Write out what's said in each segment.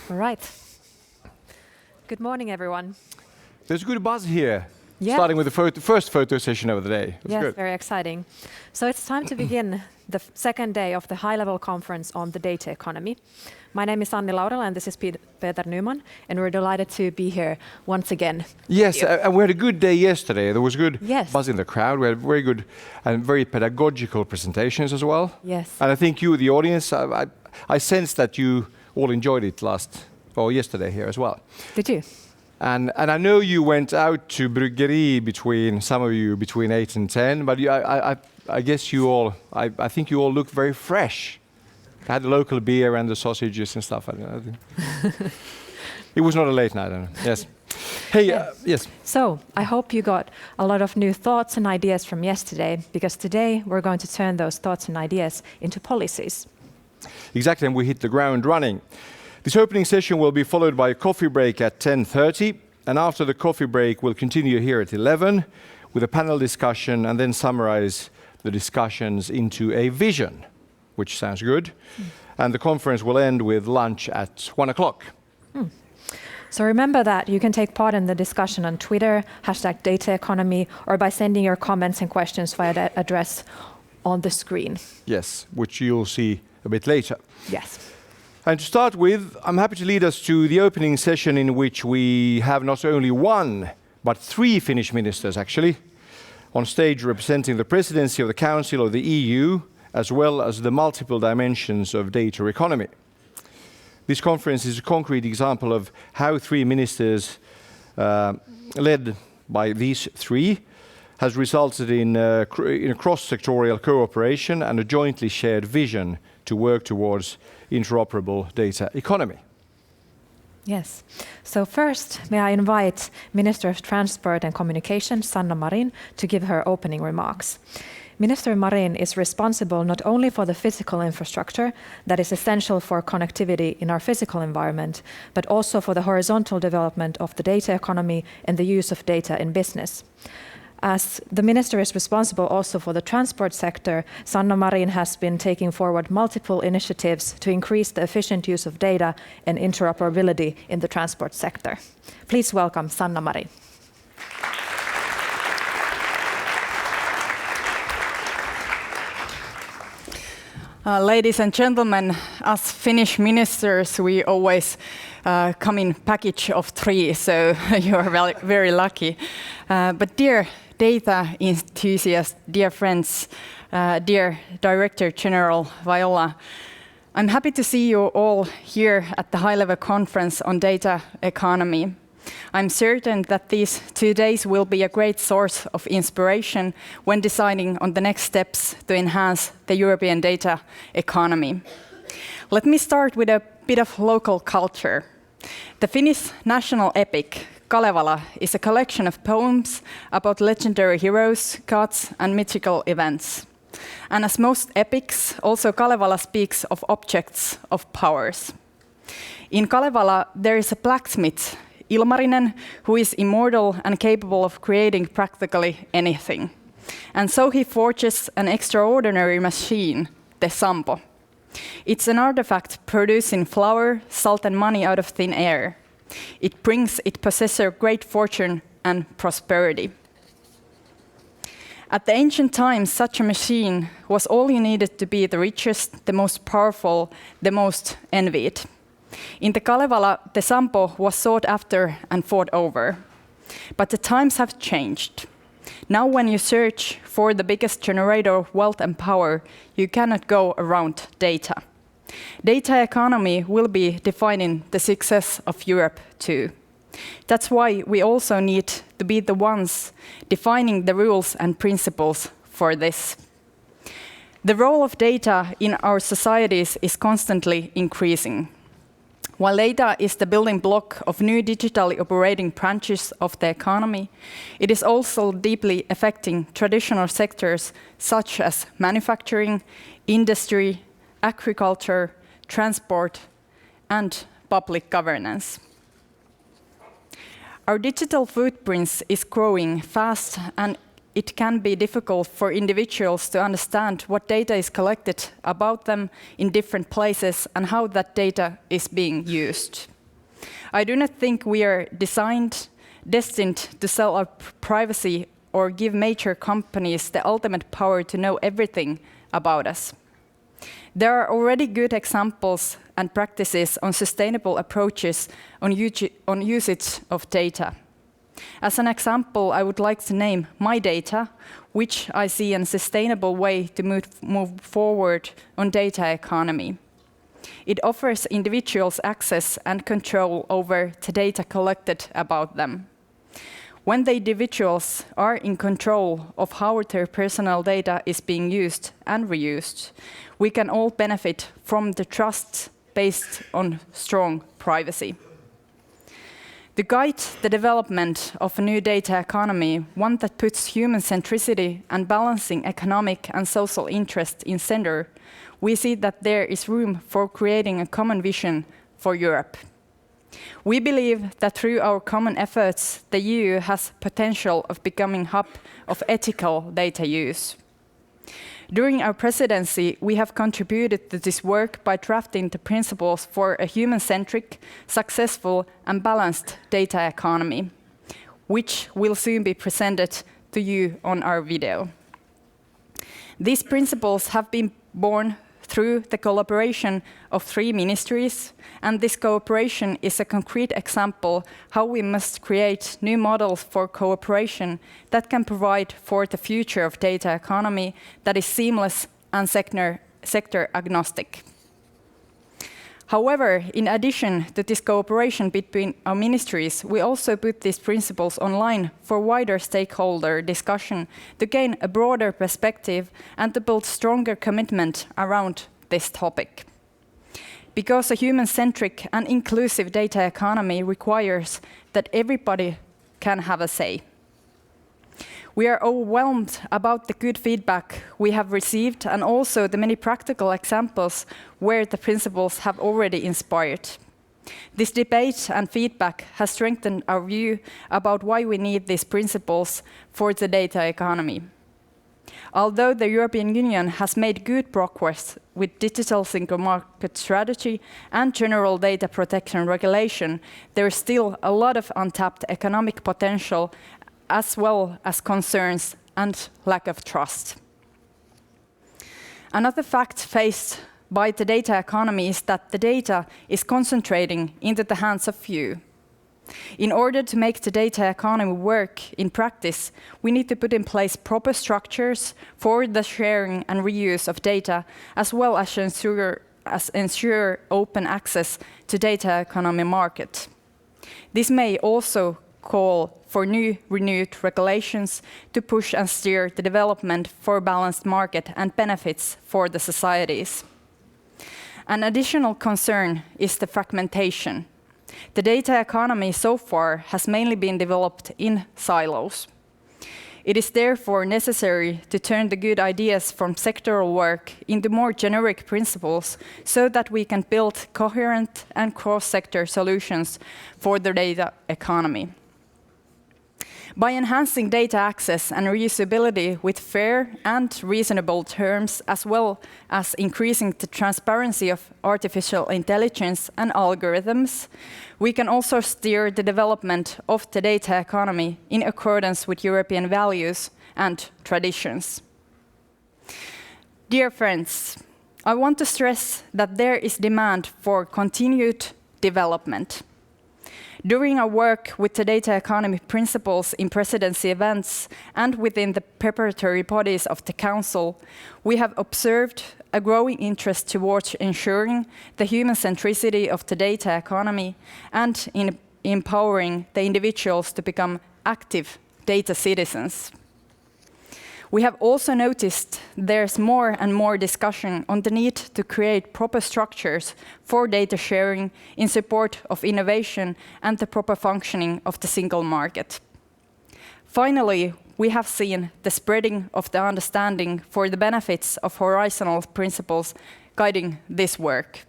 All right. Good morning, everyone. There's a good buzz here, Yeah. starting with the first photo session of the day. That's good. Very exciting. So it's time to begin the second day of the high-level conference on the data economy. My name is Anni Laurela, and this is Peter Nyman, and we're delighted to be here once again. Yes, and we had a good day yesterday. There was good Yes. buzz in the crowd. We had very good and very pedagogical presentations as well. Yes. And I think you, the audience, I sense that you all enjoyed it yesterday here as well. Did you? And I know you went out to Bryggeri some of you between 8 and 10, but I guess you all, I think you all look very fresh. I had the local beer and the sausages and stuff. It was not a late night, I don't know. Yes. Hey, yes. So I hope you got a lot of new thoughts and ideas from yesterday, because today we're going to turn those thoughts and ideas into policies. Exactly, and we hit the ground running. This opening session will be followed by a coffee break at 10:30, and after the coffee break we'll continue here at 11 with a panel discussion and then summarize the discussions into a vision, which sounds good. And the conference will end with lunch at 1 o'clock. So remember that you can take part in the discussion on Twitter, #dataeconomy, or by sending your comments and questions via the address on the screen. Yes, which you'll see a bit later. Yes. And to start with, I'm happy to lead us to the opening session in which we have not only one, but 3 Finnish ministers actually on stage representing the presidency of the Council of the EU, as well as the multiple dimensions of data economy. This conference is a concrete example of how 3 ministers, led by these 3, has resulted in a cross-sectorial cooperation and a jointly shared vision to work towards interoperable data economy. Yes. So first, may I invite Minister of Transport and Communications, Sanna Marin, to give her opening remarks. Minister Marin is responsible not only for the physical infrastructure that is essential for connectivity in our physical environment, but also for the horizontal development of the data economy and the use of data in business. As the minister is responsible also for the transport sector, Sanna Marin has been taking forward multiple initiatives to increase the efficient use of data and interoperability in the transport sector. Please welcome Sanna Marin. Ladies and gentlemen, as Finnish ministers, we always come in package of 3, so you are very lucky. But dear data enthusiasts, dear friends, dear Director General Viola, I'm happy to see you all here at the high-level conference on data economy. I'm certain that these 2 days will be a great source of inspiration when deciding on the next steps to enhance the European data economy. Let me start with a bit of local culture. The Finnish national epic, Kalevala, is a collection of poems about legendary heroes, gods, and mythical events. And as most epics, also Kalevala speaks of objects of powers. In Kalevala, there is a blacksmith, Ilmarinen, who is immortal and capable of creating practically anything. And so he forges an extraordinary machine, the Sampo. It's an artifact producing flour, salt and money out of thin air. It brings its possessor great fortune and prosperity. At the ancient times, such a machine was all you needed to be the richest, the most powerful, the most envied. In the Kalevala, the Sampo was sought after and fought over. But the times have changed. Now when you search for the biggest generator of wealth and power, you cannot go around data. Data economy will be defining the success of Europe too. That's why we also need to be the ones defining the rules and principles for this. The role of data in our societies is constantly increasing. While data is the building block of new digitally operating branches of the economy, it is also deeply affecting traditional sectors such as manufacturing, industry, agriculture, transport, and public governance. Our digital footprint is growing fast, and it can be difficult for individuals to understand what data is collected about them in different places and how that data is being used. I do not think we are destined to sell our privacy or give major companies the ultimate power to know everything about us. There are already good examples and practices on sustainable approaches on usage of data. As an example, I would like to name My Data, which I see as a sustainable way to move forward on data economy. It offers individuals access and control over the data collected about them. When the individuals are in control of how their personal data is being used and reused, we can all benefit from the trust based on strong privacy. To guide the development of a new data economy, one that puts human centricity and balancing economic and social interest in center, we see that there is room for creating a common vision for Europe. We believe that through our common efforts, the EU has potential of becoming a hub of ethical data use. During our presidency, we have contributed to this work by drafting the principles for a human-centric, successful and balanced data economy, which will soon be presented to you on our video. These principles have been born through the collaboration of 3 ministries, and this cooperation is a concrete example how we must create new models for cooperation that can provide for the future of data economy that is seamless and sector agnostic. However, in addition to this cooperation between our ministries, we also put these principles online for wider stakeholder discussion to gain a broader perspective and to build stronger commitment around this topic. Because a human-centric and inclusive data economy requires that everybody can have a say. We are overwhelmed about the good feedback we have received and also the many practical examples where the principles have already inspired. This debate and feedback has strengthened our view about why we need these principles for the data economy. Although the European Union has made good progress with digital single market strategy and general data protection regulation, there is still a lot of untapped economic potential as well as concerns and lack of trust. Another fact faced by the data economy is that the data is concentrating into the hands of few. In order to make the data economy work in practice, we need to put in place proper structures for the sharing and reuse of data, as well as ensure open access to data economy market. This may also call for new renewed regulations to push and steer the development for a balanced market and benefits for the societies. An additional concern is the fragmentation. The data economy so far has mainly been developed in silos. It is therefore necessary to turn the good ideas from sectoral work into more generic principles so that we can build coherent and cross-sector solutions for the data economy. By enhancing data access and reusability with fair and reasonable terms, as well as increasing the transparency of artificial intelligence and algorithms, we can also steer the development of the data economy in accordance with European values and traditions. Dear friends, I want to stress that there is demand for continued development. During our work with the data economy principles in presidency events and within the preparatory bodies of the Council, we have observed a growing interest towards ensuring the human centricity of the data economy and in empowering the individuals to become active data citizens. We have also noticed there's more and more discussion on the need to create proper structures for data sharing in support of innovation and the proper functioning of the single market. Finally, we have seen the spreading of the understanding for the benefits of horizontal principles guiding this work.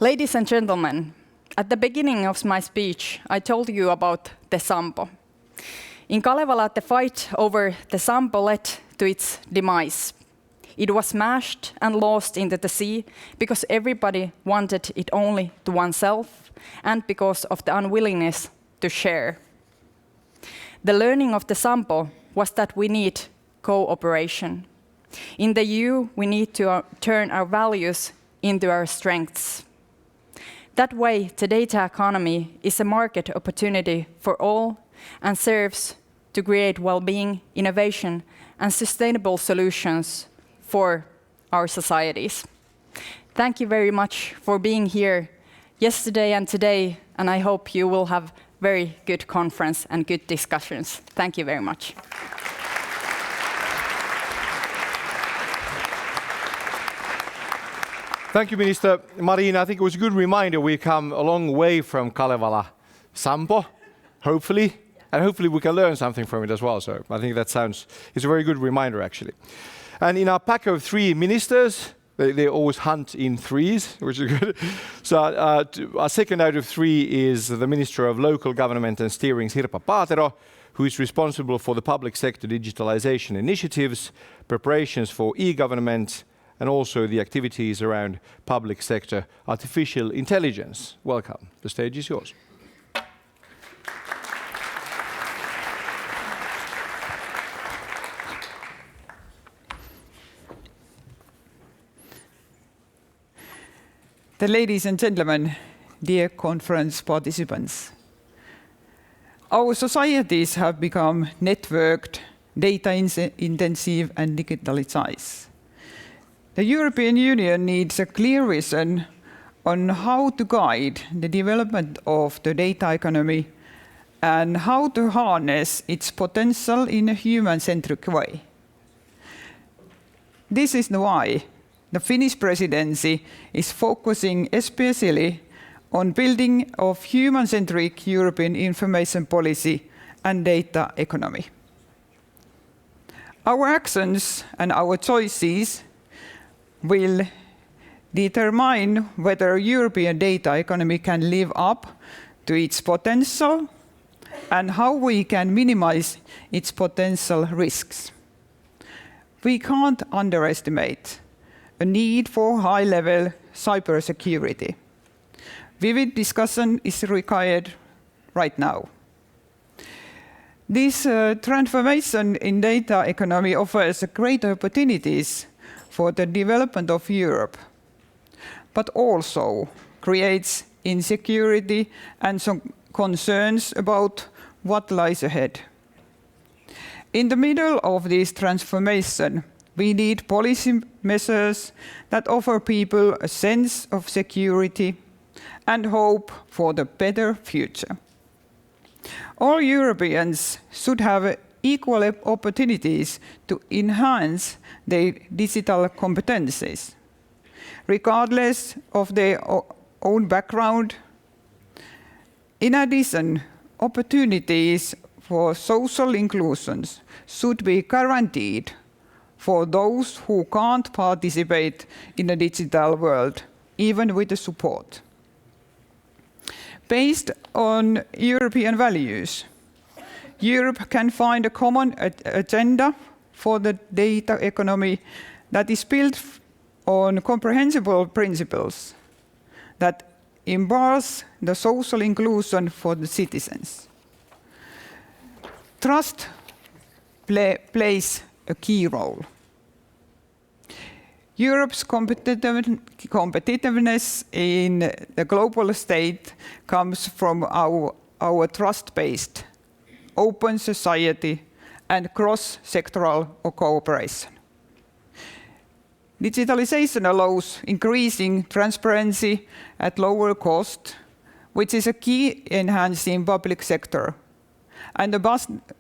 Ladies and gentlemen, at the beginning of my speech, I told you about the Sampo. In Kalevala, the fight over the Sampo led to its demise. It was smashed and lost into the sea because everybody wanted it only to oneself and because of the unwillingness to share. The learning of the Sampo was that we need cooperation. In the EU, we need to turn our values into our strengths. That way, the data economy is a market opportunity for all and serves to create well-being, innovation, and sustainable solutions for our societies. Thank you very much for being here yesterday and today, and I hope you will have very good conference and good discussions. Thank you very much. Thank you, Minister Marin. I think it was a good reminder. We come a long way from Kalevala Sampo, hopefully, and hopefully we can learn something from it as well. So I think it's a very good reminder, actually. And in our pack of 3 ministers, they always hunt in threes, which is good. So our second out of 3 is the Minister of Local Government and Steering, Sirpa Paatero, who is responsible for the public sector digitalization initiatives, preparations for e-government, and also the activities around public sector artificial intelligence. Welcome. The stage is yours. Ladies and gentlemen, dear conference participants, our societies have become networked, data-intensive and digitalized. The European Union needs a clear vision on how to guide the development of the data economy and how to harness its potential in a human-centric way. This is why the Finnish presidency is focusing especially on building of human-centric European information policy and data economy. Our actions and our choices will determine whether European data economy can live up to its potential and how we can minimize its potential risks. We can't underestimate a need for high-level cybersecurity. Vivid discussion is required right now. This transformation in data economy offers great opportunities for the development of Europe, but also creates insecurity and some concerns about what lies ahead. In the middle of this transformation, we need policy measures that offer people a sense of security and hope for the better future. All Europeans should have equal opportunities to enhance their digital competencies, regardless of their own background. In addition, opportunities for social inclusions should be guaranteed for those who can't participate in the digital world, even with the support. Based on European values, Europe can find a common agenda for the data economy that is built on comprehensible principles that embrace the social inclusion for the citizens. Trust plays a key role. Europe's competitiveness in the global state comes from our trust-based, open society and cross-sectoral cooperation. Digitalization allows increasing transparency at lower cost, which is a key enhancing public sector, and the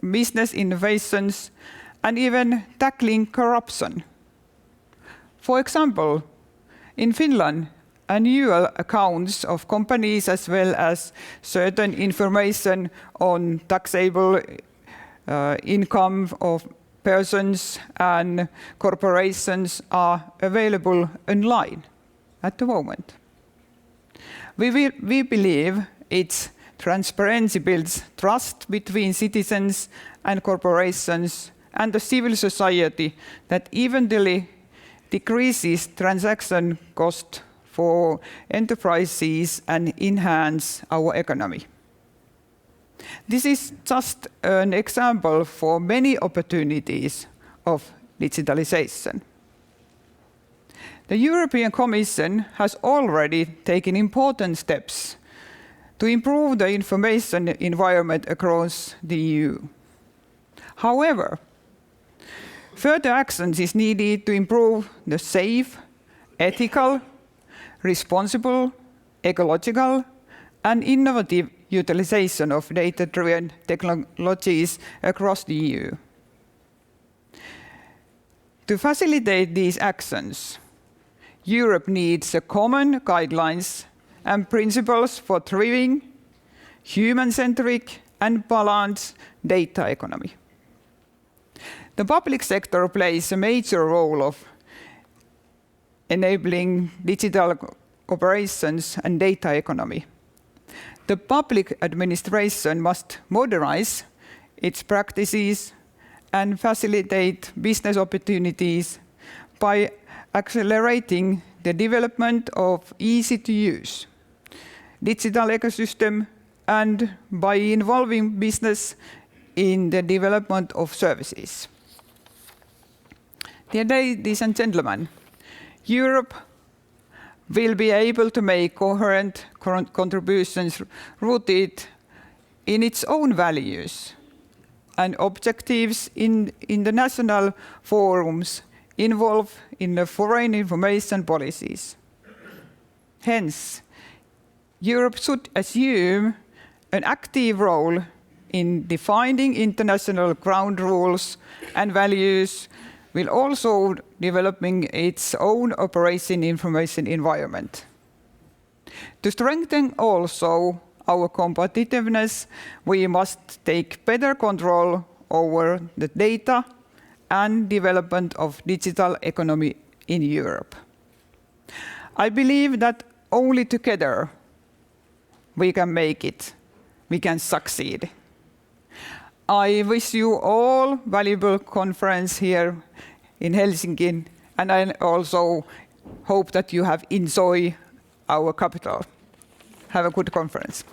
business innovations, and even tackling corruption. For example, in Finland, annual accounts of companies as well as certain information on taxable income of persons and corporations are available online at the moment. We believe it's Transparency builds trust between citizens and corporations and the civil society that eventually decreases transaction cost for enterprises and enhance our economy. This is just an example for many opportunities of digitalization. The European Commission has already taken important steps to improve the information environment across the EU. However, further actions is needed to improve the safe, ethical, responsible, ecological, and innovative utilization of data-driven technologies across the EU. To facilitate these actions, Europe needs a common guidelines and principles for thriving, human-centric, and balanced data economy. The public sector plays a major role of enabling digital operations and data economy. The public administration must modernize its practices and facilitate business opportunities by accelerating the development of easy-to-use digital ecosystem and by involving business in the development of services. Dear ladies and gentlemen, Europe will be able to make coherent contributions rooted in its own values and objectives in the national forums involved in the foreign information policies. Hence, Europe should assume an active role in defining international ground rules and values, while also developing its own operation information environment. To strengthen also our competitiveness, we must take better control over the data and development of digital economy in Europe. I believe that only together we can make it, we can succeed. I wish you all valuable conference here in Helsinki, and I also hope that you have enjoyed our capital. Have a good conference.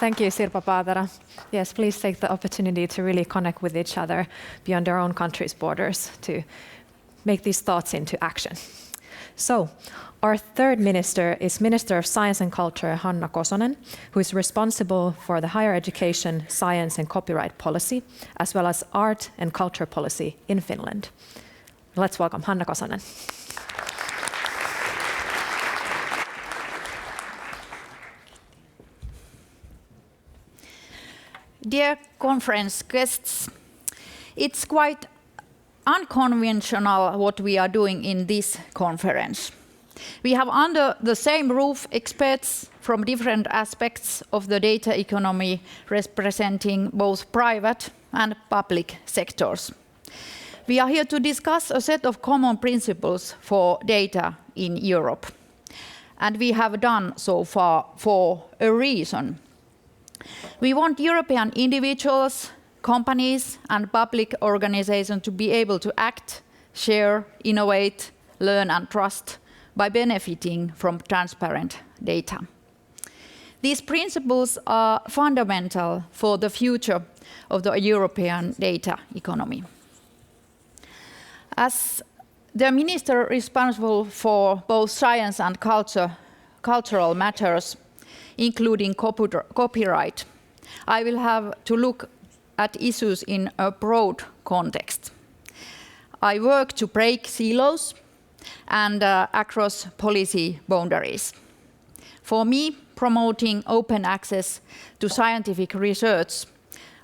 Thank you, Sirpa Paatero. Yes, please take the opportunity to really connect with each other beyond our own country's borders to make these thoughts into action. So, our third minister is Minister of Science and Culture, Hanna Kosonen, who is responsible for the higher education, science and copyright policy, as well as art and culture policy in Finland. Let's welcome Hanna Kosonen. Dear conference guests, it's quite unconventional what we are doing in this conference. We have under the same roof experts from different aspects of the data economy representing both private and public sectors. We are here to discuss a set of common principles for data in Europe. And we have done so far for a reason. We want European individuals, companies and public organizations to be able to act, share, innovate, learn and trust by benefiting from transparent data. These principles are fundamental for the future of the European data economy. As the minister responsible for both science and cultural matters, including copyright, I will have to look at issues in a broad context. I work to break silos and across policy boundaries. For me, promoting open access to scientific research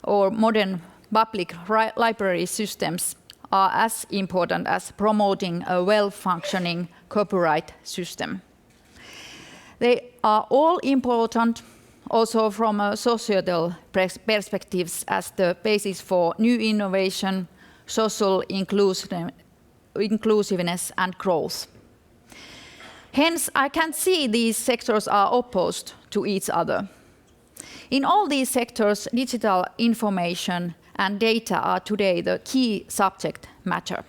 or modern public library systems are as important as promoting a well-functioning copyright system. They are all important also from a societal perspectives as the basis for new innovation, social inclusiveness and growth. Hence, I can see these sectors are opposed to each other. In all these sectors, digital information and data are today the key subject matter.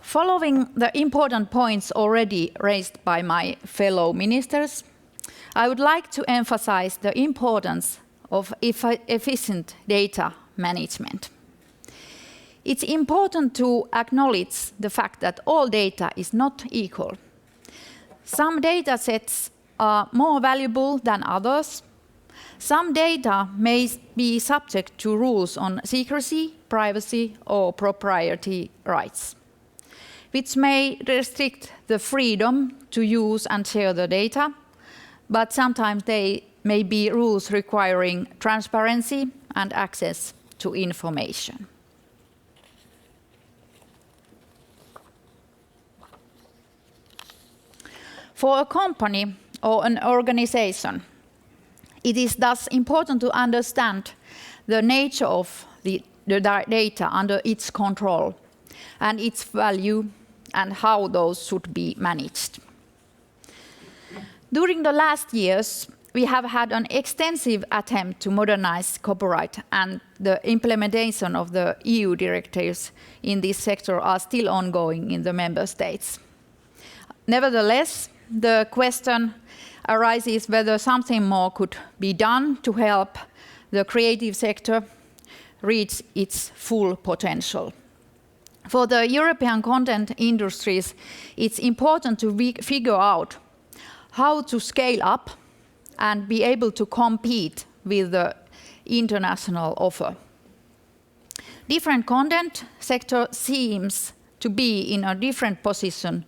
Following the important points already raised by my fellow ministers, I would like to emphasize the importance of efficient data management. It's important to acknowledge the fact that all data is not equal. Some data sets are more valuable than others. Some data may be subject to rules on secrecy, privacy, or proprietary rights, which may restrict the freedom to use and share the data, but sometimes they may be rules requiring transparency and access to information. For a company or an organization, it is thus important to understand the nature of the data under its control and its value and how those should be managed. During the last years, we have had an extensive attempt to modernize copyright, and the implementation of the EU directives in this sector are still ongoing in the member states. Nevertheless, the question arises whether something more could be done to help the creative sector reach its full potential. For the European content industries, it's important to figure out how to scale up and be able to compete with the international offer. Different content sector seems to be in a different position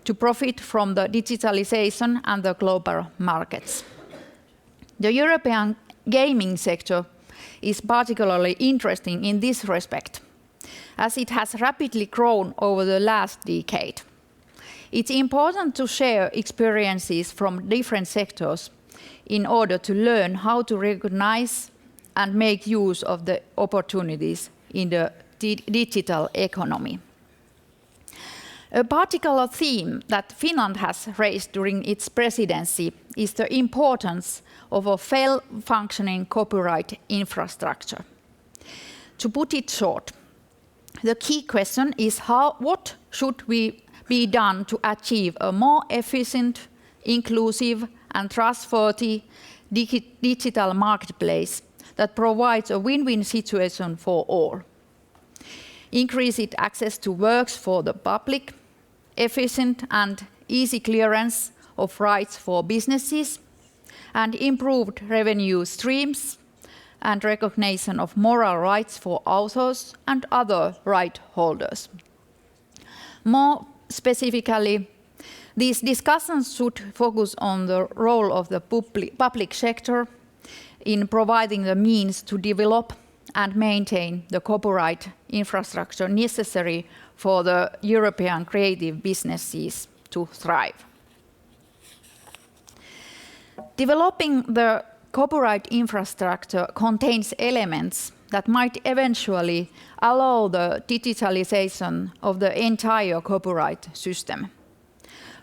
to profit from the digitalization and the global markets. The European gaming sector is particularly interesting in this respect, as it has rapidly grown over the last decade. It's important to share experiences from different sectors in order to learn how to recognize and make use of the opportunities in the digital economy. A particular theme that Finland has raised during its presidency is the importance of a well-functioning copyright infrastructure. To put it short, the key question is what should be done to achieve a more efficient, inclusive, and trustworthy digital marketplace that provides a win-win situation for all. Increased access to works for the public, efficient and easy clearance of rights for businesses, and improved revenue streams and recognition of moral rights for authors and other right holders. More specifically, these discussions should focus on the role of the public sector in providing the means to develop and maintain the copyright infrastructure necessary for the European creative businesses to thrive. Developing the copyright infrastructure contains elements that might eventually allow the digitalization of the entire copyright system.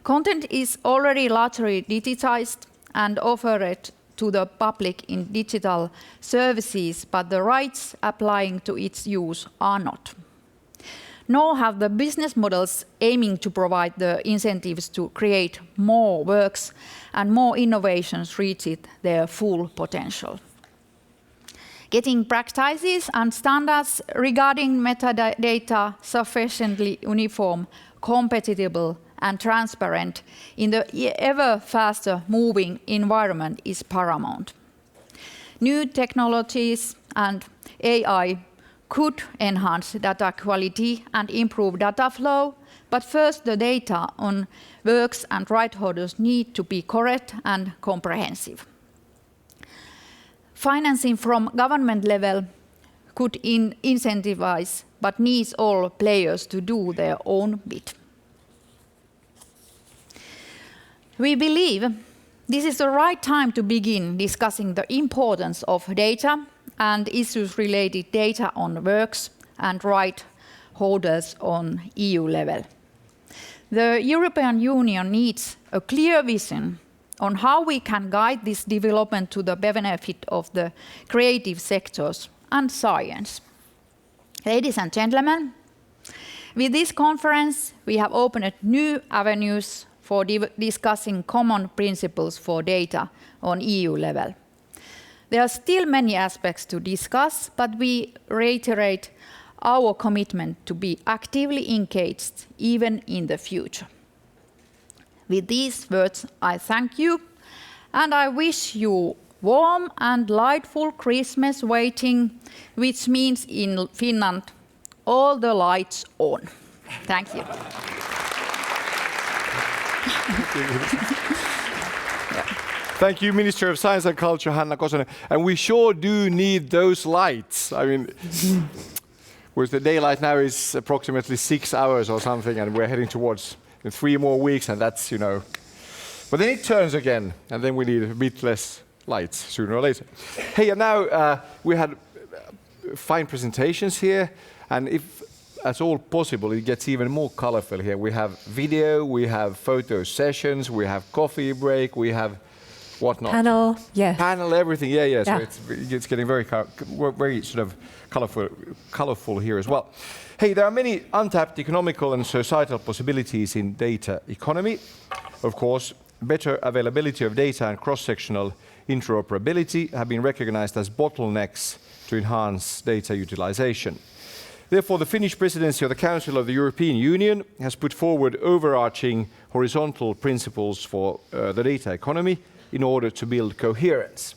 Content is already largely digitized and offered to the public in digital services, but the rights applying to its use are not. Nor have the business models aiming to provide the incentives to create more works and more innovations reached their full potential. Getting practices and standards regarding metadata sufficiently uniform, compatible, and transparent in the ever faster moving environment is paramount. New technologies and AI could enhance data quality and improve data flow, but first the data on works and right holders need to be correct and comprehensive. Financing from government level could incentivize, but needs all players to do their own bit. We believe this is the right time to begin discussing the importance of data and issues related data on works and right holders on EU level. The European Union needs a clear vision on how we can guide this development to the benefit of the creative sectors and science. Ladies and gentlemen, with this conference, we have opened new avenues for discussing common principles for data on EU level. There are still many aspects to discuss, but we reiterate our commitment to be actively engaged even in the future. With these words, I thank you, and I wish you warm and lightful Christmas waiting, which means in Finland, all the lights on. Thank you. Thank you, Minister of Science and Culture, Hanna Kosonen. And we sure do need those lights. I mean, whereas the daylight now is approximately 6 hours or something, and we're heading towards in 3 more weeks, and that's, you know. But then it turns again, and then we need a bit less lights sooner or later. Hey, and now we had fine presentations here, and if as all possible, it gets even more colorful here. We have video, we have photo sessions, we have coffee break, we have whatnot. Panel, yes. Panel, everything, yeah. Yeah. So it's getting very sort of colorful here as well. Hey, there are many untapped economical and societal possibilities in data economy. Of course, better availability of data and cross-sectional interoperability have been recognized as bottlenecks to enhance data utilization. Therefore, the Finnish presidency of the Council of the European Union has put forward overarching horizontal principles for the data economy in order to build coherence.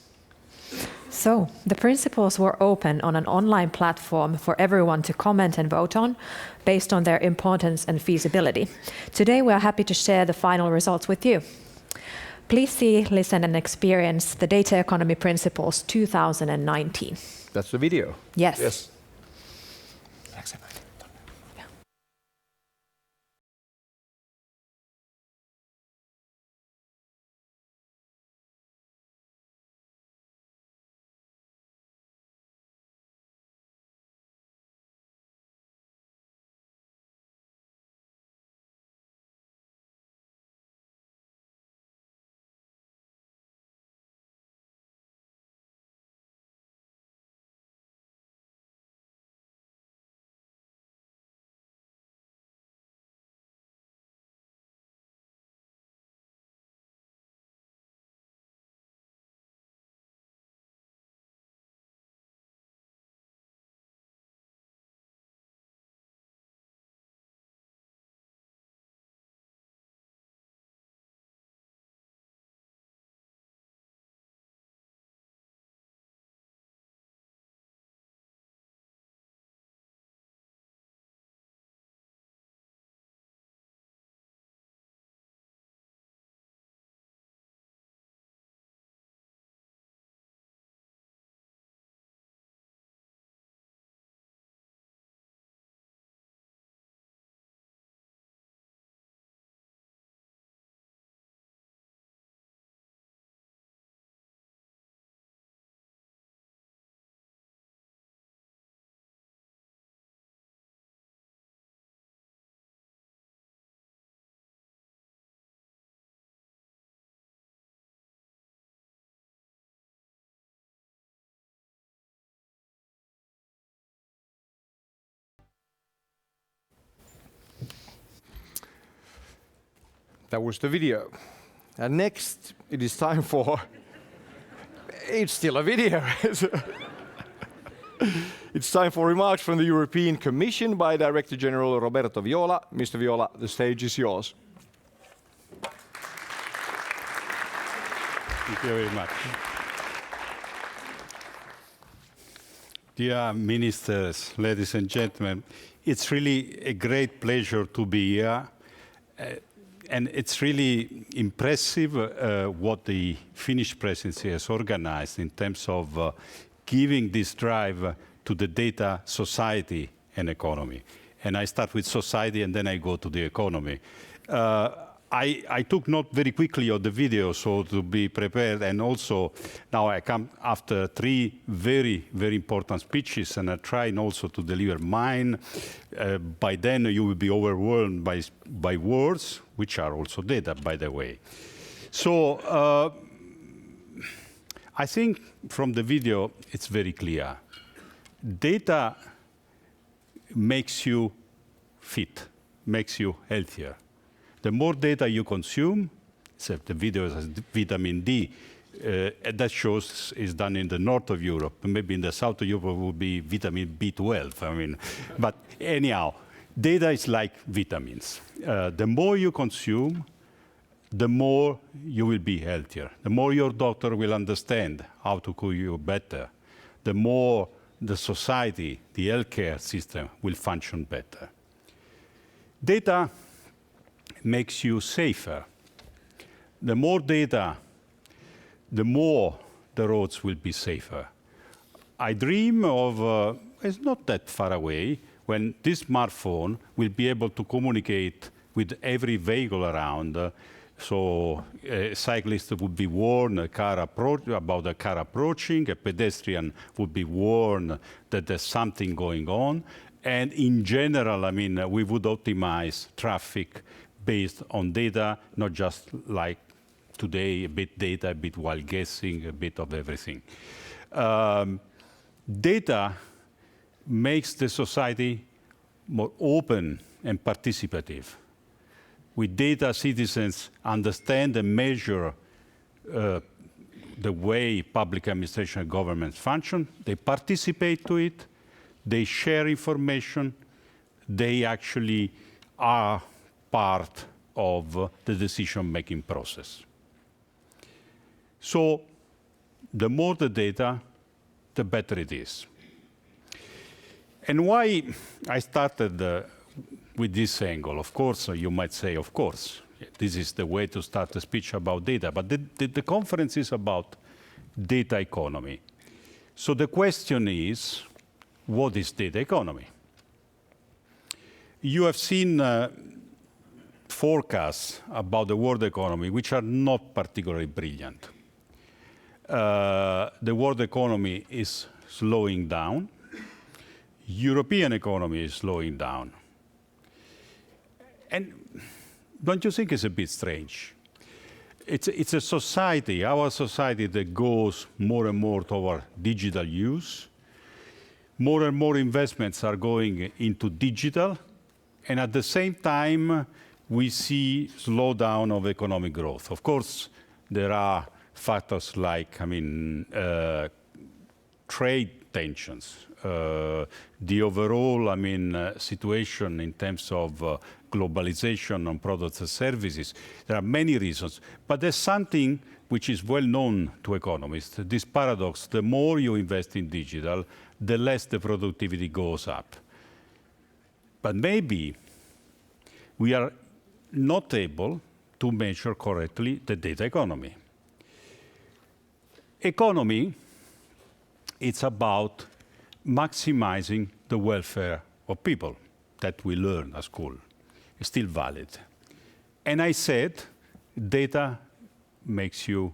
So, the principles were open on an online platform for everyone to comment and vote on, based on their importance and feasibility. Today, we are happy to share the final results with you. Please see, listen, and experience the Data Economy Principles 2019. That's the video? Yes. Yes. That was the video. And next, it is time for... It's still a video. It's time for remarks from the European Commission by Director General Roberto Viola. Mr. Viola, the stage is yours. Thank you very much. Dear ministers, ladies and gentlemen, it's really a great pleasure to be here. And it's really impressive what the Finnish presidency has organized in terms of giving this drive to the data society and economy. And I start with society and then I go to the economy. I took note very quickly of the video, so to be prepared, and also now I come after 3 very, very important speeches, and I try also to deliver mine. By then you will be overwhelmed by words, which are also data, by the way. So I think from the video it's very clear. Data makes you fit, makes you healthier. The more data you consume, except the video has vitamin D, that shows is done in the north of Europe. Maybe in the south of Europe would be vitamin B12. I mean, but anyhow, data is like vitamins. The more you consume, the more you will be healthier. The more your doctor will understand how to cure you better. The more the society, the healthcare system will function better. Data makes you safer. The more data, the more the roads will be safer. I dream of, it's not that far away, when this smartphone will be able to communicate with every vehicle around. So a cyclist would be warned about a car approaching, a pedestrian would be warned that there's something going on. And in general, I mean, we would optimize traffic based on data, not just like today, a bit data, a bit while guessing, a bit of everything. Data makes the society more open and participative. With data, citizens understand and measure the way public administration and governments function. They participate to it. They share information. They actually are part of the decision-making process. So the more the data, the better it is. And why I started with this angle? Of course, you might say, of course, this is the way to start a speech about data, but the conference is about data economy. So the question is, what is data economy? You have seen forecasts about the world economy, which are not particularly brilliant. The world economy is slowing down. European economy is slowing down. And don't you think it's a bit strange? It's a society, our society, that goes more and more toward digital use. More and more investments are going into digital. And at the same time, we see slowdown of economic growth. Of course, there are factors like, trade tensions, the overall, situation in terms of globalization on products and services. There are many reasons, but there's something which is well known to economists, this paradox: the more you invest in digital, the less the productivity goes up. But maybe we are not able to measure correctly the data economy. Economy, it's about maximizing the welfare of people that we learn at school. It's still valid. And I said, data makes you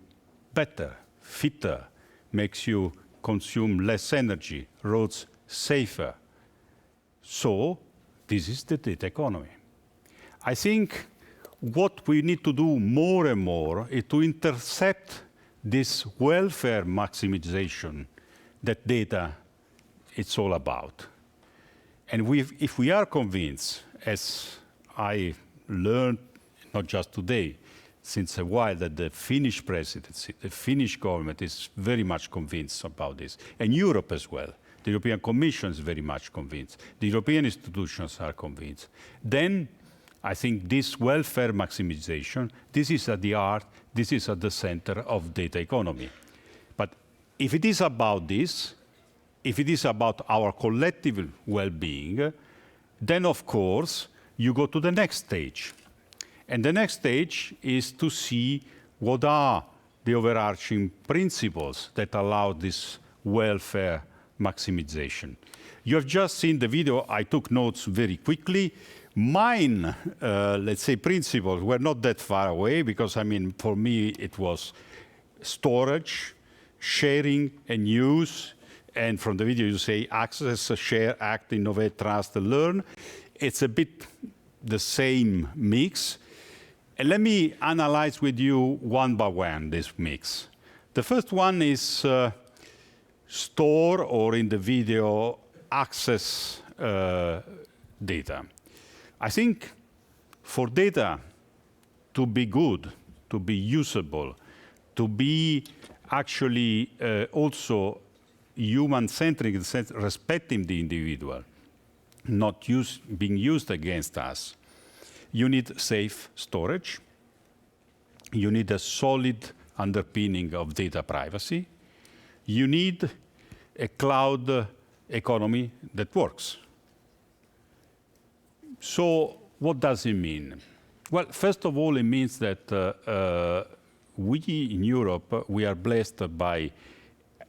better, fitter, makes you consume less energy, roads safer. So this is the data economy. I think what we need to do more and more is to intercept this welfare maximization that data it's all about. And if we are convinced, as I learned not just today, since a while, that the Finnish presidency, the Finnish government is very much convinced about this, and Europe as well. The European Commission is very much convinced. The European institutions are convinced. Then I think this welfare maximization, this is at the heart, this is at the center of data economy. But if it is about this, if it is about our collective well-being, then of course you go to the next stage. And the next stage is to see what are the overarching principles that allow this welfare maximization. You have just seen the video. I took notes very quickly. Mine, let's say, principles were not that far away because, I mean, for me, it was storage, sharing, and use. And from the video, you say access, share, act, innovate, trust, and learn. It's a bit the same mix. And let me analyze with you one by one this mix. The first one is store, or in the video, access data. I think for data to be good, to be usable, to be actually also human-centric, respecting the individual, not being used against us, you need safe storage. You need a solid underpinning of data privacy. You need a cloud economy that works. So what does it mean? Well, first of all, it means that we in Europe, we are blessed by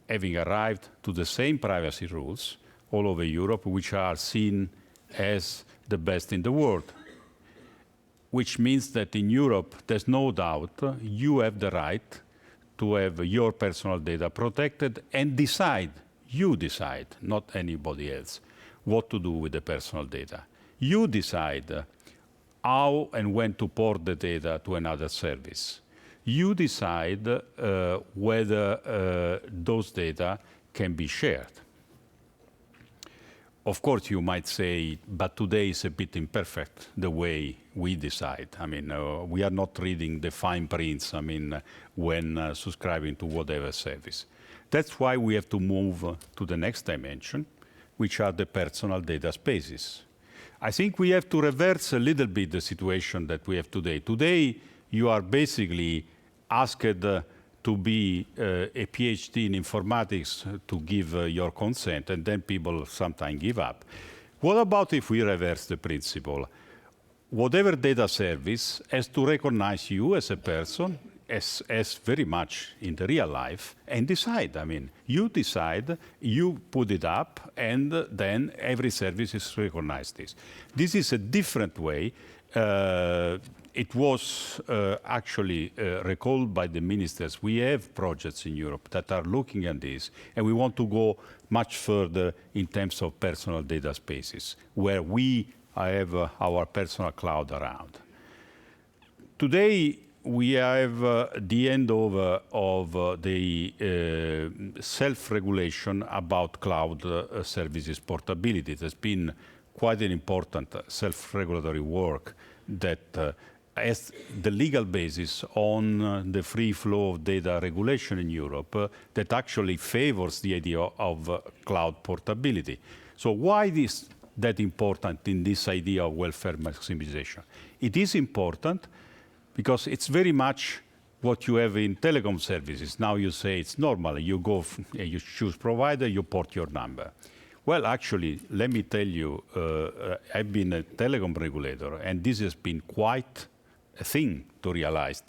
having arrived to the same privacy rules all over Europe, which are seen as the best in the world. Which means that in Europe, there's no doubt you have the right to have your personal data protected and decide, you decide, not anybody else, what to do with the personal data. You decide how and when to port the data to another service. You decide whether those data can be shared. Of course, you might say, but today is a bit imperfect, the way we decide. I mean, we are not reading the fine prints, I mean, when subscribing to whatever service. That's why we have to move to the next dimension, which are the personal data spaces. I think we have to reverse a little bit the situation that we have today. Today, you are basically asked to be a PhD in informatics to give your consent, and then people sometimes give up. What about if we reverse the principle? Whatever data service has to recognize you as a person, as very much in the real life, and decide. I mean, you decide, you put it up, and then every service is recognized this. This is a different way. It was actually recalled by the ministers. We have projects in Europe that are looking at this, and we want to go much further in terms of personal data spaces, where we have our personal cloud around. Today, we have the handover of the self-regulation about cloud services portability. There's been quite an important self-regulatory work that as the legal basis on the free flow of data regulation in Europe that actually favors the idea of cloud portability. So why is that important in this idea of welfare maximization? It is important because it's very much what you have in telecom services. Now you say it's normal. You go, you choose provider, you port your number. Well, actually, let me tell you, I've been a telecom regulator, and this has been quite a thing to realize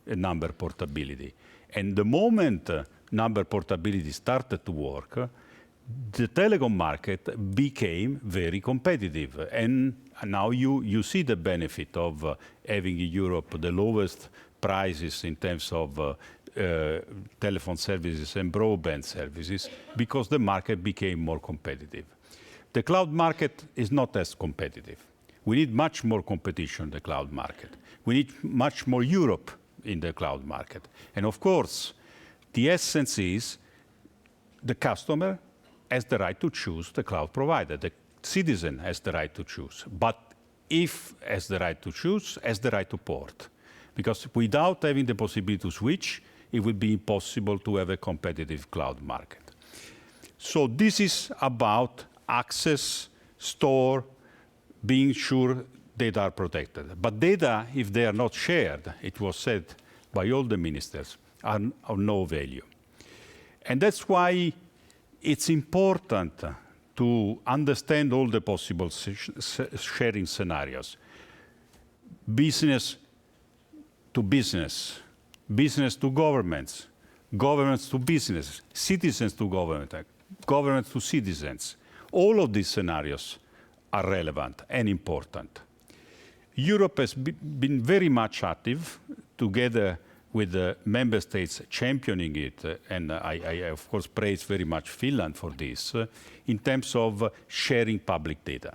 number portability. And the moment number portability started to work, the telecom market became very competitive. And now you see the benefit of having in Europe the lowest prices in terms of telephone services and broadband services because the market became more competitive. The cloud market is not as competitive. We need much more competition in the cloud market. We need much more Europe in the cloud market. And of course, the essence is the customer has the right to choose the cloud provider. The citizen has the right to choose. But if has the right to choose, has the right to port. Because without having the possibility to switch, it would be impossible to have a competitive cloud market. So this is about access, store, being sure data are protected. But data, if they are not shared, it was said by all the ministers, are of no value. And that's why it's important to understand all the possible sharing scenarios. Business to business, business to governments, governments to business, citizens to government, governments to citizens. All of these scenarios are relevant and important. Europe has been very much active together with the member states championing it, and I of course praise very much Finland for this, in terms of sharing public data.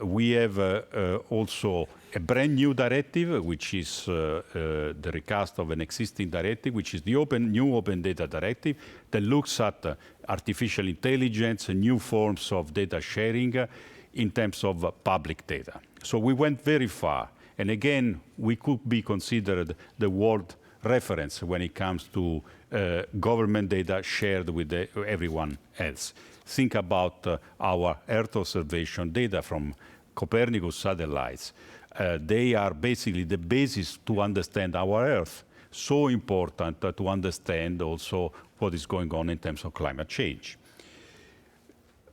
We have also a brand new directive, which is the recast of an existing directive, which is the new Open Data Directive, that looks at artificial intelligence and new forms of data sharing in terms of public data. So we went very far. And again, we could be considered the world reference when it comes to government data shared with everyone else. Think about our Earth observation data from Copernicus satellites. They are basically the basis to understand our Earth. So important to understand also what is going on in terms of climate change.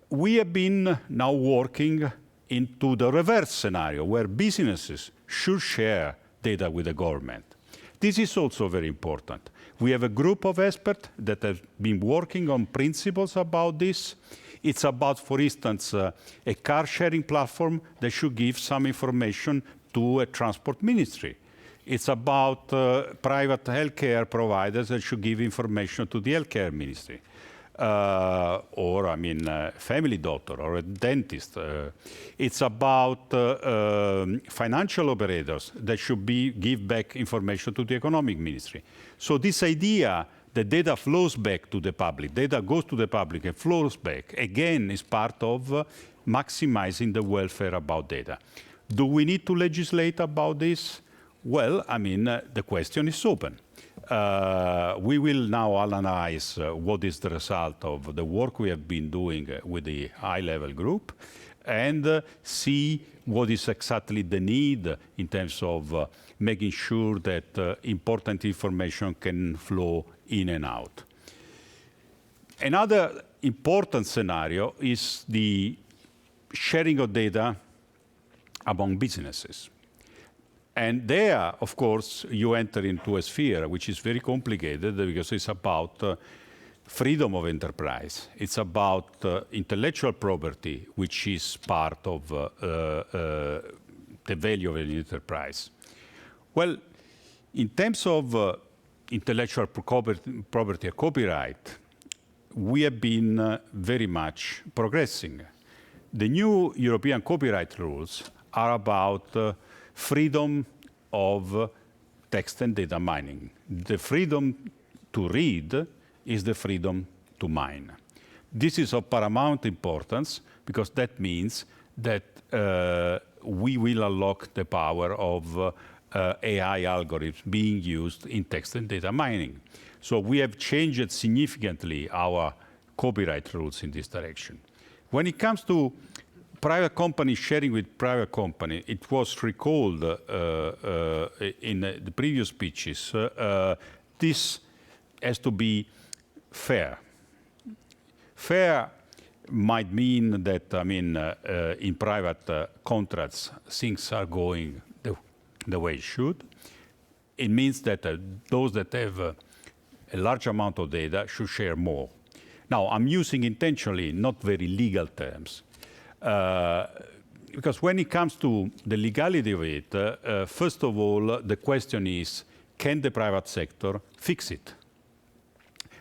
We have been now working into the reverse scenario, where businesses should share data with the government. This is also very important. We have a group of experts that have been working on principles about this. It's about, for instance, a car sharing platform that should give some information to a transport ministry. It's about private healthcare providers that should give information to the healthcare ministry. Or, I mean, a family doctor or a dentist. It's about financial operators that should give back information to the economic ministry. So this idea that data flows back to the public, data goes to the public and flows back, again, is part of maximizing the welfare about data. Do we need to legislate about this? Well, I mean, the question is open. We will now analyze what is the result of the work we have been doing with the high-level group and see what is exactly the need in terms of making sure that important information can flow in and out. Another important scenario is the sharing of data among businesses. And there, of course, you enter into a sphere which is very complicated because it's about freedom of enterprise. It's about intellectual property, which is part of the value of an enterprise. Well, in terms of intellectual property and copyright, we have been very much progressing. The new European copyright rules are about freedom of text and data mining. The freedom to read is the freedom to mine. This is of paramount importance because that means that we will unlock the power of AI algorithms being used in text and data mining. So we have changed significantly our copyright rules in this direction. When it comes to private companies sharing with private company, it was recalled in the previous speeches. This has to be fair. Fair might mean that, I mean, in private contracts, things are going the way it should. It means that those that have a large amount of data should share more. Now, I'm using intentionally not very legal terms. Because when it comes to the legality of it, first of all, the question is, can the private sector fix it?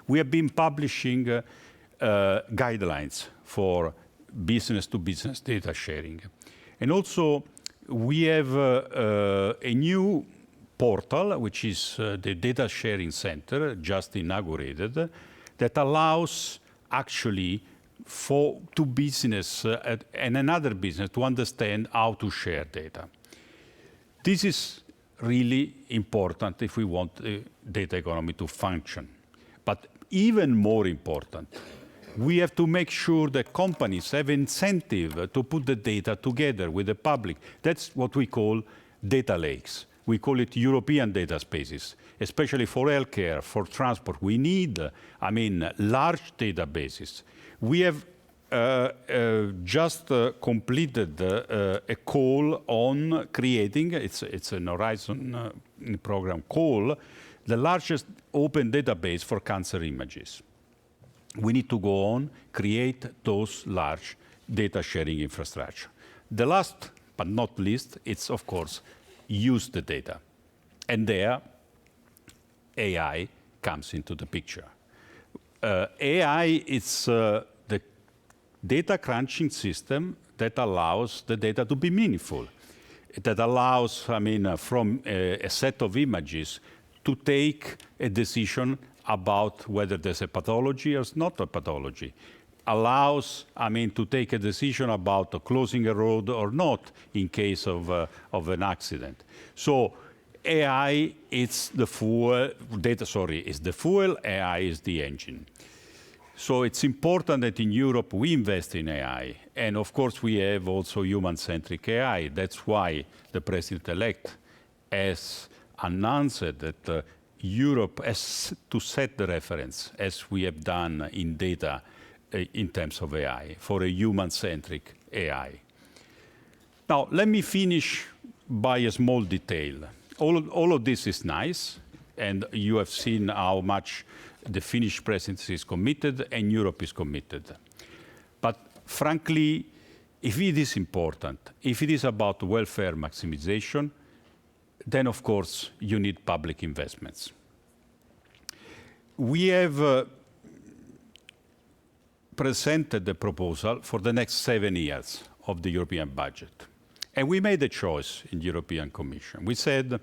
We have been publishing guidelines for business-to-business data sharing. And also, we have a new portal, which is the Data Sharing Center, just inaugurated, that allows actually to business and another business to understand how to share data. This is really important if we want the data economy to function. But even more important, we have to make sure that companies have incentive to put the data together with the public. That's what we call data lakes. We call it European data spaces, especially for healthcare, for transport. We need, I mean, large databases. We have just completed a call on creating, it's an Horizon program call, the largest open database for cancer images. We need to go on, create those large data sharing infrastructure. The last but not least, it's of course use the data. And there, AI comes into the picture. AI is the data crunching system that allows the data to be meaningful. That allows, from a set of images to take a decision about whether there's a pathology or not a pathology. Allows, to take a decision about closing a road or not in case of an accident. So AI is the fuel, is the fuel, AI is the engine. So it's important that in Europe we invest in AI. And of course we have also human-centric AI. That's why the President-elect has announced that Europe has to set the reference, as we have done in data in terms of AI, for a human-centric AI. Now, let me finish by a small detail. All of this is nice, and you have seen how much the Finnish presidency is committed and Europe is committed. But frankly, if it is important, if it is about welfare maximization, then of course you need public investments. We have presented the proposal for the next 7 years of the European budget. And we made a choice in the European Commission. We said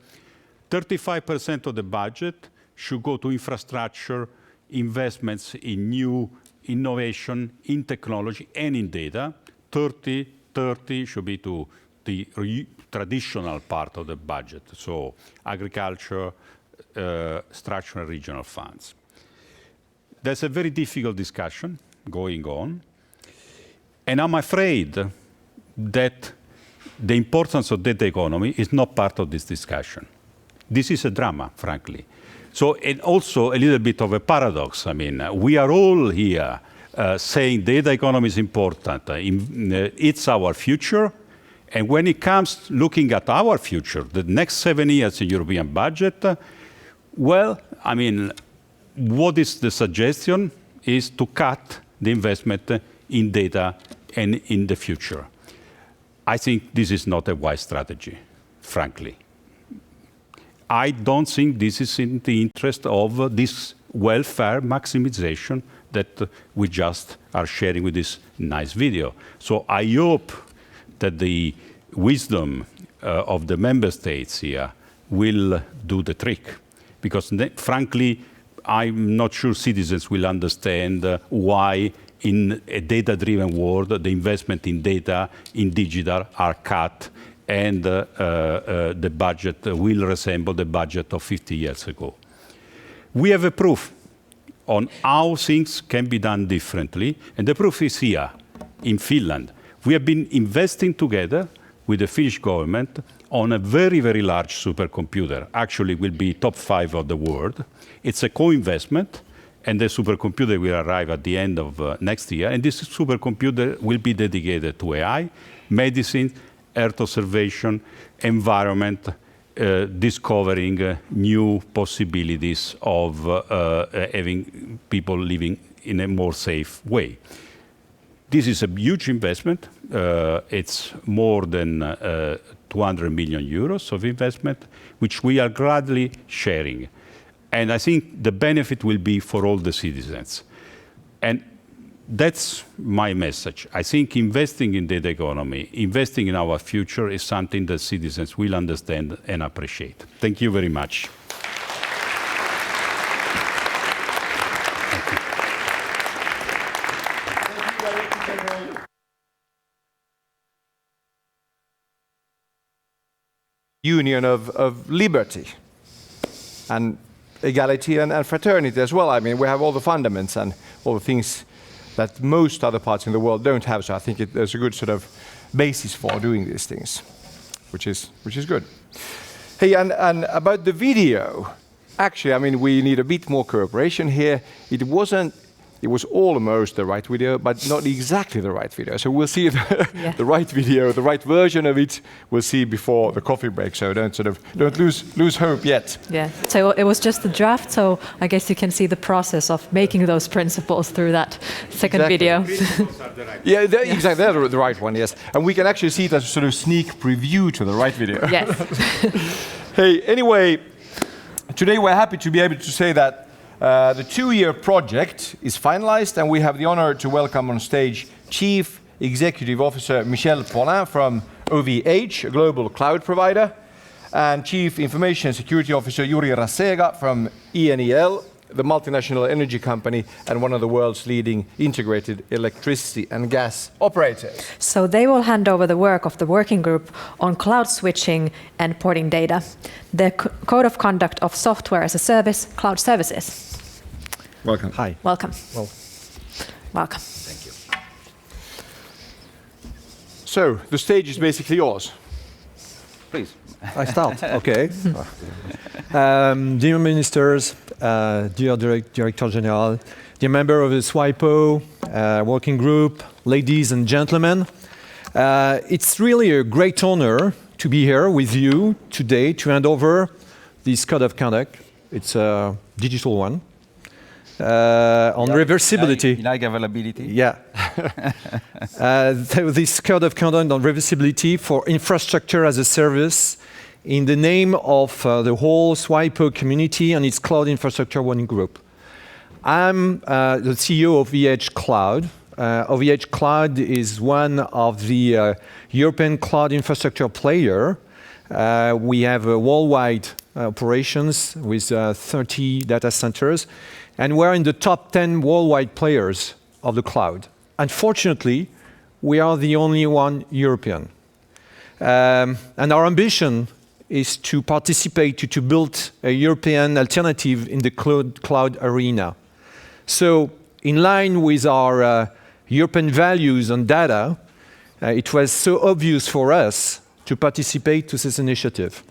35% of the budget should go to infrastructure, investments in new innovation, in technology, and in data. 30 should be to the traditional part of the budget, so agriculture, structural and regional funds. There's a very difficult discussion going on, and I'm afraid that the importance of data economy is not part of this discussion. This is a drama, frankly. So, and also a little bit of a paradox. We are all here saying data economy is important. It's our future. And when it comes looking at our future, the next 7 years in European budget, what is the suggestion is to cut the investment in data and in the future. I think this is not a wise strategy, frankly. I don't think this is in the interest of this welfare maximization that we just are sharing with this nice video. So I hope that the wisdom of the member states here will do the trick. Because frankly, I'm not sure citizens will understand why in a data-driven world, the investment in data, in digital are cut, and the budget will resemble the budget of 50 years ago. We have a proof on how things can be done differently, and the proof is here, in Finland. We have been investing together with the Finnish government on a very, very large supercomputer. Actually, will be top 5 of the world. It's a co-investment, and the supercomputer will arrive at the end of next year. And this supercomputer will be dedicated to AI, medicine, Earth observation, environment, discovering new possibilities of having people living in a more safe way. This is a huge investment. It's more than 200 million euros of investment, which we are gladly sharing. And I think the benefit will be for all the citizens. And that's my message. I think investing in data economy, investing in our future is something that citizens will understand and appreciate. Thank you very much. Union of liberty and equality and fraternity as well. We have all the fundaments and all the things that most other parts in the world don't have. So I think there's a good sort of basis for doing these things, which is good. Hey, and about the video, actually, we need a bit more cooperation here. It wasn't it was almost the right video, but not exactly the right video. So we'll see the right video, the right version of it. We'll see before the coffee break. So don't lose hope yet. Yeah. So it was just the draft. So I guess you can see the process of making those principles through that second video. Yeah, exactly. They're the right one. Yes, and we can actually see it as a sort of sneak preview to the right video. Yes. Hey, anyway, today we're happy to be able to say that the 2-year project is finalized, and we have the honor to welcome on stage Chief Executive Officer Michel Paulin from OVH, a global cloud provider, and Chief Information Security Officer Juri Rasega from ENEL, the multinational energy company and one of the world's leading integrated electricity and gas operators. So they will hand over the work of the working group on cloud switching and porting data, the code of conduct of software as a service, cloud services. Welcome. Hi. Welcome. Welcome. Thank you. So the stage is basically yours. Please. I start. Okay. Dear ministers, dear Director General, dear member of the SWIPO working group, ladies and gentlemen, it's really a great honor to be here with you today to hand over this code of conduct. It's a digital one. On reversibility. Like availability. Yeah. This code of conduct on reversibility for infrastructure as a service in the name of the whole SWIPO community and its cloud infrastructure working group. I'm the CEO of OVH Cloud. OVH Cloud is one of the European cloud infrastructure player. We have worldwide operations with 30 data centers, and we're in the top 10 worldwide players of the cloud. Unfortunately, we are the only one European. And our ambition is to participate to build a European alternative in the cloud arena. So in line with our European values on data, it was so obvious for us to participate to this initiative.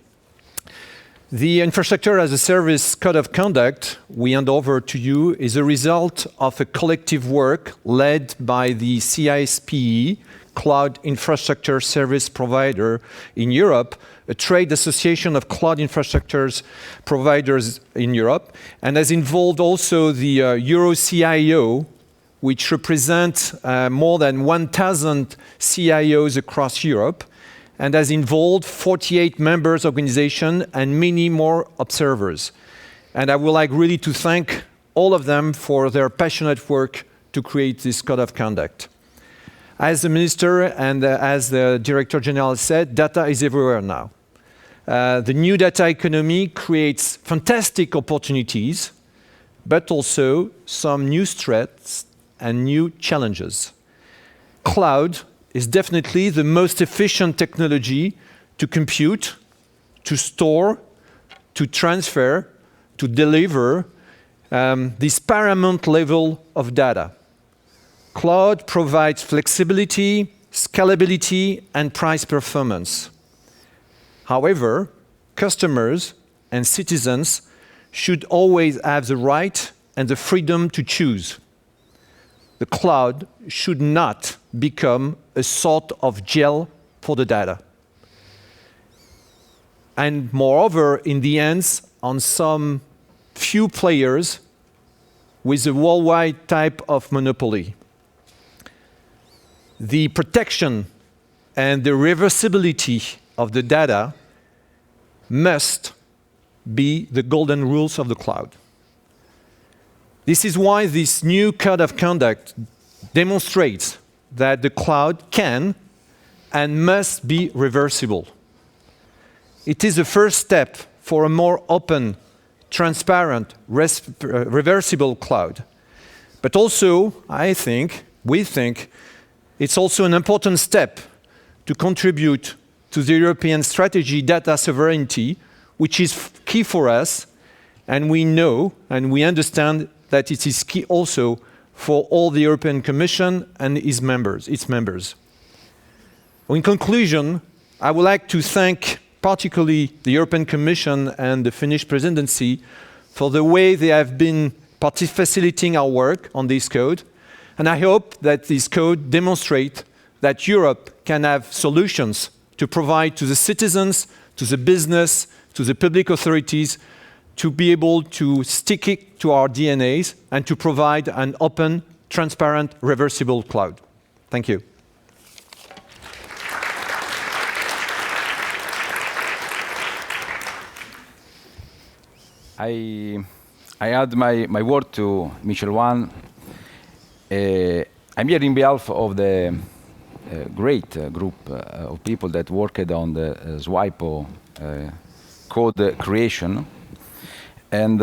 The infrastructure as a service code of conduct we hand over to you is a result of a collective work led by the CISPE, Cloud Infrastructure Service Provider in Europe, a trade association of cloud infrastructures providers in Europe, and has involved also the EuroCIO, which represents more than 1,000 CIOs across Europe, and has involved 48 members organizations and many more observers. And I would like really to thank all of them for their passionate work to create this code of conduct. As the Minister and as the Director General said, data is everywhere now. The new data economy creates fantastic opportunities, but also some new threats and new challenges. Cloud is definitely the most efficient technology to compute, to store, to transfer, to deliver this paramount level of data. Cloud provides flexibility, scalability, and price performance. However, customers and citizens should always have the right and the freedom to choose. The cloud should not become a sort of jail for the data. And moreover, in the hands on some few players with a worldwide type of monopoly. The protection and the reversibility of the data must be the golden rules of the cloud. This is why this new code of conduct demonstrates that the cloud can and must be reversible. It is the first step for a more open, transparent, reversible cloud. But also, we think, it's also an important step to contribute to the European strategy data sovereignty, which is key for us, and we know and we understand that it is key also for all the European Commission and its members. In conclusion, I would like to thank particularly the European Commission and the Finnish presidency for the way they have been facilitating our work on this code. And I hope that this code demonstrates that Europe can have solutions to provide to the citizens, to the business, to the public authorities, to be able to stick it to our DNAs and to provide an open, transparent, reversible cloud. Thank you. I add my word to Michel One. I'm here in behalf of the great group of people that worked on the SWIPO code creation. And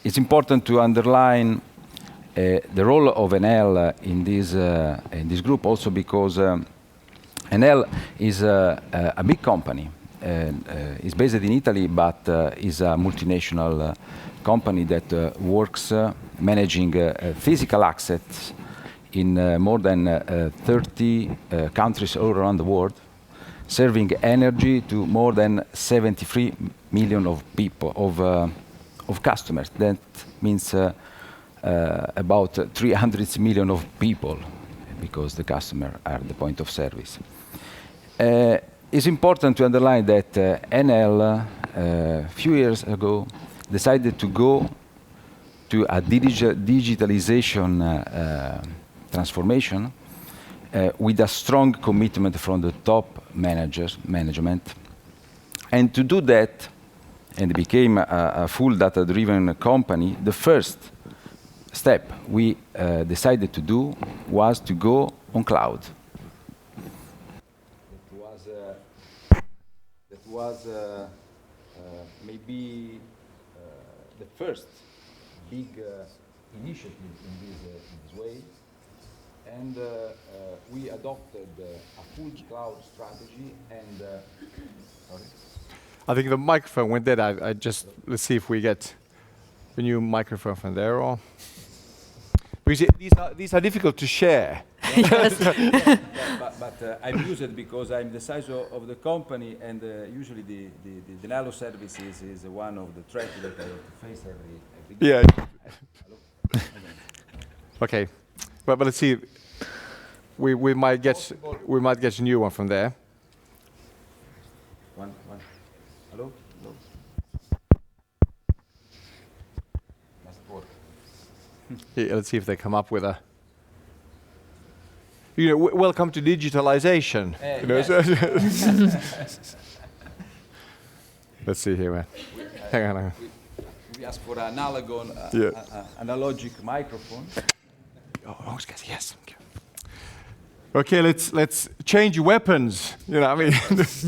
it's important to underline the role of Enel in this group also because Enel is a big company. It's based in Italy, but is a multinational company that works managing physical assets in more than 30 countries all around the world, serving energy to more than 73 million of people, of customers. That means about 300 million of people, because the customer are the point of service. It's important to underline that Enel, a few years ago, decided to go to a digitalization transformation with a strong commitment from the top management. And to do that, and became a full data-driven company, the first step we decided to do was to go on cloud. That was maybe the first big initiative in this way. And we adopted a full cloud strategy and... sorry? I think the microphone went dead. Let's see if we get a new microphone from there. Or because these are difficult to share. Yes. but I use it because I'm the size of the company, and usually the Nalo services is one of the threats that I have to face every day. Yeah. Okay, but let's see. We might get a new one from there. One. Hello. Must work. Yeah, let's see if they come up with a. Welcome to digitalization. Yes. Let's see here, man. Hang on. We asked for an analogic microphone. Oh, yes. Okay, let's change weapons. I mean,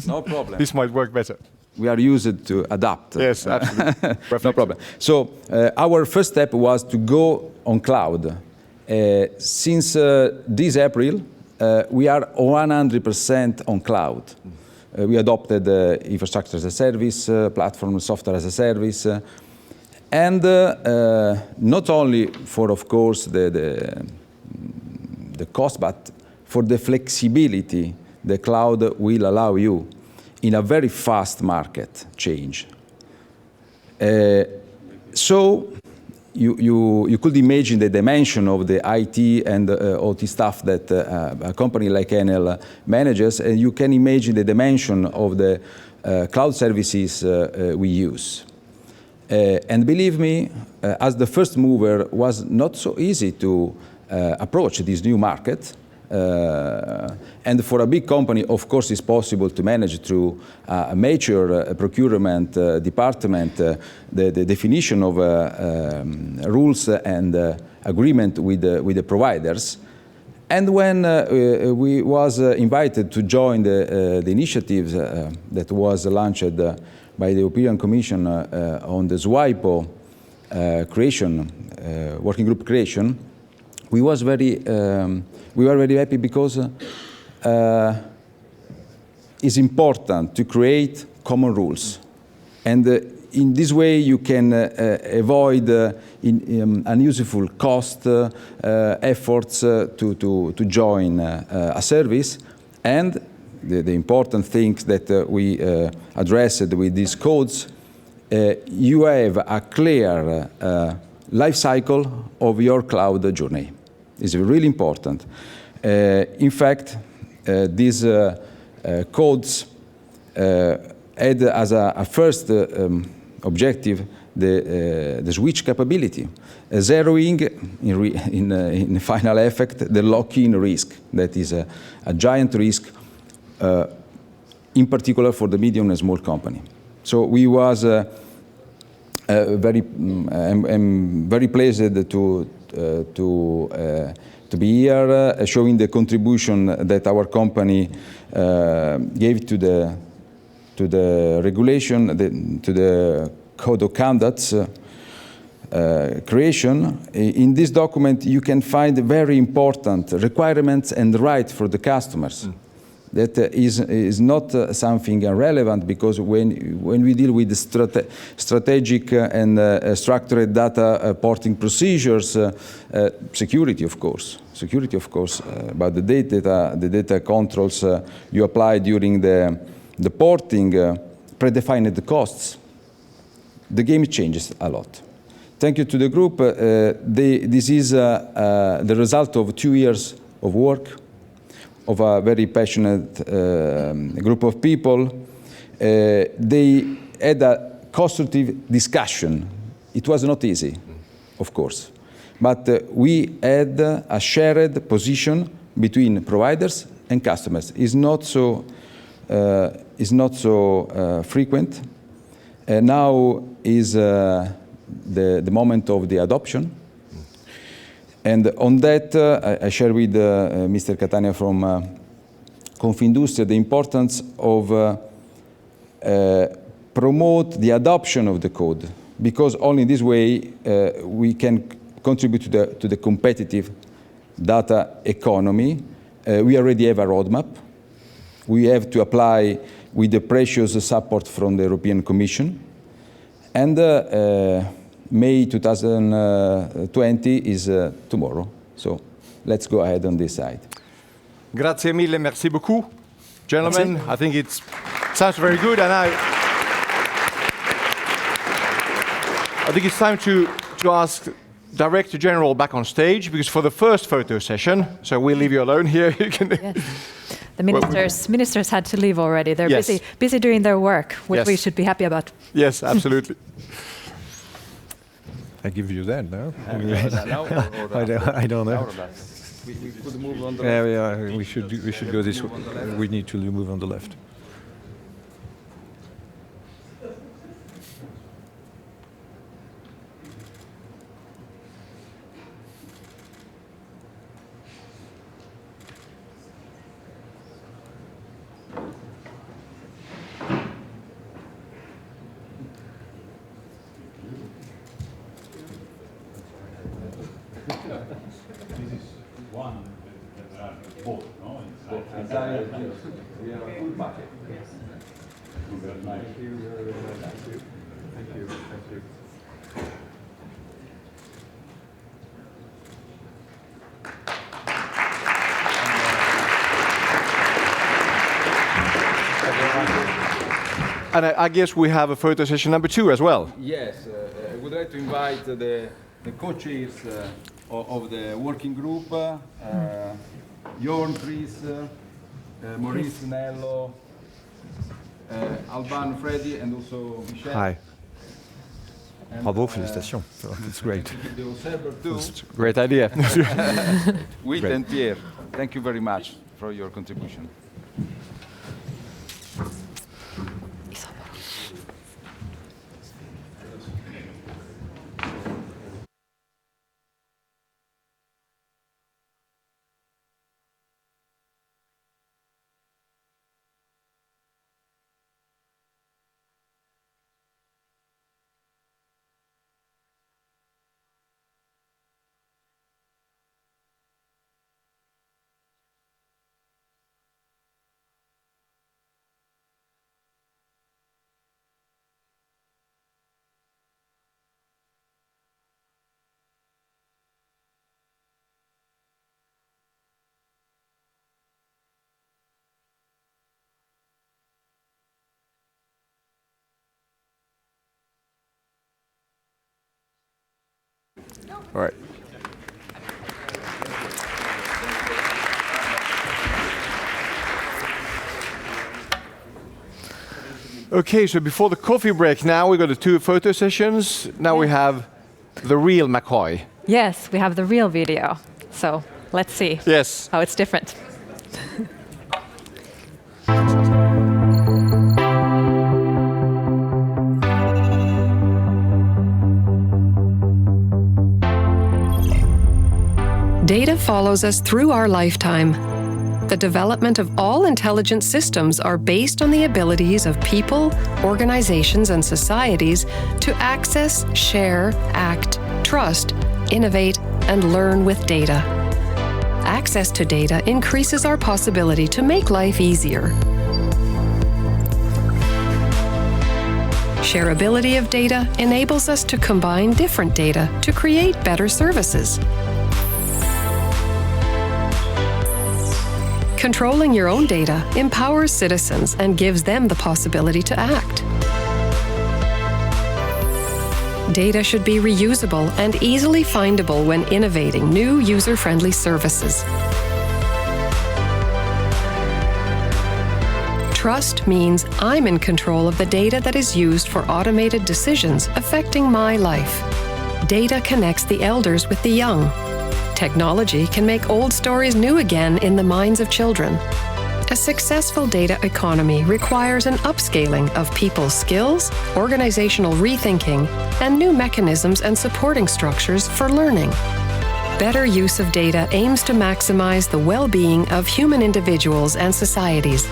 no problem. This might work better. We are used to adapt. Yes, absolutely. No problem. So our first step was to go on cloud. Since this April, we are 100% on cloud. We adopted infrastructure as a service, platform software as a service, and not only for, of course, the cost, but for the flexibility the cloud will allow you in a very fast market change. So you could imagine the dimension of the IT and OT stuff that a company like Enel manages, and you can imagine the dimension of the cloud services we use. And believe me, as the first mover, was not so easy to approach this new market. And for a big company, of course, it's possible to manage through a major procurement department the definition of rules and agreement with the providers. And when we was invited to join the initiative that was launched by the European Commission on the SWIPO creation, working group creation, we were very happy because it's important to create common rules. And in this way, you can avoid unuseful cost, efforts to join a service. And the important thing that we addressed with these codes you have a clear life cycle of your cloud journey. It's really important. In fact, these codes had as a first objective the switch capability, zeroing in final effect the lock-in risk. That is a giant risk, in particular for the medium and small company. So we was very pleased to be here, showing the contribution that our company gave to the regulation, to the code of conduct creation. In this document, you can find very important requirements and rights for the customers. That is not something irrelevant, because when we deal with the strategic and structured data porting procedures, security of course, but the data controls you apply during the porting predefined the costs. The game changes a lot. Thank you to the group. This is the result of 2 years of work, of a very passionate group of people. They had a constructive discussion. It was not easy, of course, but we had a shared position between providers and customers. It's not so frequent. Now is the moment of the adoption. And on that, I share with Mr. Catania from Confindustria the importance of promote the adoption of the code, because only in this way we can contribute to the competitive data economy. We already have a roadmap. We have to apply with the precious support from the European Commission. And May 2020 is tomorrow. So let's go ahead on this side. Grazie mille, merci beaucoup. Gentlemen, I think it sounds very good. And I think it's time to ask Director General back on stage, because for the first photo session, so we'll leave you alone here. You can yes. The ministers had to leave already. They're yes. busy doing their work, which yes. we should be happy about. Yes, absolutely. I give you that now. I don't know. We could move on the left. Yeah, we should go this way. We need to move on the left. And I guess we have a photo session number 2 as well. Yes, I would like to invite the co-chairs of the working group, Jorn, Chris, Maurice, Nello, Alban, Freddy, and also Michel. Hi. Bravo, félicitations. That's great. That's a great idea. Witt and Pierre, thank you very much for your contribution. All right. Okay, so before the coffee break now, we got the 2 photo sessions. Now we have the real McCoy. Yes, we have the real video. So let's see Yes. how it's different. Data follows us through our lifetime. The development of all intelligent systems are based on the abilities of people, organizations, and societies to access, share, act, trust, innovate, and learn with data. Access to data increases our possibility to make life easier. Shareability of data enables us to combine different data to create better services. Controlling your own data empowers citizens and gives them the possibility to act. Data should be reusable and easily findable when innovating new user-friendly services. Trust means I'm in control of the data that is used for automated decisions affecting my life. Data connects the elders with the young. Technology can make old stories new again in the minds of children. A successful data economy requires an upscaling of people's skills, organizational rethinking, and new mechanisms and supporting structures for learning. Better use of data aims to maximize the well-being of human individuals and societies.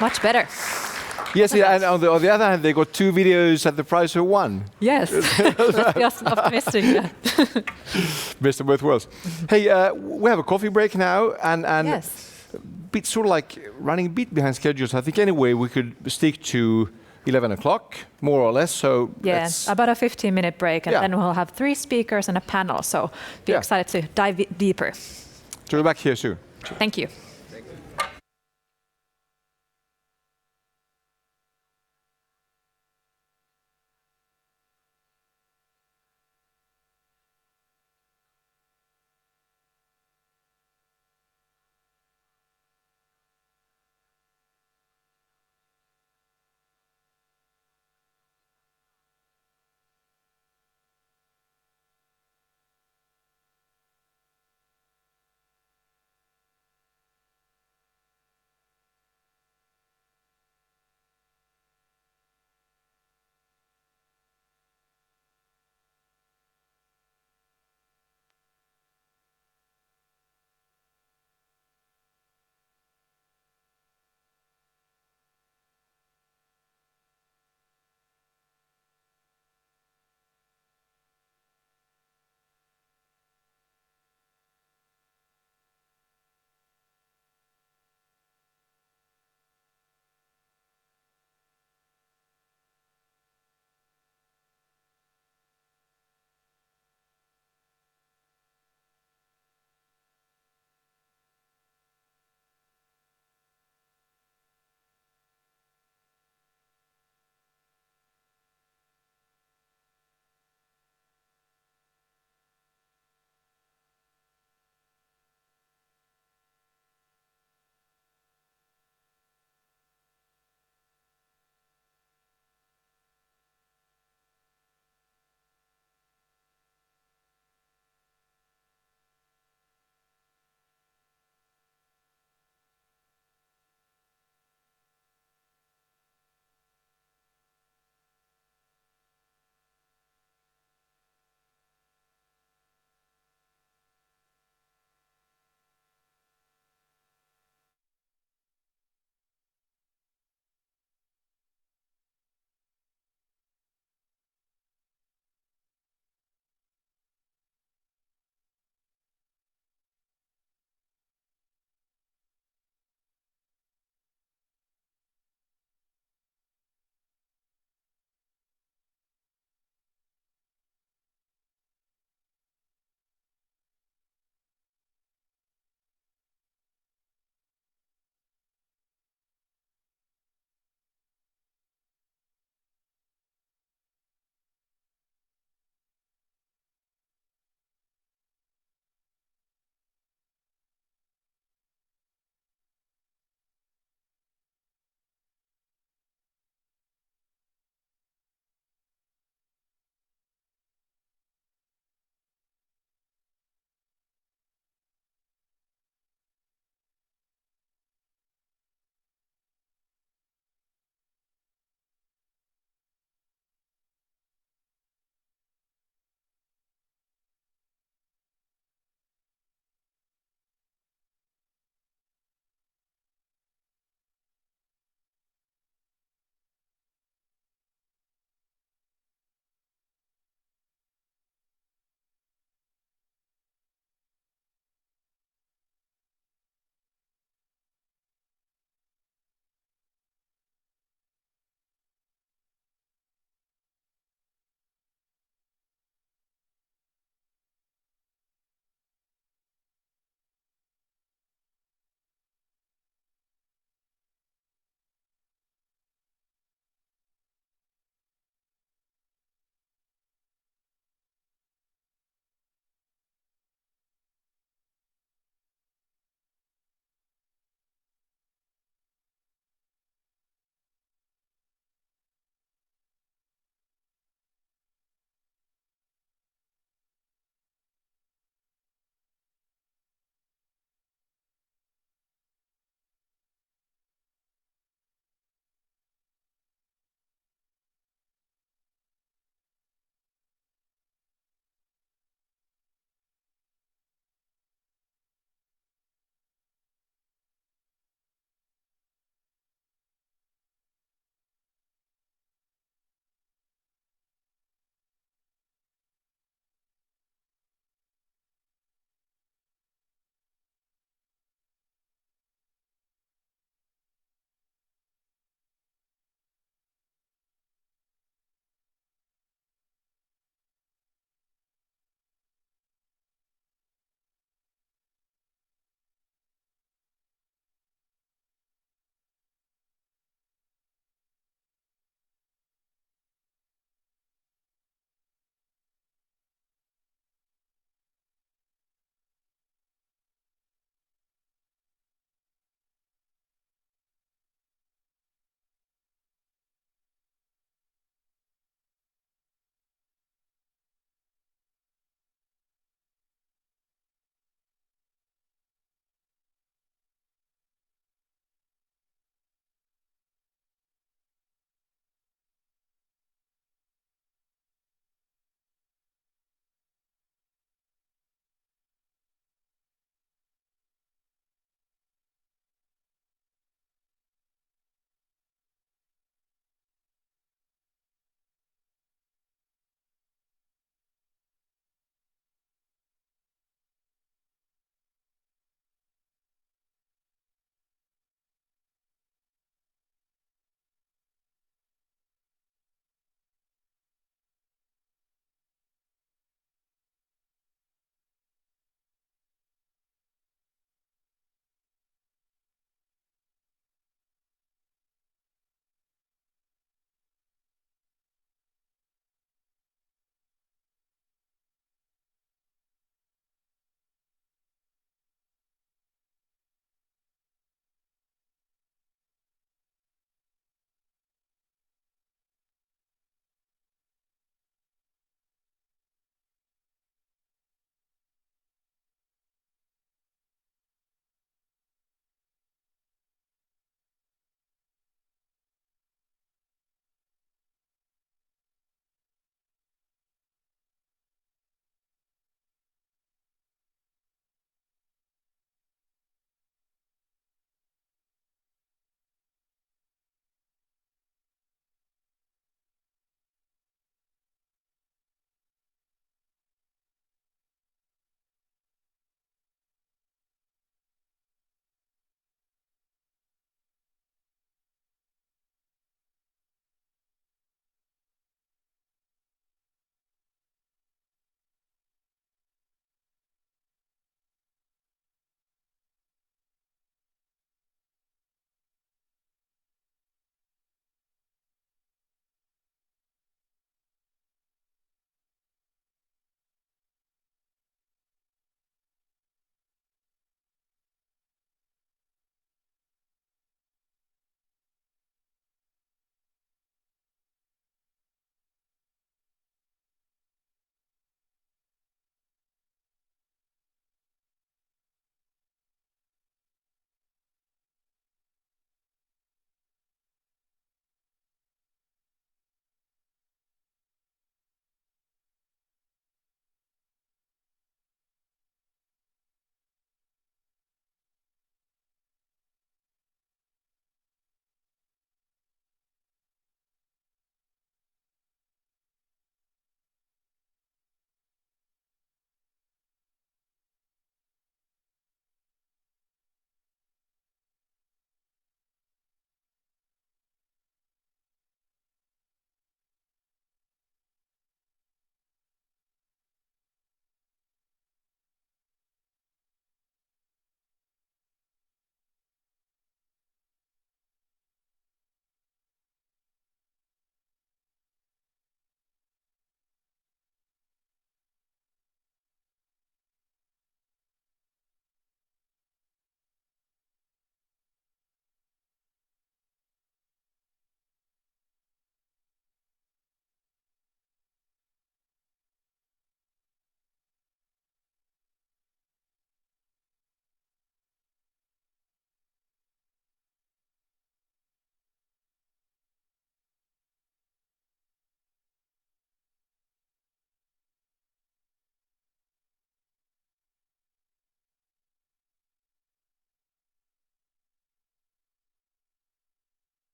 Much better. Yes, yeah, and on the other hand, they got 2 videos at the price of 1. Yes, let's be optimistic. Best of both worlds. Hey, we have a coffee break now, and Yes. bit sort of like running a bit behind schedules. I think anyway we could stick to 11 o'clock, more or less. So Yeah, about a 15-minute break, and Yeah. then we'll have 3 speakers and a panel. So be Yeah. excited to dive deeper. so we're back here soon. Thank you.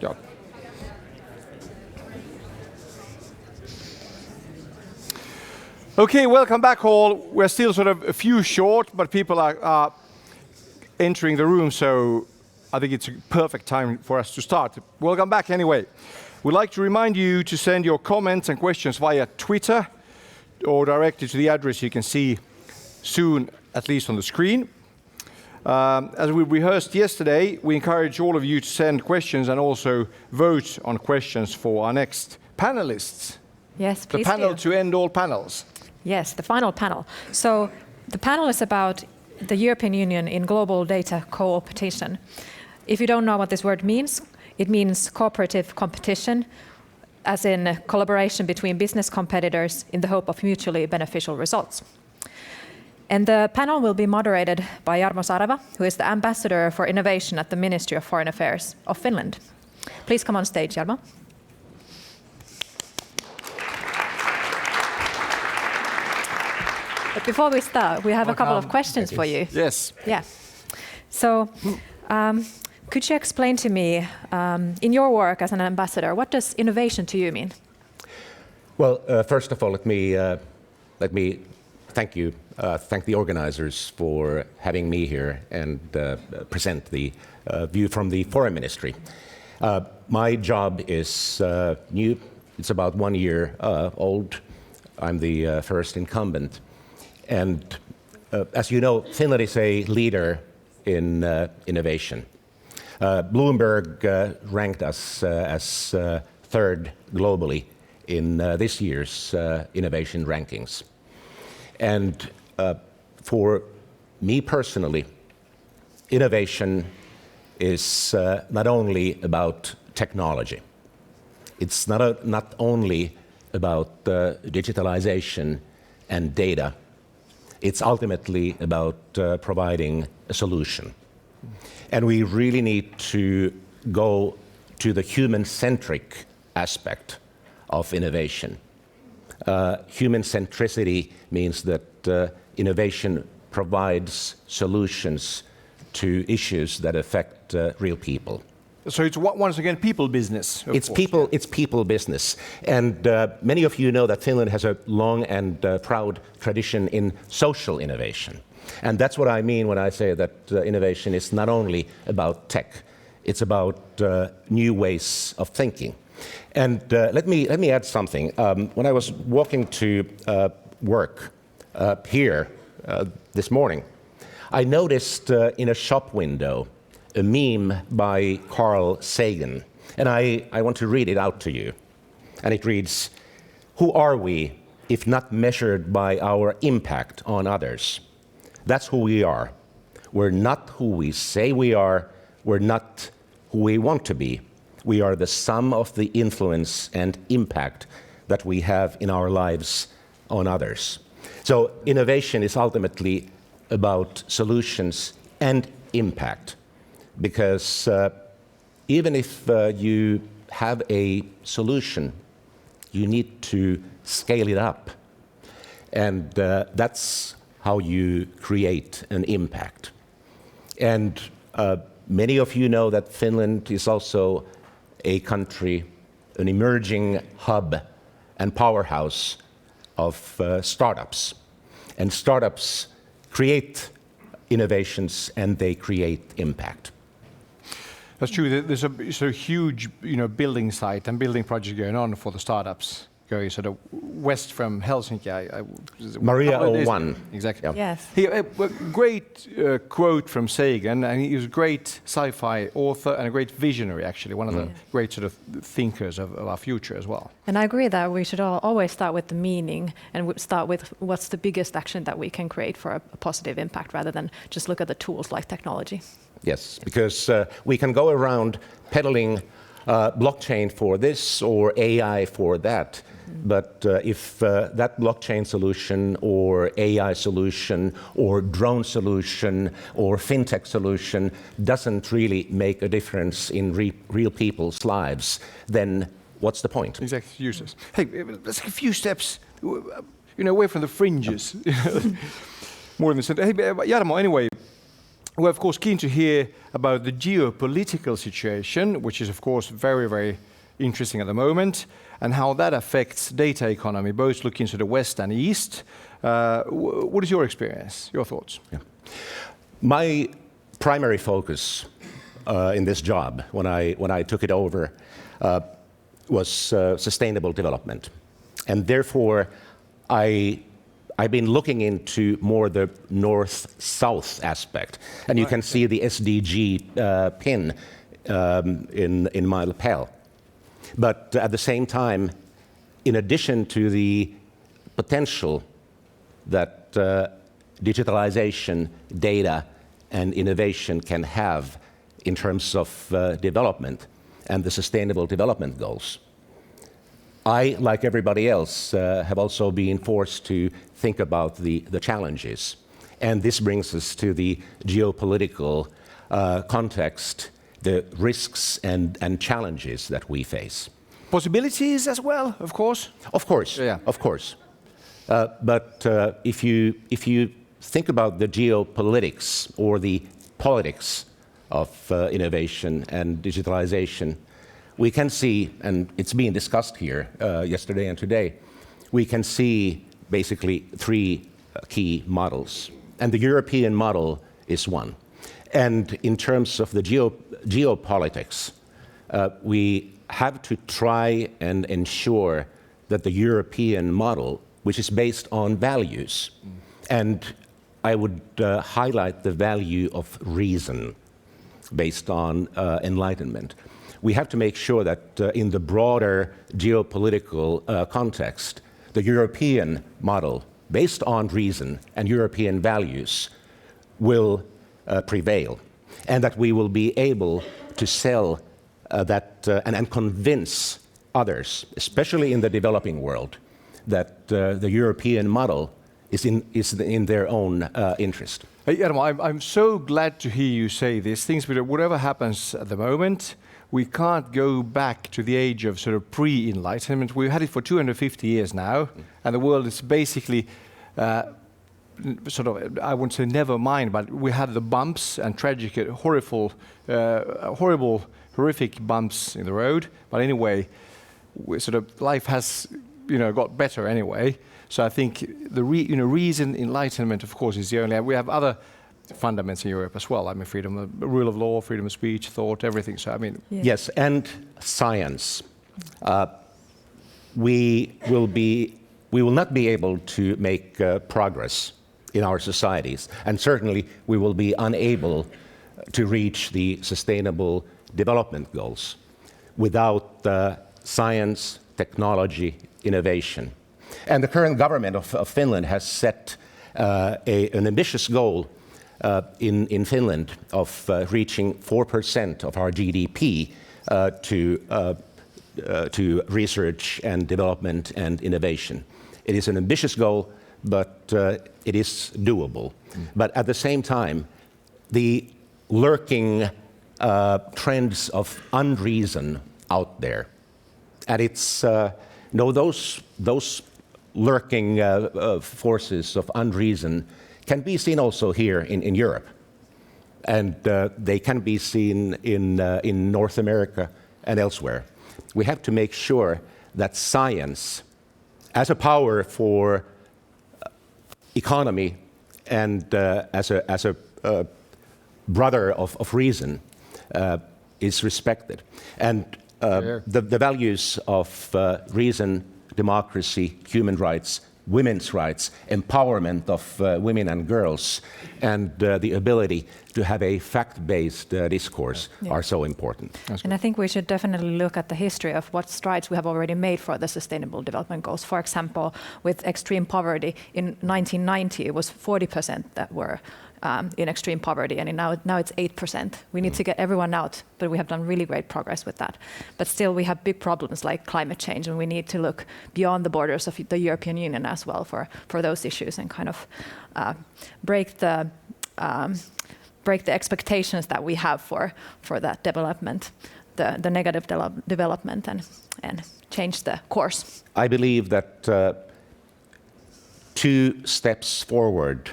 Yeah. Okay, welcome back all. We're still sort of a few short, but people are entering the room, so I think it's a perfect time for us to start. Welcome back anyway. We'd like to remind you to send your comments and questions via Twitter or directly to the address you can see soon, at least on the screen. As we rehearsed yesterday, we encourage all of you to send questions and also vote on questions for our next panelists. Yes, please The panel do. to end all panels. Yes, the final panel. So the panel is about the European Union in global data co-opetition. If you don't know what this word means, it means cooperative competition, as in collaboration between business competitors in the hope of mutually beneficial results. And the panel will be moderated by Jarmo Sarava, who is the Ambassador for Innovation at the Ministry of Foreign Affairs of Finland. Please come on stage, Jarmo. But before we start, we have a couple of questions for you. Yes. Yeah. So, could you explain to me, in your work as an ambassador, what does innovation to you mean? Well, first of all, let me thank you, thank the organizers for having me here and present the view from the Foreign Ministry. My job is new. It's about 1 year old. I'm the first incumbent. And as you know, Finland is a leader in innovation. Bloomberg ranked us as third globally in this year's innovation rankings. And for me personally, innovation is not only about technology. It's not only about digitalization and data. It's ultimately about providing a solution. And we really need to go to the human-centric aspect of innovation. Human centricity means that innovation provides solutions to issues that affect real people. So it's once again people business. It's people business. And many of you know that Finland has a long and proud tradition in social innovation. And that's what I mean when I say that innovation is not only about tech, it's about new ways of thinking. And let me add something. When I was walking to work here this morning, I noticed in a shop window a meme by Carl Sagan, and I want to read it out to you. And it reads, "Who are we if not measured by our impact on others? That's who we are. We're not who we say we are. We're not who we want to be. We are the sum of the influence and impact that we have in our lives on others." So innovation is ultimately about solutions and impact. Because even if you have a solution, you need to scale it up. And that's how you create an impact. And many of you know that Finland is also a country, an emerging hub and powerhouse of startups. And startups create innovations and they create impact. That's true. There's a huge, building site and building project going on for the startups, going sort of west from Helsinki. Maria 01. Exactly. Yeah. Yes. A great quote from Sagan, and he was a great sci-fi author and a great visionary, actually, one of the great sort of thinkers of our future as well. And I agree that we should always start with the meaning and start with what's the biggest action that we can create for a positive impact rather than just look at the tools like technology. Yes, because we can go around peddling blockchain for this or AI for that. But if that blockchain solution or AI solution or drone solution or fintech solution doesn't really make a difference in real people's lives, then what's the point? Exactly, useless. Hey, let's take a few steps, away from the fringes. More than the center. Hey, Jarmo, anyway, we're of course keen to hear about the geopolitical situation, which is of course very, very interesting at the moment, and how that affects data economy, both looking to the west and east. What is your experience, your thoughts? Yeah. My primary focus in this job, when I took it over, was sustainable development. And therefore, I've been looking into more the north-south aspect. And you can see the SDG pin in my lapel. But at the same time, in addition to the potential that digitalization, data, and innovation can have in terms of development and the sustainable development goals, I, like everybody else, have also been forced to think about the challenges. And this brings us to the geopolitical context, the risks and challenges that we face. Possibilities as well, of course? Of course, yeah. Of course. But if you think about the geopolitics or the politics of innovation and digitalization, we can see, and it's being discussed here yesterday and today, we can see basically three key models. And the European model is one. And in terms of the geopolitics, we have to try and ensure that the European model, which is based on values, and I would highlight the value of reason based on enlightenment. We have to make sure that in the broader geopolitical context, the European model, based on reason and European values, will prevail, and that we will be able to sell that and convince others, especially in the developing world, that the European model is in their own interest. Hey, Jarmo, I'm so glad to hear you say these things, but whatever happens at the moment, we can't go back to the age of sort of pre-enlightenment. We've had it for 250 years now, and the world is basically sort of, I wouldn't say never mind, but we had the bumps and tragic, horrible, horrific bumps in the road. But anyway, sort of life has, got better anyway. So I think the reason, enlightenment, of course, is the only. We have other fundamentals in Europe as well. I mean, freedom, rule of law, freedom of speech, thought, everything. So I mean, yes, and science. We will not be able to make progress in our societies, and certainly we will be unable to reach the sustainable development goals without science, technology, innovation. And the current government of Finland has set an ambitious goal in Finland of reaching 4% of our GDP to research and development and innovation. It is an ambitious goal, but it is doable. But at the same time, the lurking trends of unreason out there, and it's those lurking forces of unreason can be seen also here in Europe, and they can be seen in North America and elsewhere. We have to make sure that science, as a power for economy and as a brother of reason, is respected, and the values of reason, democracy, human rights, women's rights, empowerment of women and girls, and the ability to have a fact-based discourse are so important. And I think we should definitely look at the history of what strides we have already made for the Sustainable Development Goals. For example, with extreme poverty, in 1990 it was 40% that were in extreme poverty, and now it's 8%. We need to get everyone out, but we have done really great progress with that. But still, we have big problems like climate change, and we need to look beyond the borders of the European Union as well for those issues, and kind of break the expectations that we have for that development, the negative development, and change the course. I believe that 2 steps forward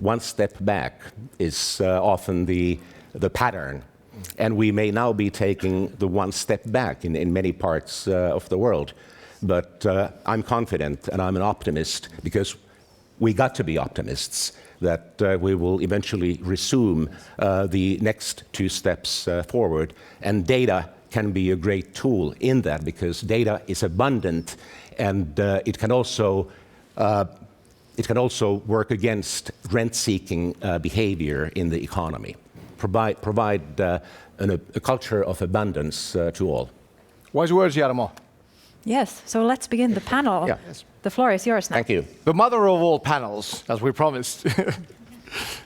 one step back is often the pattern. And we may now be taking the one step back in many parts of the world. But I'm confident and I'm an optimist, because we got to be optimists, that we will eventually resume the next 2 steps forward. And data can be a great tool in that, because data is abundant, and it can also work against rent-seeking behavior in the economy. Provide a culture of abundance to all. Wise words, Jarmo. Yes, so let's begin the panel. Yeah. The floor is yours now. Thank you. The mother of all panels, as we promised.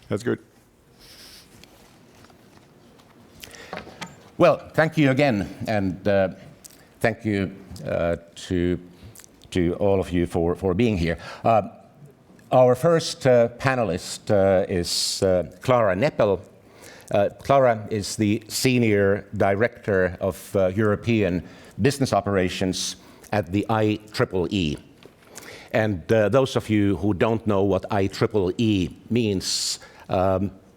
That's good. Well, thank you again, and thank you to all of you for being here. Our first panelist is Clara Neppel. Clara is the Senior Director of European Business Operations at the IEEE. And those of you who don't know what IEEE means,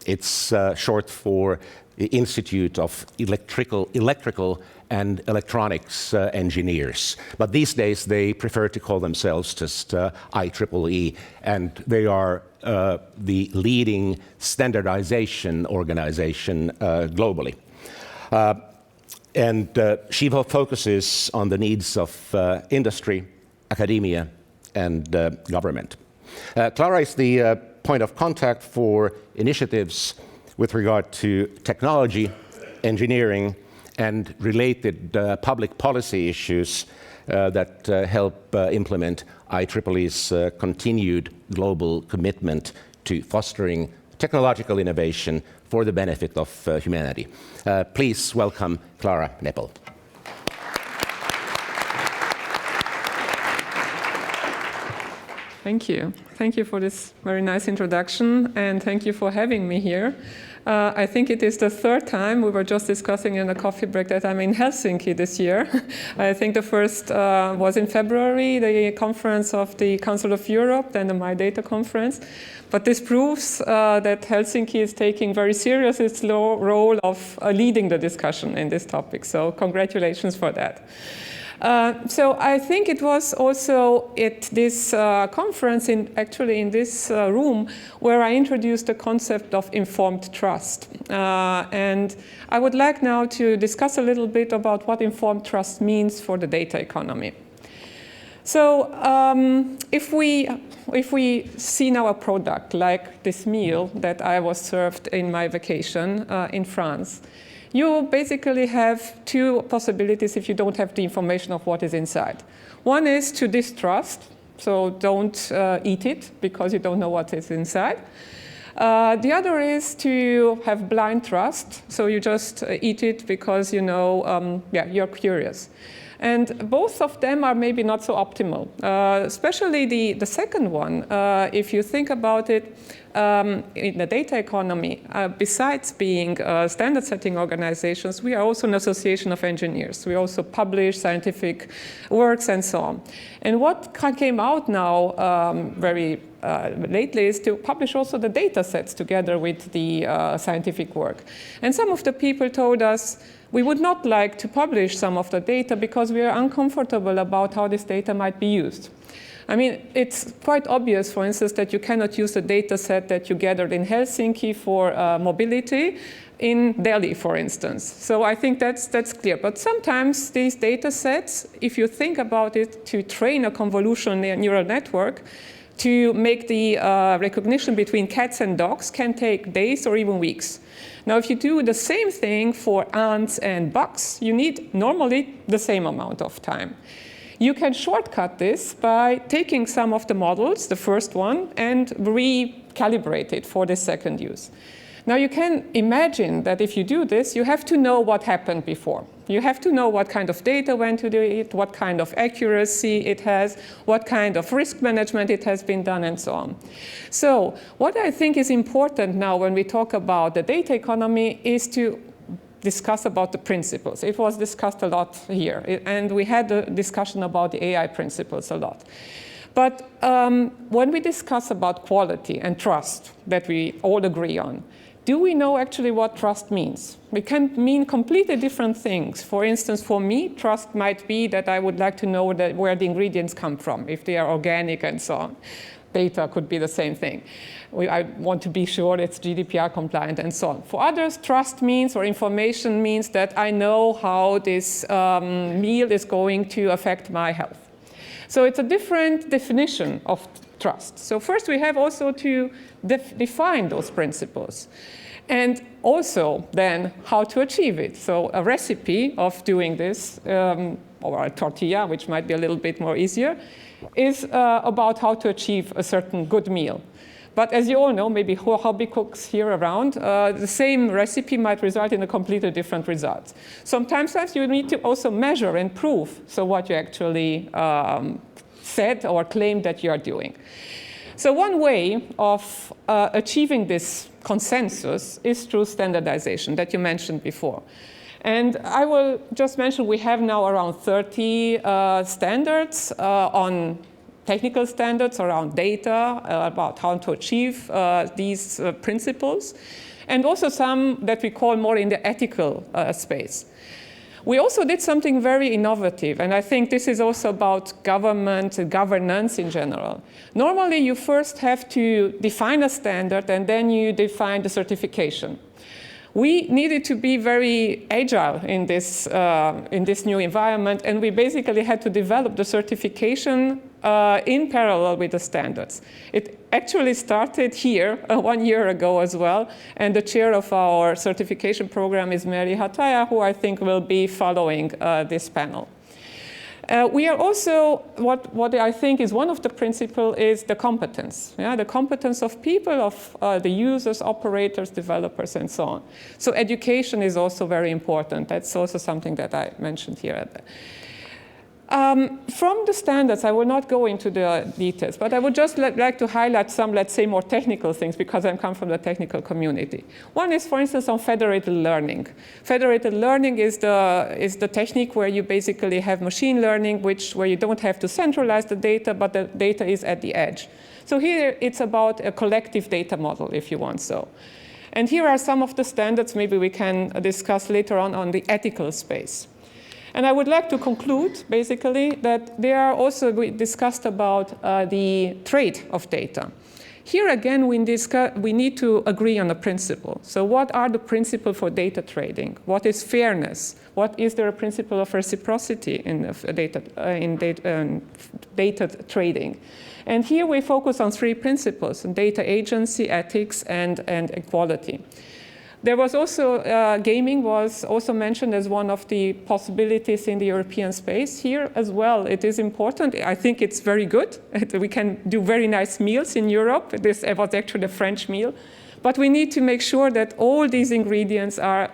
it's short for the Institute of Electrical and Electronics Engineers. But these days they prefer to call themselves just IEEE, and they are the leading standardization organization globally. And she focuses on the needs of industry, academia, and government. Clara is the point of contact for initiatives with regard to technology, engineering, and related public policy issues that help implement IEEE's continued global commitment to fostering technological innovation for the benefit of humanity. Please welcome Clara Neppel. Thank you. Thank you for this very nice introduction, and thank you for having me here. I think it is the 3rd time, we were just discussing in a coffee break, that I'm in Helsinki this year. I think the first was in February, the conference of the Council of Europe, then the My Data conference. But this proves that Helsinki is taking very serious its role of leading the discussion in this topic. So congratulations for that. So I think it was also at this conference, actually in this room, where I introduced the concept of informed trust. And I would like now to discuss a little bit about what informed trust means for the data economy. So if we see now a product like this meal that I was served in my vacation in France, you basically have 2 possibilities if you don't have the information of what is inside. One is to distrust, so don't eat it because you don't know what is inside. The other is to have blind trust, so you just eat it because you know, you're curious. And both of them are maybe not so optimal, especially the second one. If you think about it, in the data economy, besides being standard-setting organizations, we are also an association of engineers. We also publish scientific works and so on. And what came out now very lately is to publish also the data sets together with the scientific work. And some of the people told us, we would not like to publish some of the data because we are uncomfortable about how this data might be used. I mean, it's quite obvious, for instance, that you cannot use the data set that you gathered in Helsinki for mobility in Delhi, for instance. So I think that's clear. But sometimes these data sets, if you think about it, to train a convolutional neural network, to make the recognition between cats and dogs can take days or even weeks. Now, if you do the same thing for ants and bugs, you need normally the same amount of time. You can shortcut this by taking some of the models, the first one, and recalibrate it for the second use. Now, you can imagine that if you do this, you have to know what happened before. You have to know what kind of data went to it, what kind of accuracy it has, what kind of risk management it has been done, and so on. So what I think is important now when we talk about the data economy is to discuss about the principles. It was discussed a lot here, and we had a discussion about the AI principles a lot. But when we discuss about quality and trust that we all agree on, do we know actually what trust means? It can mean completely different things. For instance, for me, trust might be that I would like to know where the ingredients come from, if they are organic and so on. Data could be the same thing. I want to be sure it's GDPR compliant and so on. For others, trust means, or information means, that I know how this meal is going to affect my health. So it's a different definition of trust. So first we have also to define those principles. And also then how to achieve it. So a recipe of doing this, or a tortilla, which might be a little bit more easier, is about how to achieve a certain good meal. But as you all know, maybe hobby cooks here around, the same recipe might result in a completely different result. Sometimes you need to also measure and prove what you actually said or claimed that you are doing. So one way of achieving this consensus is through standardization that you mentioned before. And I will just mention we have now around 30 standards on technical standards around data, about how to achieve these principles, and also some that we call more in the ethical space. We also did something very innovative, and I think this is also about government and governance in general. Normally, you first have to define a standard, and then you define the certification. We needed to be very agile in this new environment, and we basically had to develop the certification in parallel with the standards. It actually started here 1 year ago as well, and the chair of our certification program is Meeri, Haataja, who I think will be following this panel. We are also, what I think is one of the principles is the competence. Yeah? The competence of people, of the users, operators, developers, and so on. So education is also very important. That's also something that I mentioned here. From the standards, I will not go into the details, but I would just like to highlight some, let's say, more technical things, because I come from the technical community. One is, for instance, on federated learning. Federated learning is the technique where you basically have machine learning, where you don't have to centralize the data, but the data is at the edge. So here it's about a collective data model, if you want so. And here are some of the standards maybe we can discuss later on the ethical space. And I would like to conclude, basically, that there are also, we discussed about the trade of data. Here again, we need to agree on a principle. So what are the principles for data trading? What is fairness? What is there a principle of reciprocity in data trading? And here we focus on 3 principles: data agency, ethics, and equality. There was also, gaming was also mentioned as one of the possibilities in the European space. Here as well, it is important. I think it's very good. We can do very nice meals in Europe. This was actually a French meal. But we need to make sure that all these ingredients are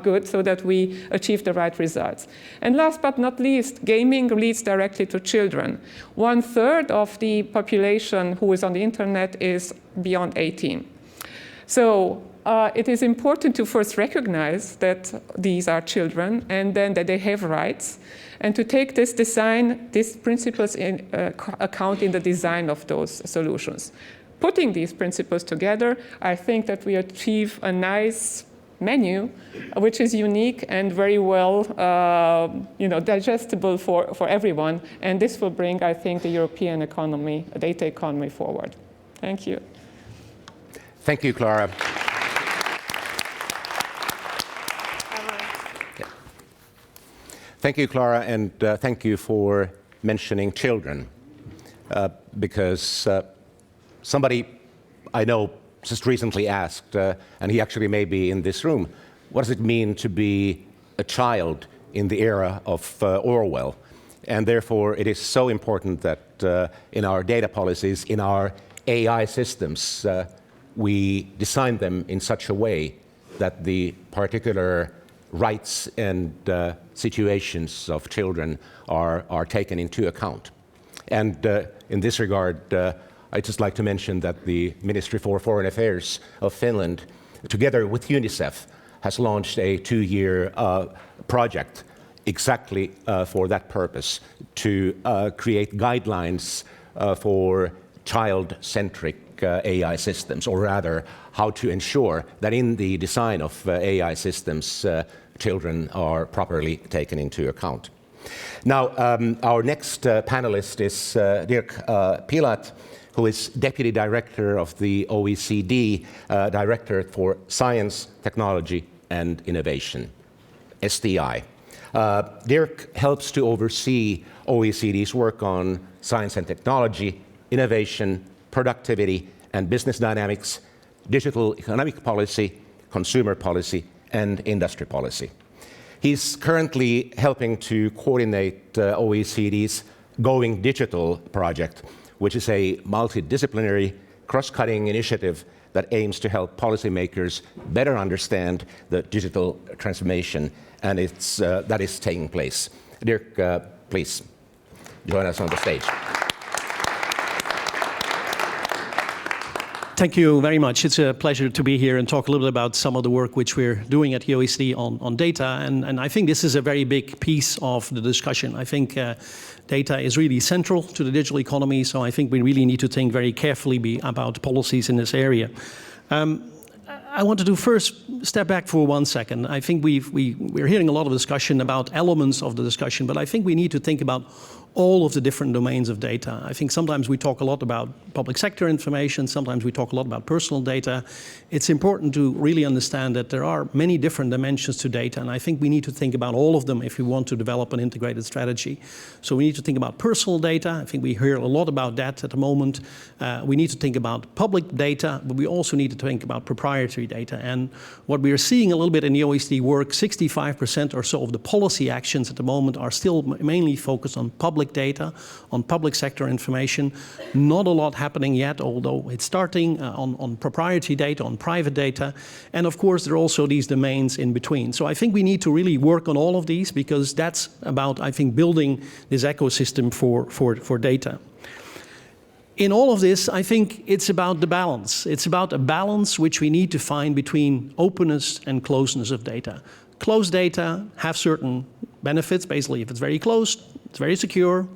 good so that we achieve the right results. And last but not least, gaming leads directly to children. 1/3 of the population who is on the internet is beyond 18. So it is important to first recognize that these are children and then that they have rights, and to take these principles in account in the design of those solutions. Putting these principles together, I think that we achieve a nice menu, which is unique and very well digestible for everyone. And this will bring, I think, the European economy, data economy forward. Thank you. Thank you, Clara. Thank you, Clara, and thank you for mentioning children, because somebody I know just recently asked, and he actually may be in this room, what does it mean to be a child in the era of Orwell? And therefore, it is so important that in our data policies, in our AI systems, we design them in such a way that the particular rights and situations of children are taken into account. And in this regard, I'd just like to mention that the Ministry for Foreign Affairs of Finland, together with UNICEF, has launched a 2-year project exactly for that purpose, to create guidelines for child-centric AI systems, or rather, how to ensure that in the design of AI systems, children are properly taken into account. Now, our next panelist is Dirk Pilat, who is Deputy Director of the OECD Directorate for Science, Technology and Innovation, STI. Dirk helps to oversee OECD's work on science and technology, innovation, productivity and business dynamics, digital economic policy, consumer policy, and industry policy. He's currently helping to coordinate OECD's Going Digital project, which is a multidisciplinary, cross-cutting initiative that aims to help policymakers better understand the digital transformation and that is taking place. Dirk, please join us on the stage. Thank you very much. It's a pleasure to be here and talk a little bit about some of the work which we're doing at the OECD on data. And I think this is a very big piece of the discussion. I think data is really central to the digital economy, so I think we really need to think very carefully about policies in this area. I want to first step back for 1 second. I think we're hearing a lot of discussion about elements of the discussion, but I think we need to think about all of the different domains of data. I think sometimes we talk a lot about public sector information, sometimes we talk a lot about personal data. It's important to really understand that there are many different dimensions to data, and I think we need to think about all of them if we want to develop an integrated strategy. So we need to think about personal data. I think we hear a lot about that at the moment. We need to think about public data, but we also need to think about proprietary data. And what we are seeing a little bit in the OECD work, 65% or so of the policy actions at the moment are still mainly focused on public data, on public sector information. Not a lot happening yet, although it's starting on proprietary data, on private data. And of course, there are also these domains in between. So I think we need to really work on all of these because that's about, I think, building this ecosystem for data. In all of this, I think it's about the balance. It's about a balance which we need to find between openness and closeness of data. Closed data have certain benefits. Basically, if it's very closed, it's very secure,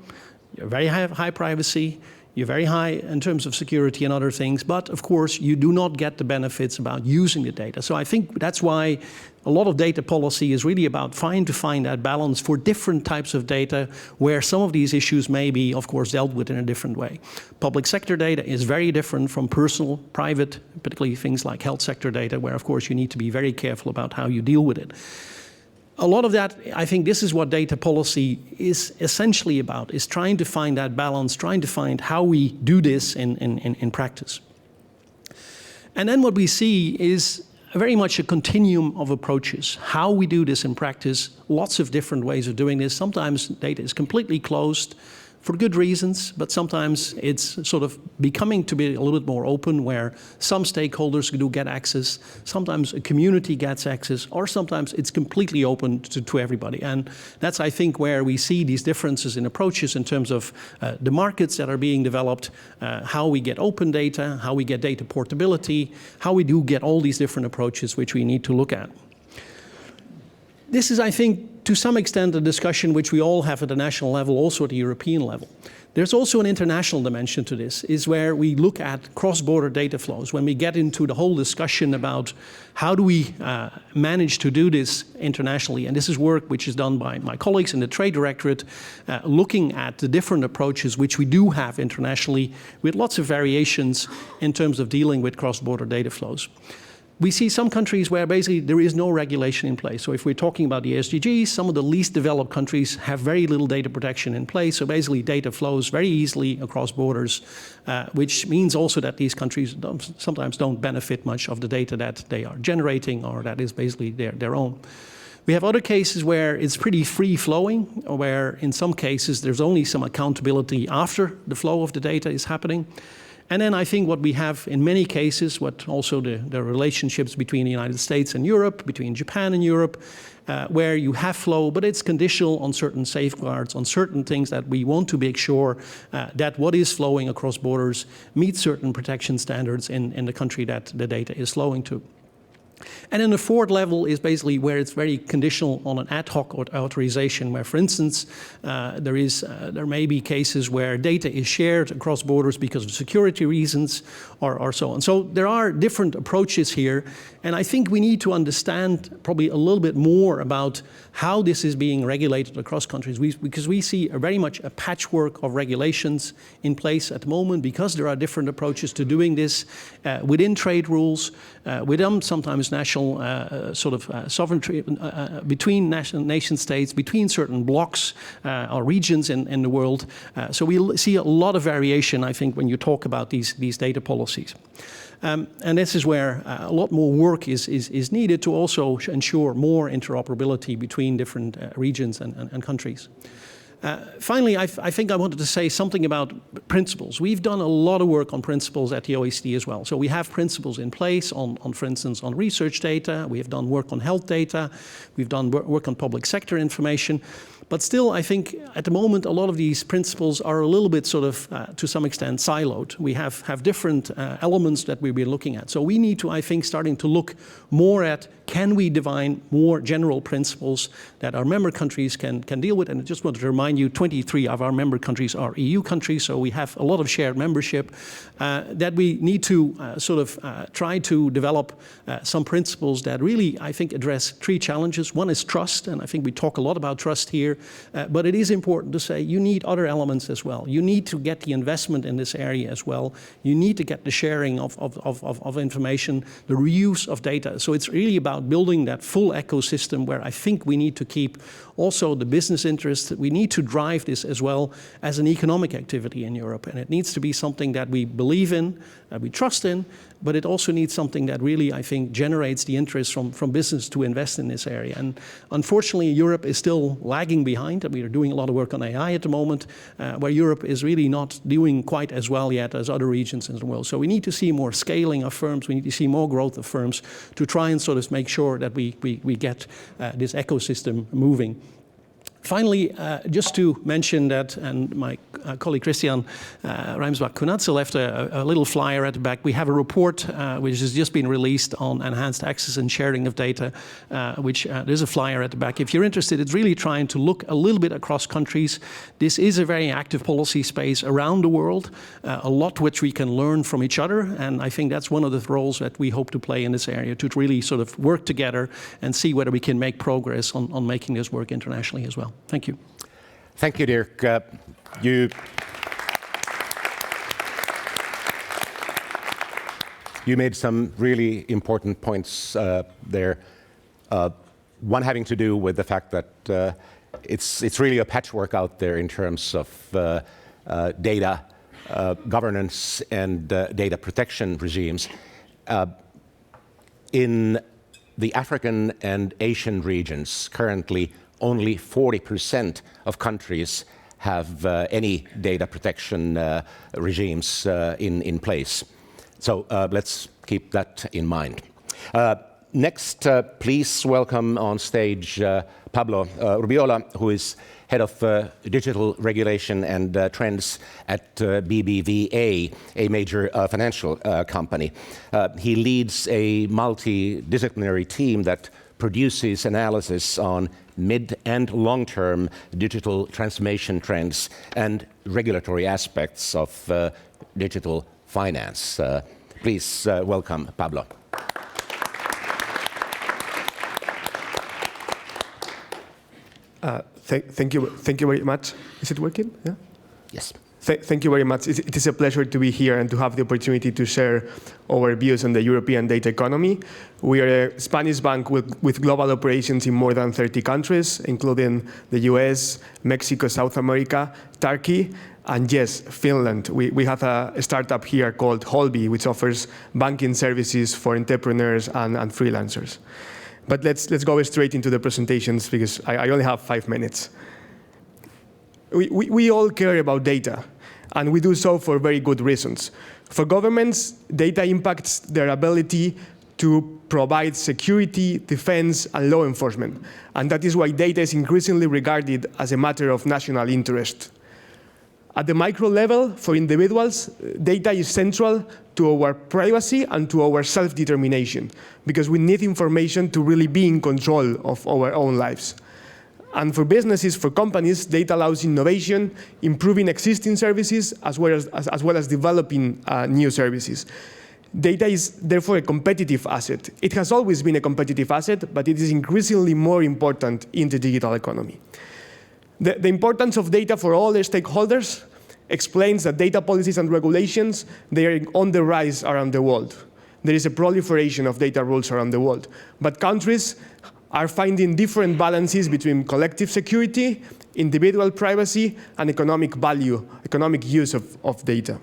you're very high privacy, you're very high in terms of security and other things, but of course you do not get the benefits about using the data. So I think that's why a lot of data policy is really about trying to find that balance for different types of data where some of these issues may be, of course, dealt with in a different way. Public sector data is very different from personal, private, particularly things like health sector data, where of course you need to be very careful about how you deal with it. A lot of that, I think this is what data policy is essentially about, is trying to find that balance, trying to find how we do this in practice. And then what we see is very much a continuum of approaches. How we do this in practice, lots of different ways of doing this. Sometimes data is completely closed for good reasons, but sometimes it's sort of becoming to be a little bit more open where some stakeholders do get access, sometimes a community gets access, or sometimes it's completely open to everybody. And that's, I think, where we see these differences in approaches in terms of the markets that are being developed, how we get open data, how we get data portability, how we do get all these different approaches which we need to look at. This is, I think, to some extent, a discussion which we all have at the national level, also at the European level. There's also an international dimension to this, is where we look at cross-border data flows. When we get into the whole discussion about how do we manage to do this internationally, and this is work which is done by my colleagues in the Trade Directorate, looking at the different approaches which we do have internationally with lots of variations in terms of dealing with cross-border data flows. We see some countries where basically there is no regulation in place. So if we're talking about the SDGs, some of the least developed countries have very little data protection in place. So basically data flows very easily across borders, which means also that these countries sometimes don't benefit much of the data that they are generating or that is basically their own. We have other cases where it's pretty free-flowing, where in some cases there's only some accountability after the flow of the data is happening. And then I think what we have in many cases, what also the relationships between the United States and Europe, between Japan and Europe, where you have flow, but it's conditional on certain safeguards, on certain things that we want to make sure that what is flowing across borders meets certain protection standards in the country that the data is flowing to. And then the fourth level is basically where it's very conditional on an ad hoc authorization, where, for instance, there may be cases where data is shared across borders because of security reasons or so on. So there are different approaches here, and I think we need to understand probably a little bit more about how this is being regulated across countries, because we see very much a patchwork of regulations in place at the moment, because there are different approaches to doing this within trade rules, within sometimes national sovereignty, between nation states, between certain blocks or regions in the world. So we see a lot of variation, I think, when you talk about these data policies. And this is where a lot more work is needed to also ensure more interoperability between different regions and countries. Finally, I think I wanted to say something about principles. We've done a lot of work on principles at the OECD as well. So we have principles in place on, for instance, on research data. We have done work on health data. We've done work on public sector information. But still, I think at the moment, a lot of these principles are a little bit sort of, to some extent, siloed. We have different elements that we'll be looking at. So we need to, I think, starting to look more at, can we define more general principles that our member countries can deal with? And I just wanted to remind you, 23 of our member countries are EU countries, so we have a lot of shared membership, that we need to try to develop some principles that really, I think, address three challenges. One is trust, and I think we talk a lot about trust here, but it is important to say you need other elements as well. You need to get the investment in this area as well. You need to get the sharing of information, the reuse of data. So it's really about building that full ecosystem where I think we need to keep also the business interests. We need to drive this as well as an economic activity in Europe. And it needs to be something that we believe in, that we trust in, but it also needs something that really, I think, generates the interest from business to invest in this area. And unfortunately, Europe is still lagging behind. We are doing a lot of work on AI at the moment, where Europe is really not doing quite as well yet as other regions in the world. So we need to see more scaling of firms. We need to see more growth of firms to try and sort of make sure that we get this ecosystem moving. Finally, just to mention that, and my colleague Christian Rijmsbach-Kunatze left a little flyer at the back. We have a report which has just been released on enhanced access and sharing of data, which there's a flyer at the back. If you're interested, it's really trying to look a little bit across countries. This is a very active policy space around the world, a lot which we can learn from each other, and I think that's one of the roles that we hope to play in this area, to really sort of work together and see whether we can make progress on making this work internationally as well. Thank you. Thank you, Dirk. You made some really important points there. One having to do with the fact that it's really a patchwork out there in terms of data governance and data protection regimes. In the African and Asian regions, currently only 40% of countries have any data protection regimes in place. So let's keep that in mind. Next, please welcome on stage Pablo Urbiola, who is Head of Digital Regulation and Trends at BBVA, a major financial company. He leads a multidisciplinary team that produces analysis on mid- and long-term digital transformation trends and regulatory aspects of digital finance. Please welcome Pablo. Thank you very much. Is it working? Yeah? Yes. Thank you very much. It is a pleasure to be here and to have the opportunity to share our views on the European data economy. We are a Spanish bank with global operations in more than 30 countries, including the US, Mexico, South America, Turkey, and yes, Finland. We have a startup here called Holby, which offers banking services for entrepreneurs and freelancers. But let's go straight into the presentations because I only have 5 minutes. We all care about data, and we do so for very good reasons. For governments, data impacts their ability to provide security, defense, and law enforcement. And that is why data is increasingly regarded as a matter of national interest. At the micro level, for individuals, data is central to our privacy and to our self-determination, because we need information to really be in control of our own lives. And for businesses, for companies, data allows innovation, improving existing services, as well as developing new services. Data is therefore a competitive asset. It has always been a competitive asset, but it is increasingly more important in the digital economy. The importance of data for all the stakeholders explains that data policies and regulations, they are on the rise around the world. There is a proliferation of data rules around the world. But countries are finding different balances between collective security, individual privacy, and economic value, economic use of data.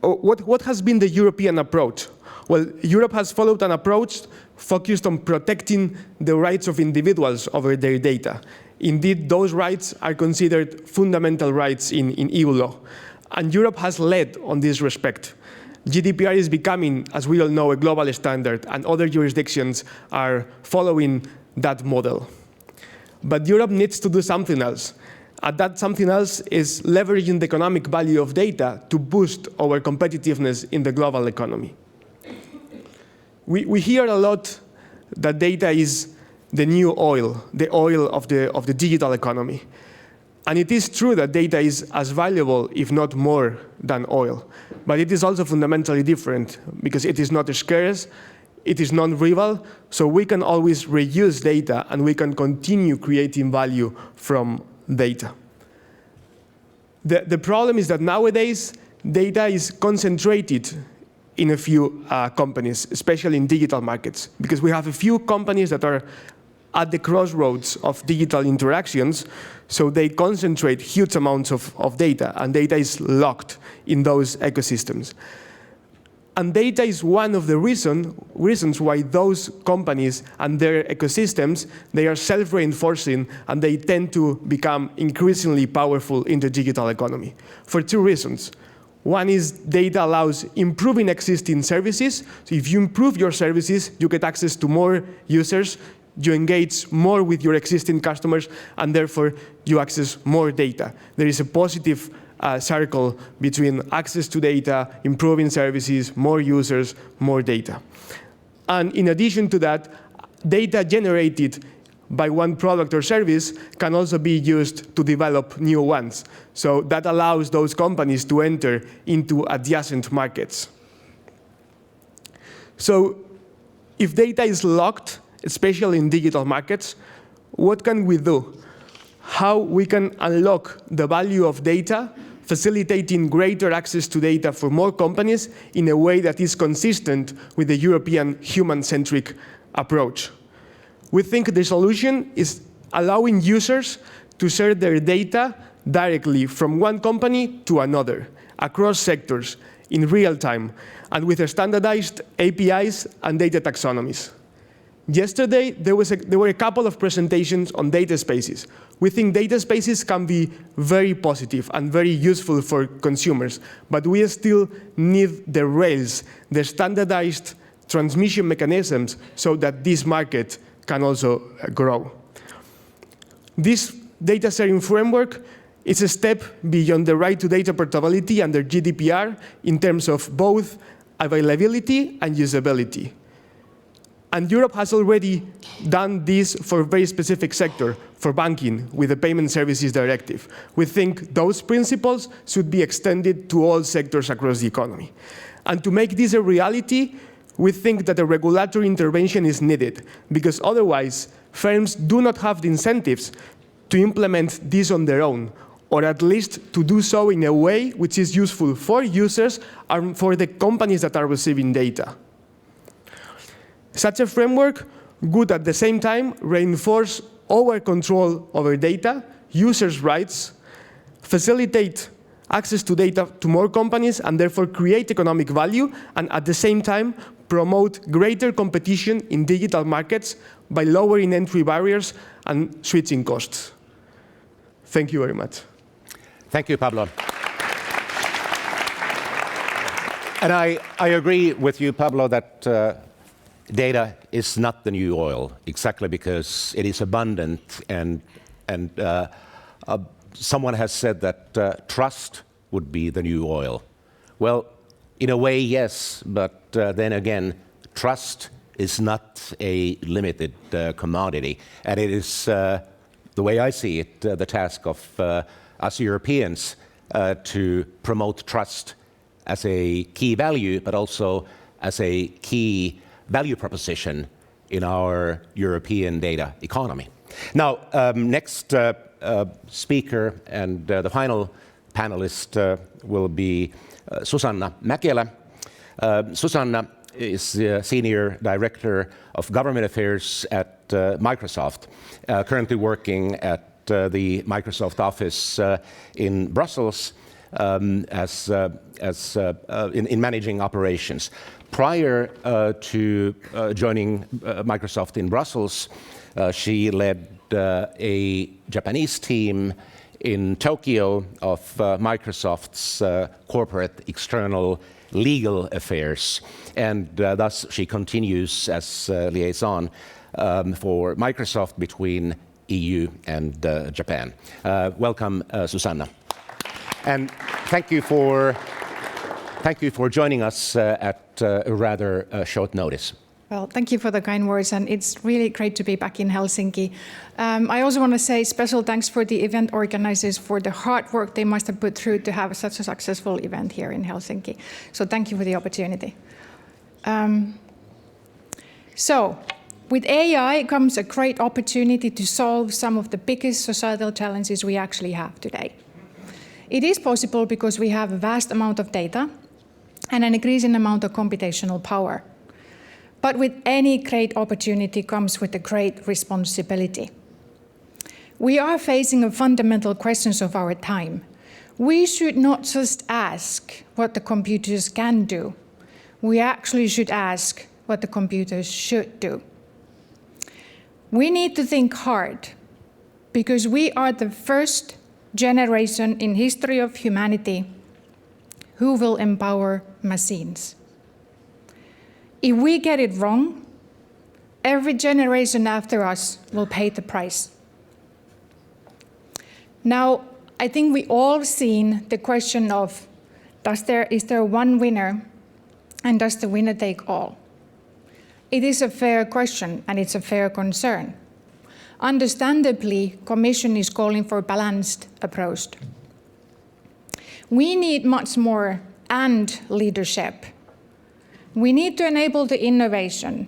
What has been the European approach? Well, Europe has followed an approach focused on protecting the rights of individuals over their data. Indeed, those rights are considered fundamental rights in EU law. And Europe has led on this respect. GDPR is becoming, as we all know, a global standard, and other jurisdictions are following that model. But Europe needs to do something else. And that something else is leveraging the economic value of data to boost our competitiveness in the global economy. We hear a lot that data is the new oil, the oil of the digital economy. And it is true that data is as valuable, if not more, than oil. But it is also fundamentally different, because it is not scarce, it is non-rival, so we can always reuse data and we can continue creating value from data. The problem is that nowadays, data is concentrated in a few companies, especially in digital markets, because we have a few companies that are at the crossroads of digital interactions, so they concentrate huge amounts of data, and data is locked in those ecosystems. And data is one of the reasons why those companies and their ecosystems, they are self-reinforcing, and they tend to become increasingly powerful in the digital economy, for two reasons. One is data allows improving existing services. So if you improve your services, you get access to more users, you engage more with your existing customers, and therefore you access more data. There is a positive circle between access to data, improving services, more users, more data. And in addition to that, data generated by one product or service can also be used to develop new ones. So that allows those companies to enter into adjacent markets. So if data is locked, especially in digital markets, what can we do? How we can unlock the value of data, facilitating greater access to data for more companies in a way that is consistent with the European human-centric approach. We think the solution is allowing users to share their data directly from one company to another, across sectors, in real time, and with standardized APIs and data taxonomies. Yesterday, there were a couple of presentations on data spaces. We think data spaces can be very positive and very useful for consumers, but we still need the rails, the standardized transmission mechanisms, so that this market can also grow. This data sharing framework is a step beyond the right to data portability under GDPR in terms of both availability and usability. And Europe has already done this for a very specific sector, for banking, with the Payment Services Directive. We think those principles should be extended to all sectors across the economy. And to make this a reality, we think that a regulatory intervention is needed, because otherwise, firms do not have the incentives to implement this on their own, or at least to do so in a way which is useful for users and for the companies that are receiving data. Such a framework would at the same time reinforce our control over data, users' rights, facilitate access to data to more companies, and therefore create economic value, and at the same time promote greater competition in digital markets by lowering entry barriers and switching costs. Thank you very much. Thank you, Pablo. And I agree with you, Pablo, that data is not the new oil, exactly because it is abundant and someone has said that trust would be the new oil. Well, in a way, yes, but then again, trust is not a limited commodity, and it is, the way I see it, the task of us Europeans to promote trust as a key value, but also as a key value proposition in our European data economy. Now, next speaker and the final panelist will be Susanna Mäkelä. Susanna is the Senior Director of Government Affairs at Microsoft, currently working at the Microsoft office in Brussels in managing operations. Prior to joining Microsoft in Brussels, she led a Japanese team in Tokyo of Microsoft's corporate external legal affairs, and thus she continues as liaison for Microsoft between EU and Japan. Welcome, Susanna. And thank you for joining us at a rather short notice. Well, thank you for the kind words, and it's really great to be back in Helsinki. I also want to say special thanks for the event organizers for the hard work they must have put through to have such a successful event here in Helsinki. So thank you for the opportunity. So with AI comes a great opportunity to solve some of the biggest societal challenges we actually have today. It is possible because we have a vast amount of data and an increasing amount of computational power. But with any great opportunity comes with a great responsibility. We are facing a fundamental questions of our time. We should not just ask what the computers can do. We actually should ask what the computers should do. We need to think hard because we are the first generation in history of humanity who will empower machines. If we get it wrong, every generation after us will pay the price. Now, I think we all seen the question of, is there one winner, and does the winner take all? It is a fair question, and it's a fair concern. Understandably, Commission is calling for a balanced approach. We need much more and leadership. We need to enable the innovation,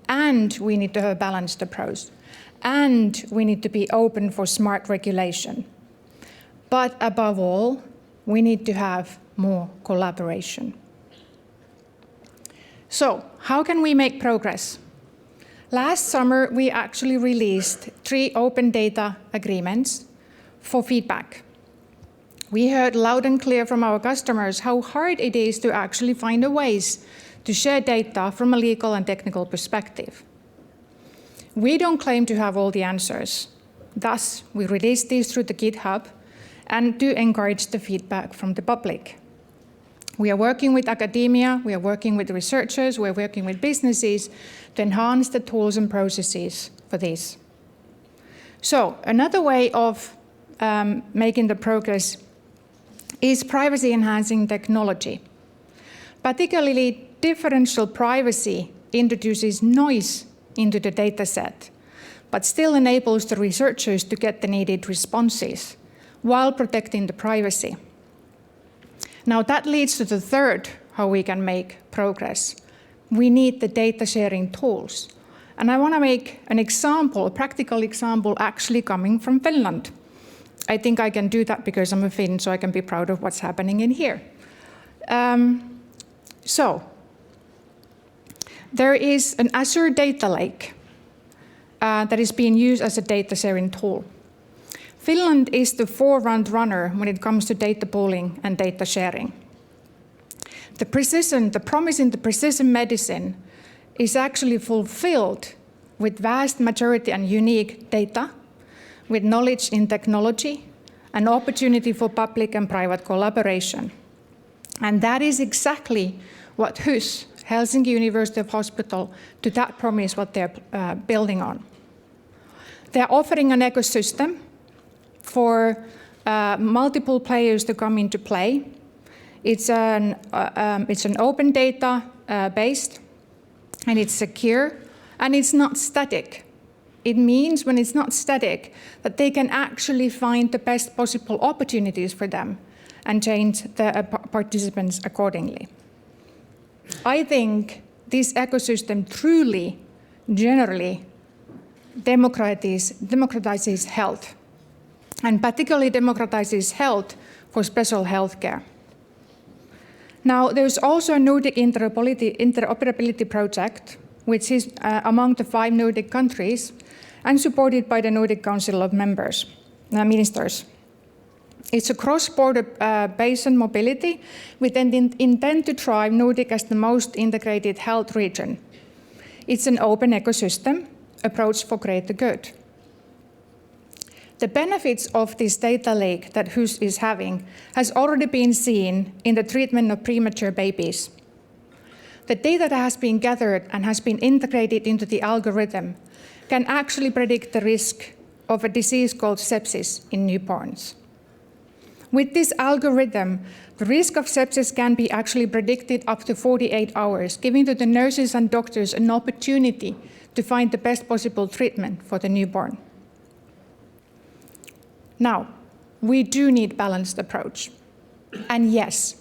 and we need to have a balanced approach, and we need to be open for smart regulation. But above all, we need to have more collaboration. So, how can we make progress? Last summer, we actually released 3 open data agreements for feedback. We heard loud and clear from our customers how hard it is to actually find ways to share data from a legal and technical perspective. We don't claim to have all the answers. Thus, we released these through the GitHub and to encourage the feedback from the public. We are working with academia, we are working with researchers, we are working with businesses to enhance the tools and processes for this. So, another way of making the progress is privacy-enhancing technology. Particularly, differential privacy introduces noise into the data set, but still enables the researchers to get the needed responses while protecting the privacy. Now that leads to the third, how we can make progress. We need the data sharing tools. And I want to make an example, a practical example actually coming from Finland. I think I can do that because I'm a Finn, so I can be proud of what's happening in here. So, there is an Azure data lake that is being used as a data sharing tool. Finland is the forerunner when it comes to data pooling and data sharing. The promise in the precision medicine is actually fulfilled with vast majority and unique data, with knowledge in technology, and opportunity for public and private collaboration. And that is exactly what HUS, Helsinki University Hospital, to that promise what they're building on. They're offering an ecosystem for multiple players to come into play. It's an open data based, and it's secure, and it's not static. It means when it's not static that they can actually find the best possible opportunities for them and change the participants accordingly. I think this ecosystem truly, generally, democratizes health, and particularly democratizes health for special healthcare. Now, there's also a Nordic interoperability project, which is among the 5 Nordic countries and supported by the Nordic Council of Ministers. It's a cross-border base on mobility with an intent to drive Nordic as the most integrated health region. It's an open ecosystem approach for greater good. The benefits of this data lake that HUS is having has already been seen in the treatment of premature babies. The data that has been gathered and has been integrated into the algorithm can actually predict the risk of a disease called sepsis in newborns. With this algorithm, the risk of sepsis can be actually predicted up to 48 hours, giving to the nurses and doctors an opportunity to find the best possible treatment for the newborn. Now, we do need a balanced approach. And yes,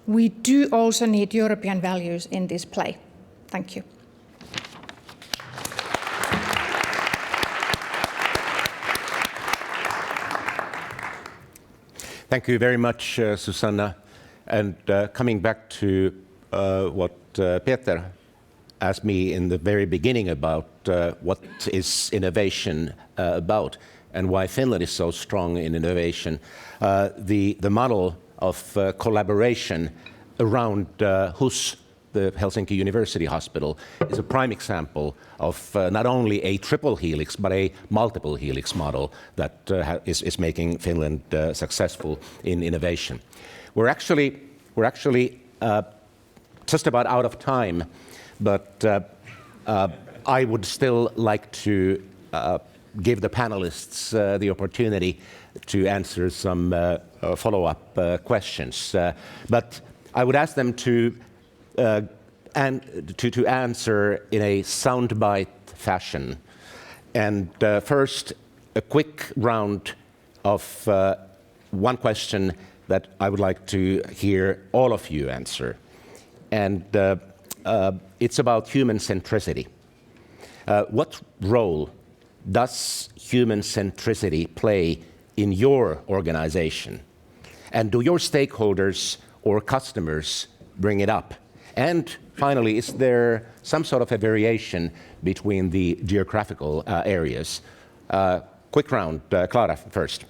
we do also need European values in this play. Thank you. Thank you very much, Susanna. And coming back to what Peter asked me in the very beginning about what is innovation about and why Finland is so strong in innovation, the model of collaboration around HUS, the Helsinki University Hospital, is a prime example of not only a triple helix, but a multiple helix model that is making Finland successful in innovation. We're actually just about out of time, but I would still like to give the panelists the opportunity to answer some follow-up questions. But I would ask them to answer in a soundbite fashion. And first, a quick round of one question that I would like to hear all of you answer. And it's about human centricity. What role does human centricity play in your organization? And do your stakeholders or customers bring it up? And finally, is there some sort of a variation between the geographical areas? Quick round, Clara first.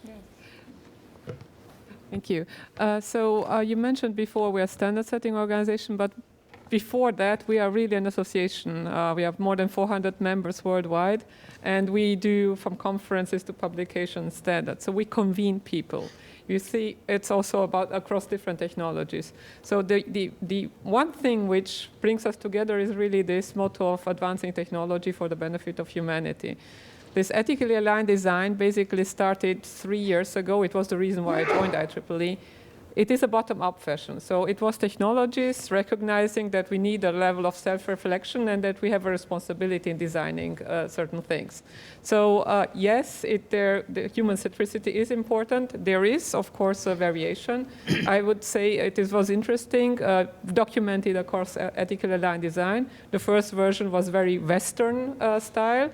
Thank you. So you mentioned before we are a standard setting organization, but before that we are really an association. We have more than 400 members worldwide, and we do from conferences to publication standards. So we convene people. You see, it's also about across different technologies. So the one thing which brings us together is really this motto of advancing technology for the benefit of humanity. This ethically aligned design basically started 3 years ago. It was the reason why I joined IEEE. It is a bottom-up fashion. So it was technologists recognizing that we need a level of self-reflection and that we have a responsibility in designing certain things. So yes, the human centricity is important. There is, of course, a variation. I would say it was interesting, documented, of course, ethically aligned design. The first version was very Western style.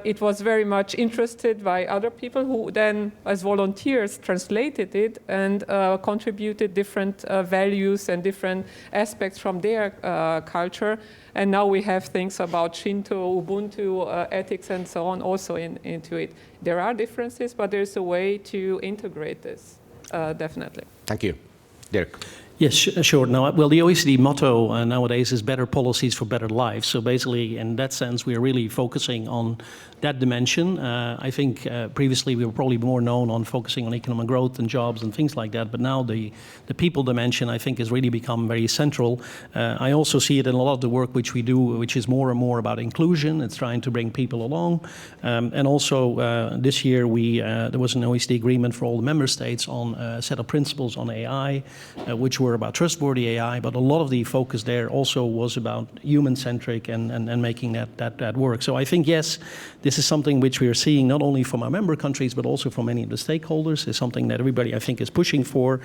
It was very much interested by other people who then, as volunteers, translated it and contributed different values and different aspects from their culture. And now we have things about Shinto, Ubuntu, ethics, and so on also into it. There are differences, but there's a way to integrate this, definitely. Thank you. Dirk. Yes, sure. No, well, the OECD motto nowadays is better policies for better lives. So basically, in that sense, we are really focusing on that dimension. I think previously we were probably more known on focusing on economic growth and jobs and things like that. But now the people dimension, I think, has really become very central. I also see it in a lot of the work which we do, which is more and more about inclusion. It's trying to bring people along. And also this year, there was an OECD agreement for all the member states on a set of principles on AI, which were about trustworthy AI, but a lot of the focus there also was about human-centric and making that work. So I think, yes, this is something which we are seeing not only from our member countries, but also from many of the stakeholders. It's something that everybody, I think, is pushing for.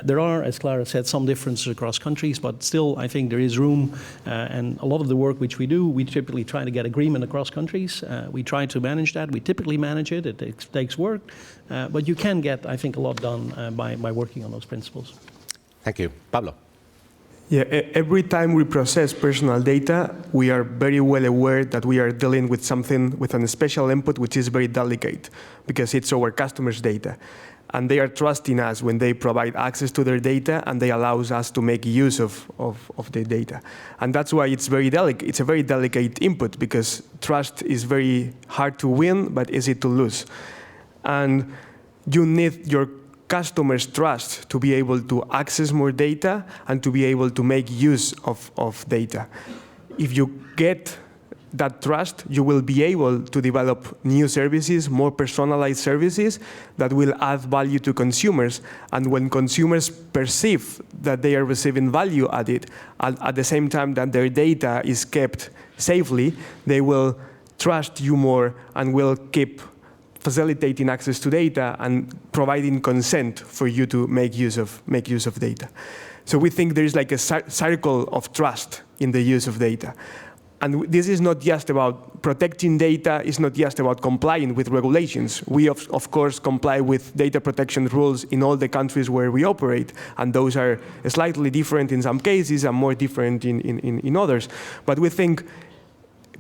There are, as Clara said, some differences across countries, but still, I think there is room. And a lot of the work which we do, we typically try to get agreement across countries. We try to manage that. We typically manage it. It takes work. But you can get, I think, a lot done by working on those principles. Thank you. Pablo. Yeah, every time we process personal data, we are very well aware that we are dealing with something with a special input which is very delicate because it's our customers' data. And they are trusting us when they provide access to their data and they allow us to make use of their data. And that's why it's very delicate. It's a very delicate input because trust is very hard to win but easy to lose. And you need your customers' trust to be able to access more data and to be able to make use of data. If you get that trust, you will be able to develop new services, more personalized services that will add value to consumers. And when consumers perceive that they are receiving value added, at the same time that their data is kept safely, they will trust you more and will keep facilitating access to data and providing consent for you to make use of data. So we think there is like a circle of trust in the use of data. And this is not just about protecting data, it's not just about complying with regulations. We, of course, comply with data protection rules in all the countries where we operate, and those are slightly different in some cases and more different in others. But we think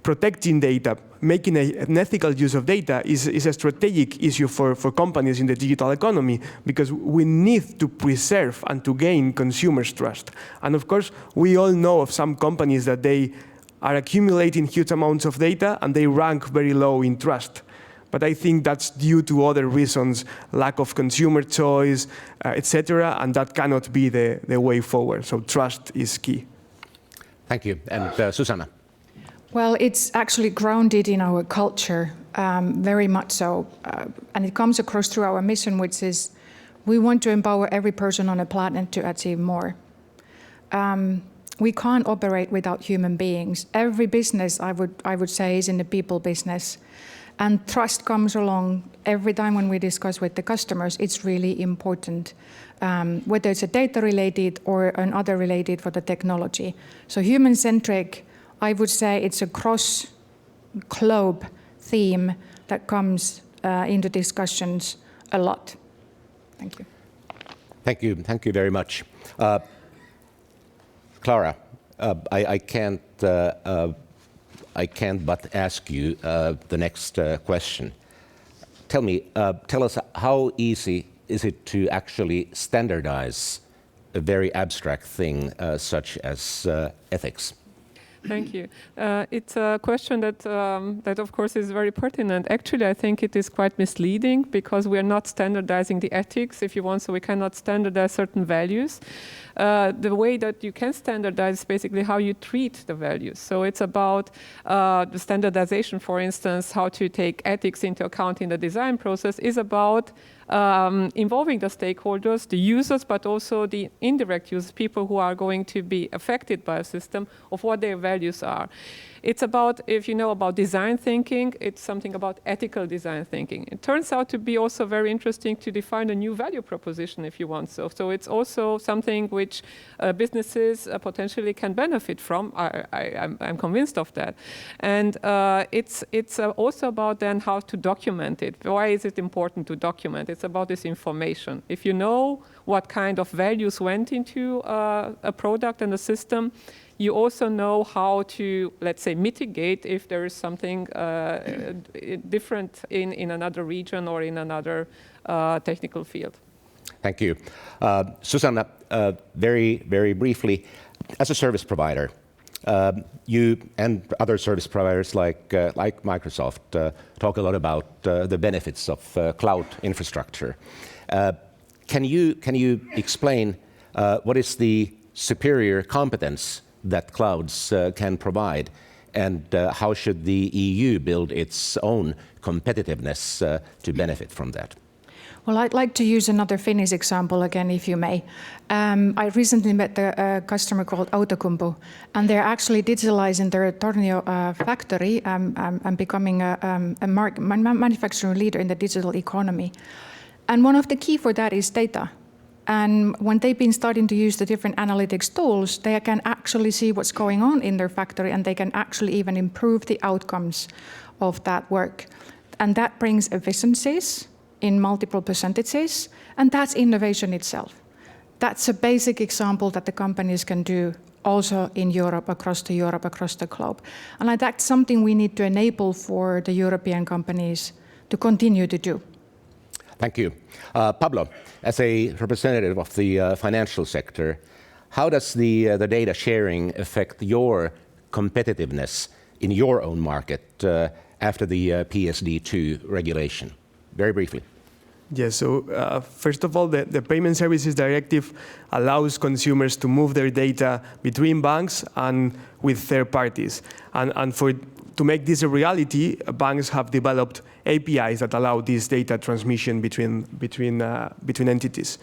protecting data, making an ethical use of data is a strategic issue for companies in the digital economy because we need to preserve and to gain consumers' trust. And of course, we all know of some companies that they are accumulating huge amounts of data and they rank very low in trust. But I think that's due to other reasons, lack of consumer choice, etc., and that cannot be the way forward. So trust is key. Thank you. And Susanna. Well, it's actually grounded in our culture, very much so. And it comes across through our mission, which is we want to empower every person on the planet to achieve more. We can't operate without human beings. Every business, I would say, is in the people business. And trust comes along every time when we discuss with the customers. It's really important, whether it's a data related or another related for the technology. So human-centric, I would say it's a cross-globe theme that comes into discussions a lot. Thank you. Thank you. Thank you very much. Clara, I can't but ask you the next question. Tell us how easy is it to actually standardize a very abstract thing such as ethics? Thank you. It's a question that, of course, is very pertinent. Actually, I think it is quite misleading because we are not standardizing the ethics, if you want, so we cannot standardize certain values. The way that you can standardize is basically how you treat the values. So it's about the standardization, for instance, how to take ethics into account in the design process is about involving the stakeholders, the users, but also the indirect users, people who are going to be affected by a system, of what their values are. It's about, if you know about design thinking, it's something about ethical design thinking. It turns out to be also very interesting to define a new value proposition, if you want so. So it's also something which businesses potentially can benefit from. I'm convinced of that. And it's also about then how to document it. Why is it important to document? It's about this information. If you know what kind of values went into a product and a system, you also know how to, let's say, mitigate if there is something different in another region or in another technical field. Thank you. Susanna, very, very briefly, as a service provider, you and other service providers like Microsoft talk a lot about the benefits of cloud infrastructure. Can you explain what is the superior competence that clouds can provide, and how should the EU build its own competitiveness to benefit from that? Well, I'd like to use another Finnish example again, if you may. I recently met a customer called Outokumpu, and they're actually digitalizing their Tornio factory and becoming a manufacturing leader in the digital economy. And one of the key for that is data. And when they've been starting to use the different analytics tools, they can actually see what's going on in their factory, and they can actually even improve the outcomes of that work. And that brings efficiencies in multiple percentages, and that's innovation itself. That's a basic example that the companies can do also in Europe, across the globe. And that's something we need to enable for the European companies to continue to do. Thank you. Pablo, as a representative of the financial sector, how does the data sharing affect your competitiveness in your own market after the PSD2 regulation? Very briefly. Yes, so first of all, the Payment Services Directive allows consumers to move their data between banks and with third parties. And to make this a reality, banks have developed APIs that allow this data transmission between entities.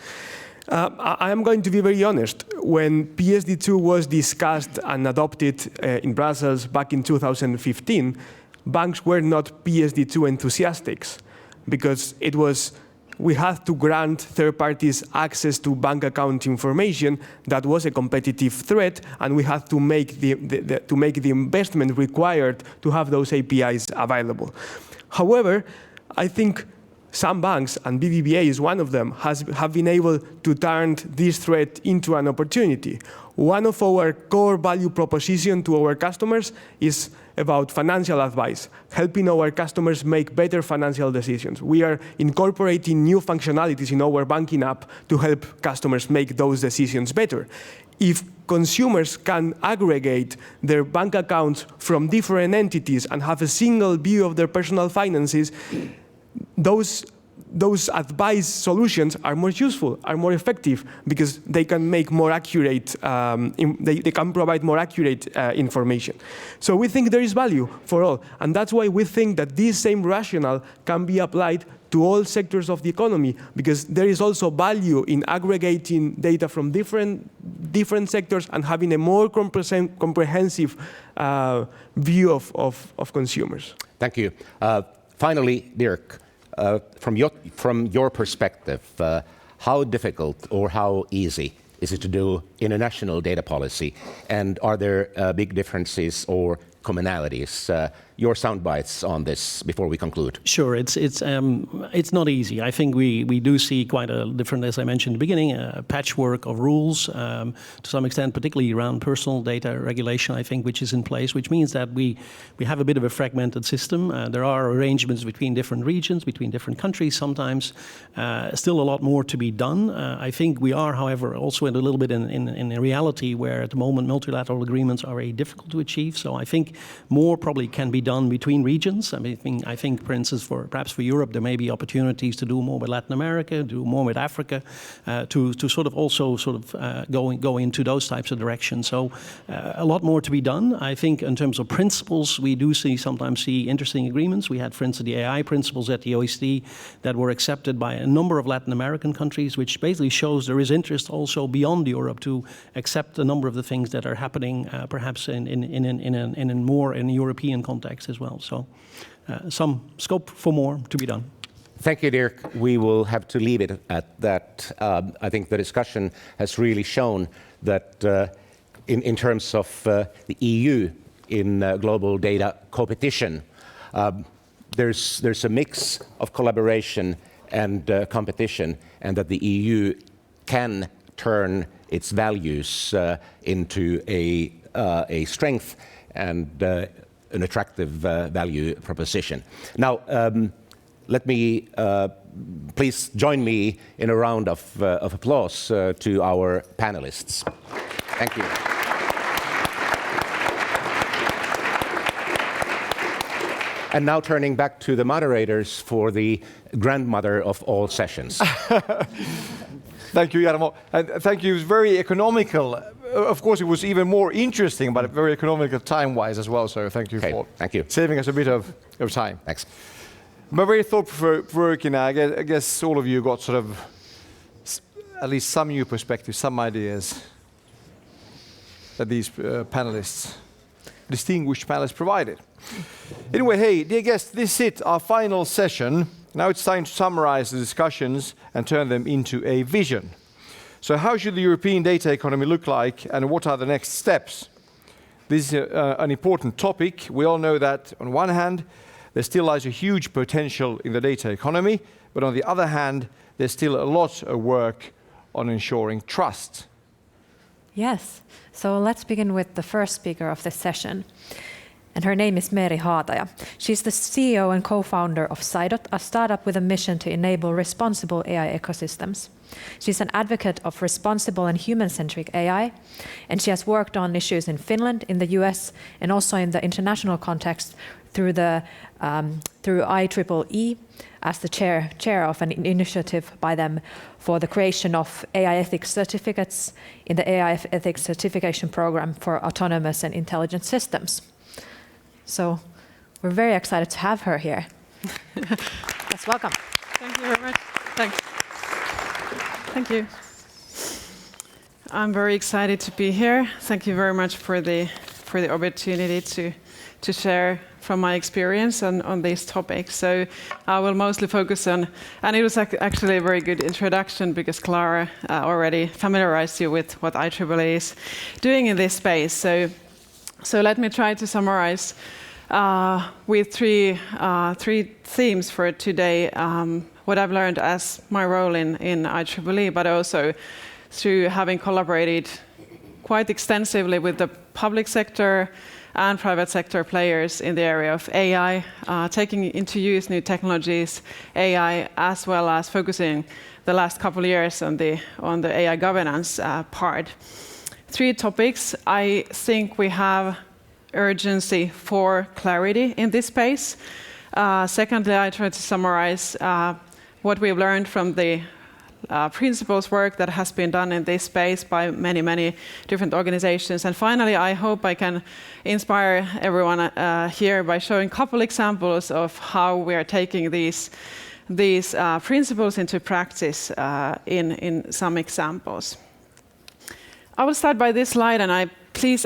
I am going to be very honest. When PSD2 was discussed and adopted in Brussels back in 2015, banks were not PSD2 enthusiastic, because we had to grant third parties access to bank account information that was a competitive threat, and we had to make the investment required to have those APIs available. However, I think some banks, and BBVA is one of them, have been able to turn this threat into an opportunity. One of our core value proposition to our customers is about financial advice, helping our customers make better financial decisions. We are incorporating new functionalities in our banking app to help customers make those decisions better. If consumers can aggregate their bank accounts from different entities and have a single view of their personal finances, those advice solutions are more useful, are more effective, because they can make more accurate, they can provide more accurate information. So we think there is value for all, and that's why we think that this same rationale can be applied to all sectors of the economy, because there is also value in aggregating data from different sectors and having a more comprehensive view of consumers. Thank you. Finally, Dirk, from your perspective, how difficult or how easy is it to do international data policy? And are there big differences or commonalities? Your sound bites on this before we conclude. Sure, it's not easy. I think we do see quite a different, as I mentioned in the beginning, a patchwork of rules to some extent, particularly around personal data regulation, I think, which is in place, which means that we have a bit of a fragmented system. There are arrangements between different regions, between different countries sometimes. Still a lot more to be done. I think we are, however, also in a little bit in a reality where at the moment multilateral agreements are very difficult to achieve. So I think more probably can be done between regions. I think, for instance, perhaps for Europe, there may be opportunities to do more with Latin America, do more with Africa, to sort of also go into those types of directions. So a lot more to be done. I think in terms of principles, we do sometimes see interesting agreements. We had, for instance, the AI principles at the OECD that were accepted by a number of Latin American countries, which basically shows there is interest also beyond Europe to accept a number of the things that are happening, perhaps in a more European context as well. So some scope for more to be done. Thank you, Dirk. We will have to leave it at that. I think the discussion has really shown that in terms of the EU in global data competition, there's a mix of collaboration and competition, and that the EU can turn its values into a strength and an attractive value proposition. Now, let me please join me in a round of applause to our panelists. Thank you. And now turning back to the moderators for the grandmother of all sessions. Thank you, Jarmo. And thank you. It was very economical. Of course, it was even more interesting, but very economical time-wise as well. So thank you for saving us a bit of time. Thanks. But very thought-provoking. I guess all of you got sort of at least some new perspectives, some ideas that these distinguished panelists provided. Anyway, hey, dear guests, this is it, our final session. Now it's time to summarize the discussions and turn them into a vision. So how should the European data economy look like, and what are the next steps? This is an important topic. We all know that on one hand, there still lies a huge potential in the data economy, but on the other hand, there's still a lot of work on ensuring trust. Yes, so let's begin with the first speaker of this session. And her name is Meeri Haataja. She's the CEO and co-founder of Sidot, a startup with a mission to enable responsible AI ecosystems. She's an advocate of responsible and human-centric AI, and she has worked on issues in Finland, in the US, and also in the international context through IEEE as the chair of an initiative by them for the creation of AI ethics certificates in the AI ethics certification program for autonomous and intelligent systems. So we're very excited to have her here. Let's welcome. Thank you very much. Thanks. Thank you. I'm very excited to be here. Thank you very much for the opportunity to share from my experience on these topics. So I will mostly focus on, and it was actually a very good introduction because Clara already familiarized you with what IEEE is doing in this space. So let me try to summarize with three themes for today, what I've learned as my role in IEEE, but also through having collaborated quite extensively with the public sector and private sector players in the area of AI, taking into use new technologies, AI, as well as focusing the last couple of years on the AI governance part. Three topics. I think we have urgency for clarity in this space. Secondly, I try to summarize what we've learned from the principles work that has been done in this space by many different organizations. And finally, I hope I can inspire everyone here by showing a couple examples of how we are taking these principles into practice in some exampmos. I will start by this slide, and please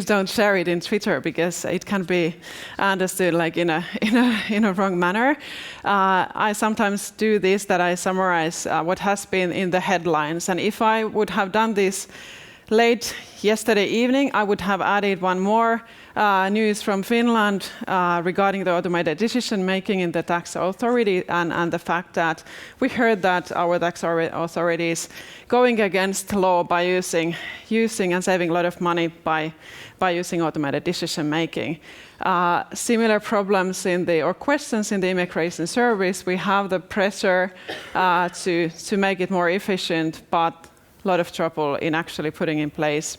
don't share it in Twitter because it can be understood like in a wrong manner. I sometimes do this, that I summarize what has been in the headlines, and if I would have done this late yesterday evening, I would have added one more news from Finland regarding the automated decision making in the tax authority, and the fact that we heard that our tax authority is going against law by using and saving a lot of money by using automated decision making. Similar problems or questions in the immigration service. We have the pressure to make it more efficient, but a lot of trouble in actually putting in place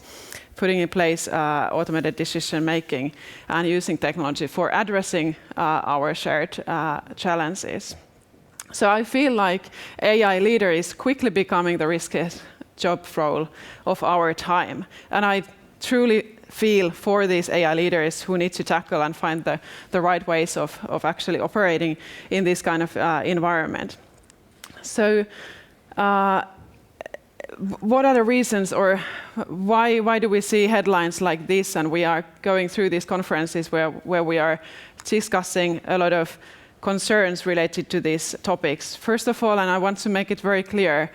automated decision making and using technology for addressing our shared challenges. So I feel like AI leader is quickly becoming the riskiest job role of our time, and I truly feel for these AI leaders who need to tackle and find the right ways of actually operating in this kind of environment. So what are the reasons, or why do we see headlines like this, and we are going through these conferences where we are discussing a lot of concerns related to these topics? First of all, and I want to make it very clear,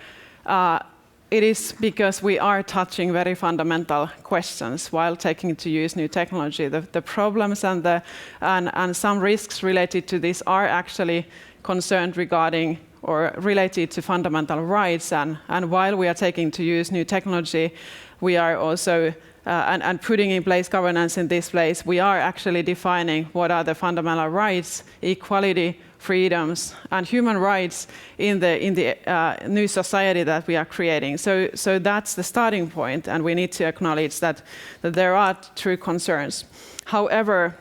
it is because we are touching very fundamental questions while taking to use new technology. The problems and some risks related to this are actually concerned regarding or related to fundamental rights, and while we are taking to use new technology, we are also and putting in place governance in this place, we are actually defining what are the fundamental rights, equality, freedoms and human rights in the new society that we are creating. So that's the starting point, and we need to acknowledge that there are true concerns. However,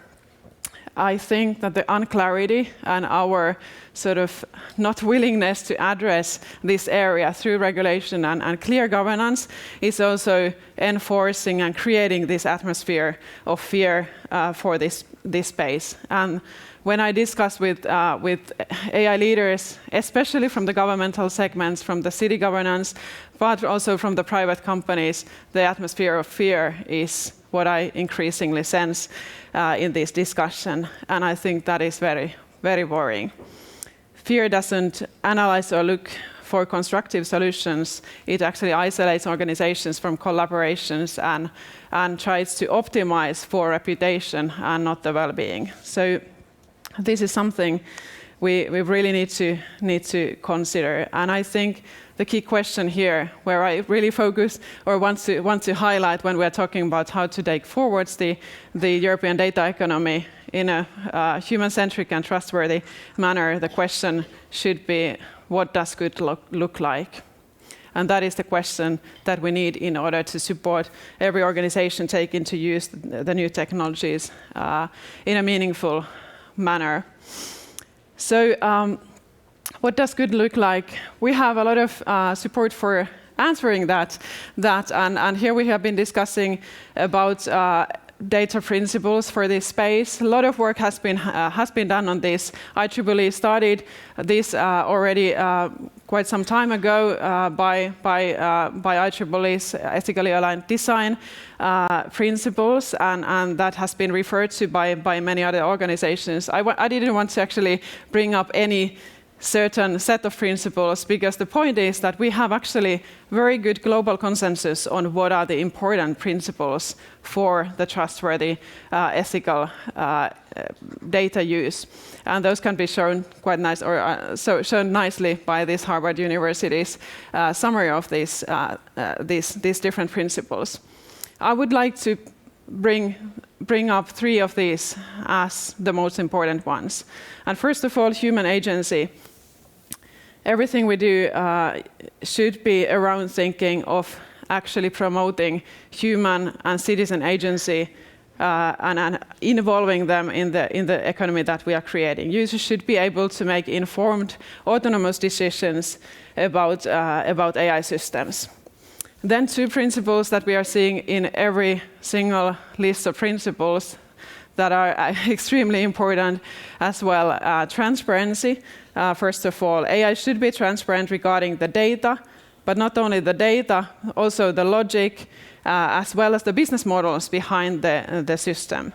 I think that the unclarity and our sort of not willingness to address this area through regulation and clear governance is also enforcing and creating this atmosphere of fear for this space. And when I discuss with AI leaders, especially from the governmental segments, from the city governance, but also from the private companies, the atmosphere of fear is what I increasingly sense in this discussion. And I think that is very, very worrying. Fear doesn't analyze or look for constructive solutions. It actually isolates organizations from collaborations and tries to optimize for reputation and not the well-being. So this is something we really need to consider. And I think the key question here, where I really focus or want to highlight when we're talking about how to take forwards the European data economy in a human-centric and trustworthy manner, the question should be, what does good look like? And that is the question that we need in order to support every organization taking to use the new technologies in a meaningful manner. So what does good look like? We have a lot of support for answering that and here we have been discussing about data principles for this space. A lot of work has been done on this. IEEE started this already quite some time ago by IEEE's ethically aligned design principles, and that has been referred to by many other organizations. I didn't want to actually bring up any certain set of principles, because the point is that we have actually very good global consensus on what are the important principles for the trustworthy ethical data use. And those can be shown quite nice, or shown nicely by this Harvard University's summary of these different principles. I would like to bring up three of these as the most important ones. And first of all, human agency. Everything we do should be around thinking of actually promoting human and citizen agency and involving them in the economy that we are creating. Users should be able to make informed, autonomous decisions about AI systems. Then two principles that we are seeing in every single list of principles that are extremely important as well. Transparency. First of all, AI should be transparent regarding the data, but not only the data, also the logic, as well as the business models behind the system.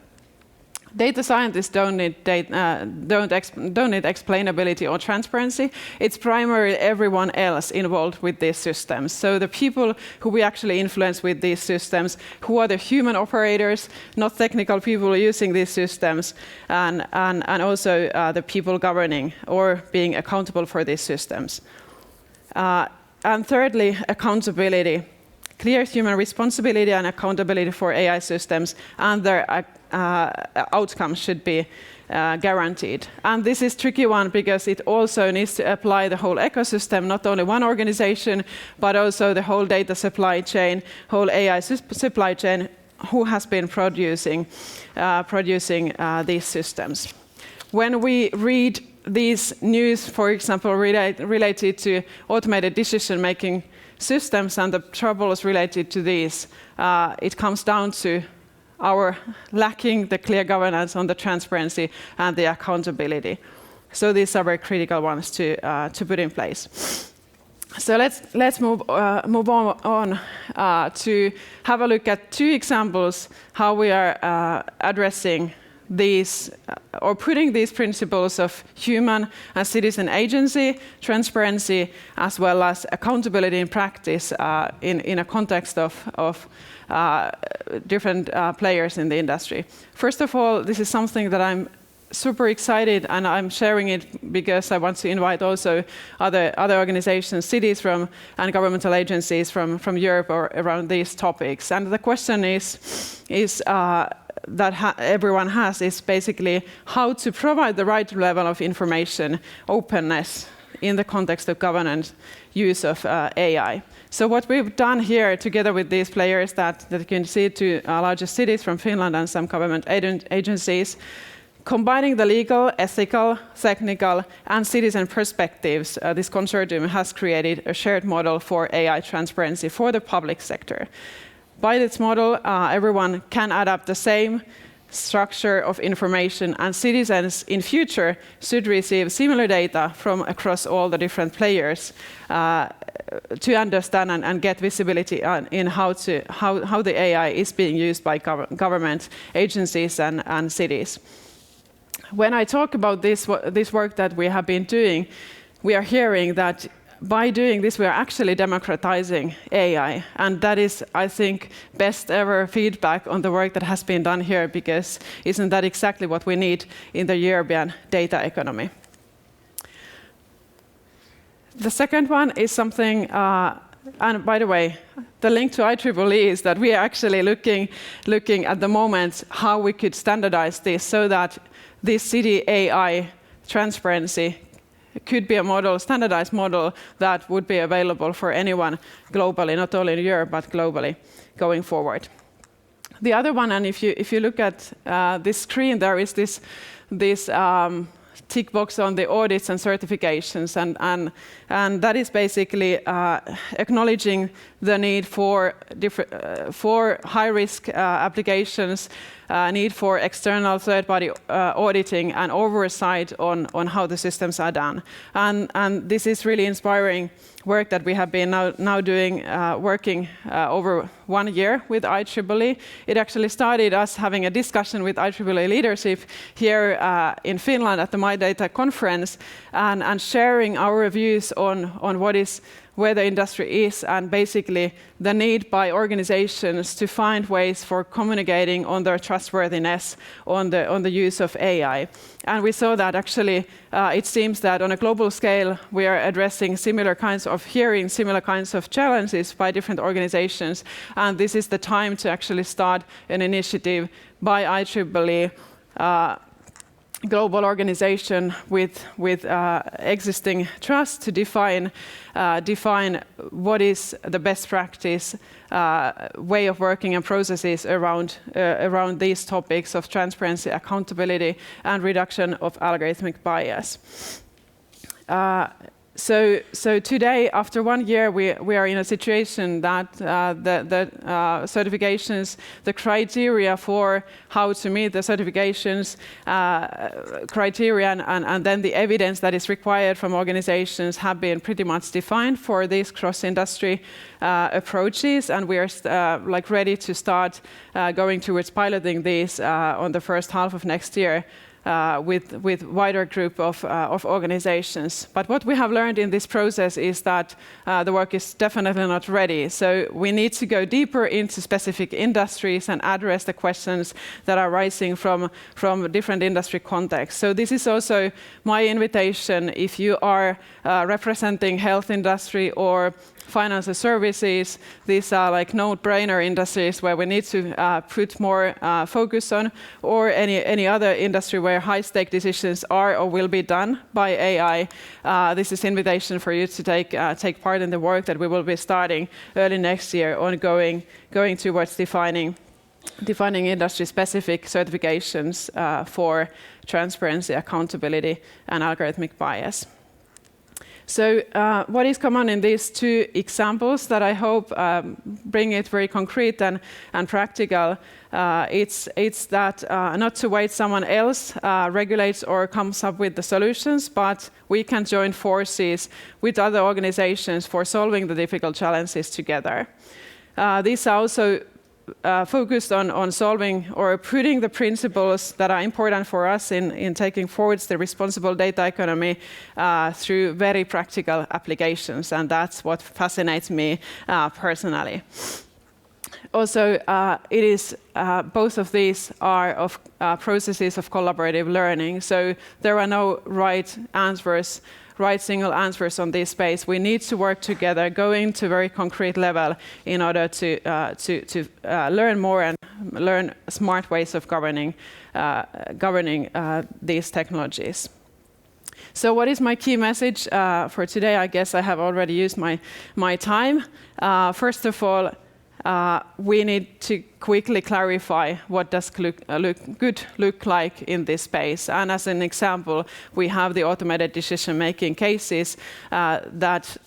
Data scientists don't need explainability or transparency. It's primarily everyone else involved with these systems. So the people who we actually influence with these systems, who are the human operators, not technical people using these systems, and also the people governing or being accountable for these systems. And thirdly, accountability. Clear human responsibility and accountability for AI systems and their outcomes should be guaranteed. And this is a tricky one because it also needs to apply the whole ecosystem, not only one organization, but also the whole data supply chain, whole AI supply chain, who has been producing these systems. When we read these news, for example, related to automated decision-making systems and the troubles related to these, it comes down to our lacking the clear governance on the transparency and the accountability. So these are very critical ones to put in place. So let's move on to have a look at two examples how we are addressing these or putting these principles of human and citizen agency, transparency, as well as accountability in practice in a context of different players in the industry. First of all, this is something that I'm super excited, and I'm sharing it because I want to invite also other organizations, cities and governmental agencies from Europe or around these topics. And the question is everyone has is basically how to provide the right level of information openness in the context of governance use of AI. So what we've done here together with these players that you can see to largest cities from Finland and some government agencies, combining the legal, ethical, technical, and citizen perspectives, this consortium has created a shared model for AI transparency for the public sector. By this model, everyone can adapt the same structure of information, and citizens in future should receive similar data from across all the different players to understand and get visibility in how the AI is being used by government agencies and cities. When I talk about this work that we have been doing, we are hearing that by doing this, we are actually democratizing AI. And that is, I think, best ever feedback on the work that has been done here, because isn't that exactly what we need in the European data economy? The second one is something, and by the way, the link to IEEE is that we are actually looking at the moment how we could standardize this so that this city AI transparency could be a model, standardized model that would be available for anyone globally, not only in Europe, but globally going forward. The other one, and if you look at this screen, there is this tick box on the audits and certifications, and that is basically acknowledging the need for high-risk applications, need for external third-party auditing and oversight on how the systems are done. And this is really inspiring work that we have been now doing, working over 1 year with IEEE. It actually started us having a discussion with IEEE leadership here in Finland at the My Data conference, and sharing our views on where the industry is, and basically the need by organizations to find ways for communicating on their trustworthiness on the use of AI. And we saw that actually it seems that on a global scale we are addressing similar kinds of challenges by different organizations, and this is the time to actually start an initiative by IEEE global organization with existing trust to define what is the best practice way of working and processes around these topics of transparency, accountability, and reduction of algorithmic bias. So today, after 1 year, we are in a situation that the certifications, the criteria for how to meet the certifications criteria, and then the evidence that is required from organizations have been pretty much defined for these cross-industry approaches, and we are ready to start going towards piloting these on the first half of next year. With wider group of organizations. But what we have learned in this process is that the work is definitely not ready. So we need to go deeper into specific industries and address the questions that are rising from different industry contexts. So this is also my invitation. If you are representing health industry or financial services, these are like no-brainer industries where we need to put more focus on, or any other industry where high-stake decisions are or will be done by AI. This is an invitation for you to take part in the work that we will be starting early next year on going towards defining industry-specific certifications for transparency, accountability, and algorithmic bias. So what is common in these two examples that I hope bring it very concrete and practical, it's that not to wait someone else regulates or comes up with the solutions, but we can join forces with other organizations for solving the difficult challenges together. These are also focused on solving or putting the principles that are important for us in taking forward the responsible data economy through very practical applications, and that's what fascinates me personally. Also, it is both of these are of processes of collaborative learning, so there are no right single answers on this space. We need to work together, going to a very concrete level in order to learn more and learn smart ways of governing these technologies. So what is my key message for today? I guess I have already used my time. First of all, we need to quickly clarify what does good look like in this space. And as an example, we have the automated decision-making cases that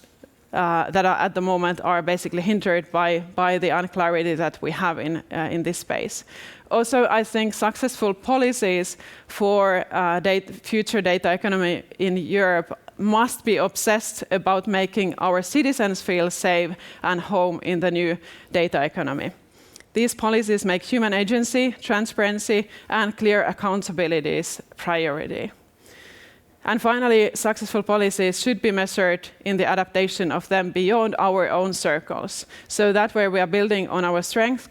are at the moment are basically hindered by the unclarity that we have in this space. Also, I think successful policies for future data economy in Europe must be obsessed about making our citizens feel safe and home in the new data economy. These policies make human agency, transparency, and clear accountabilities priority. And finally, successful policies should be measured in the adaptation of them beyond our own circles. So that way we are building on our strength,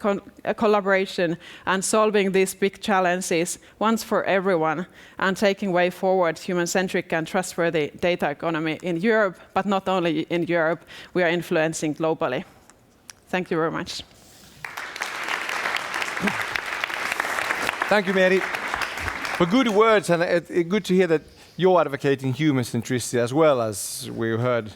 collaboration, and solving these big challenges once for everyone, and taking way forward human-centric and trustworthy data economy in Europe, but not only in Europe, we are influencing globally. Thank you very much. Thank you, Meeri, for good words, and good to hear that you're advocating human centricity as well, as we heard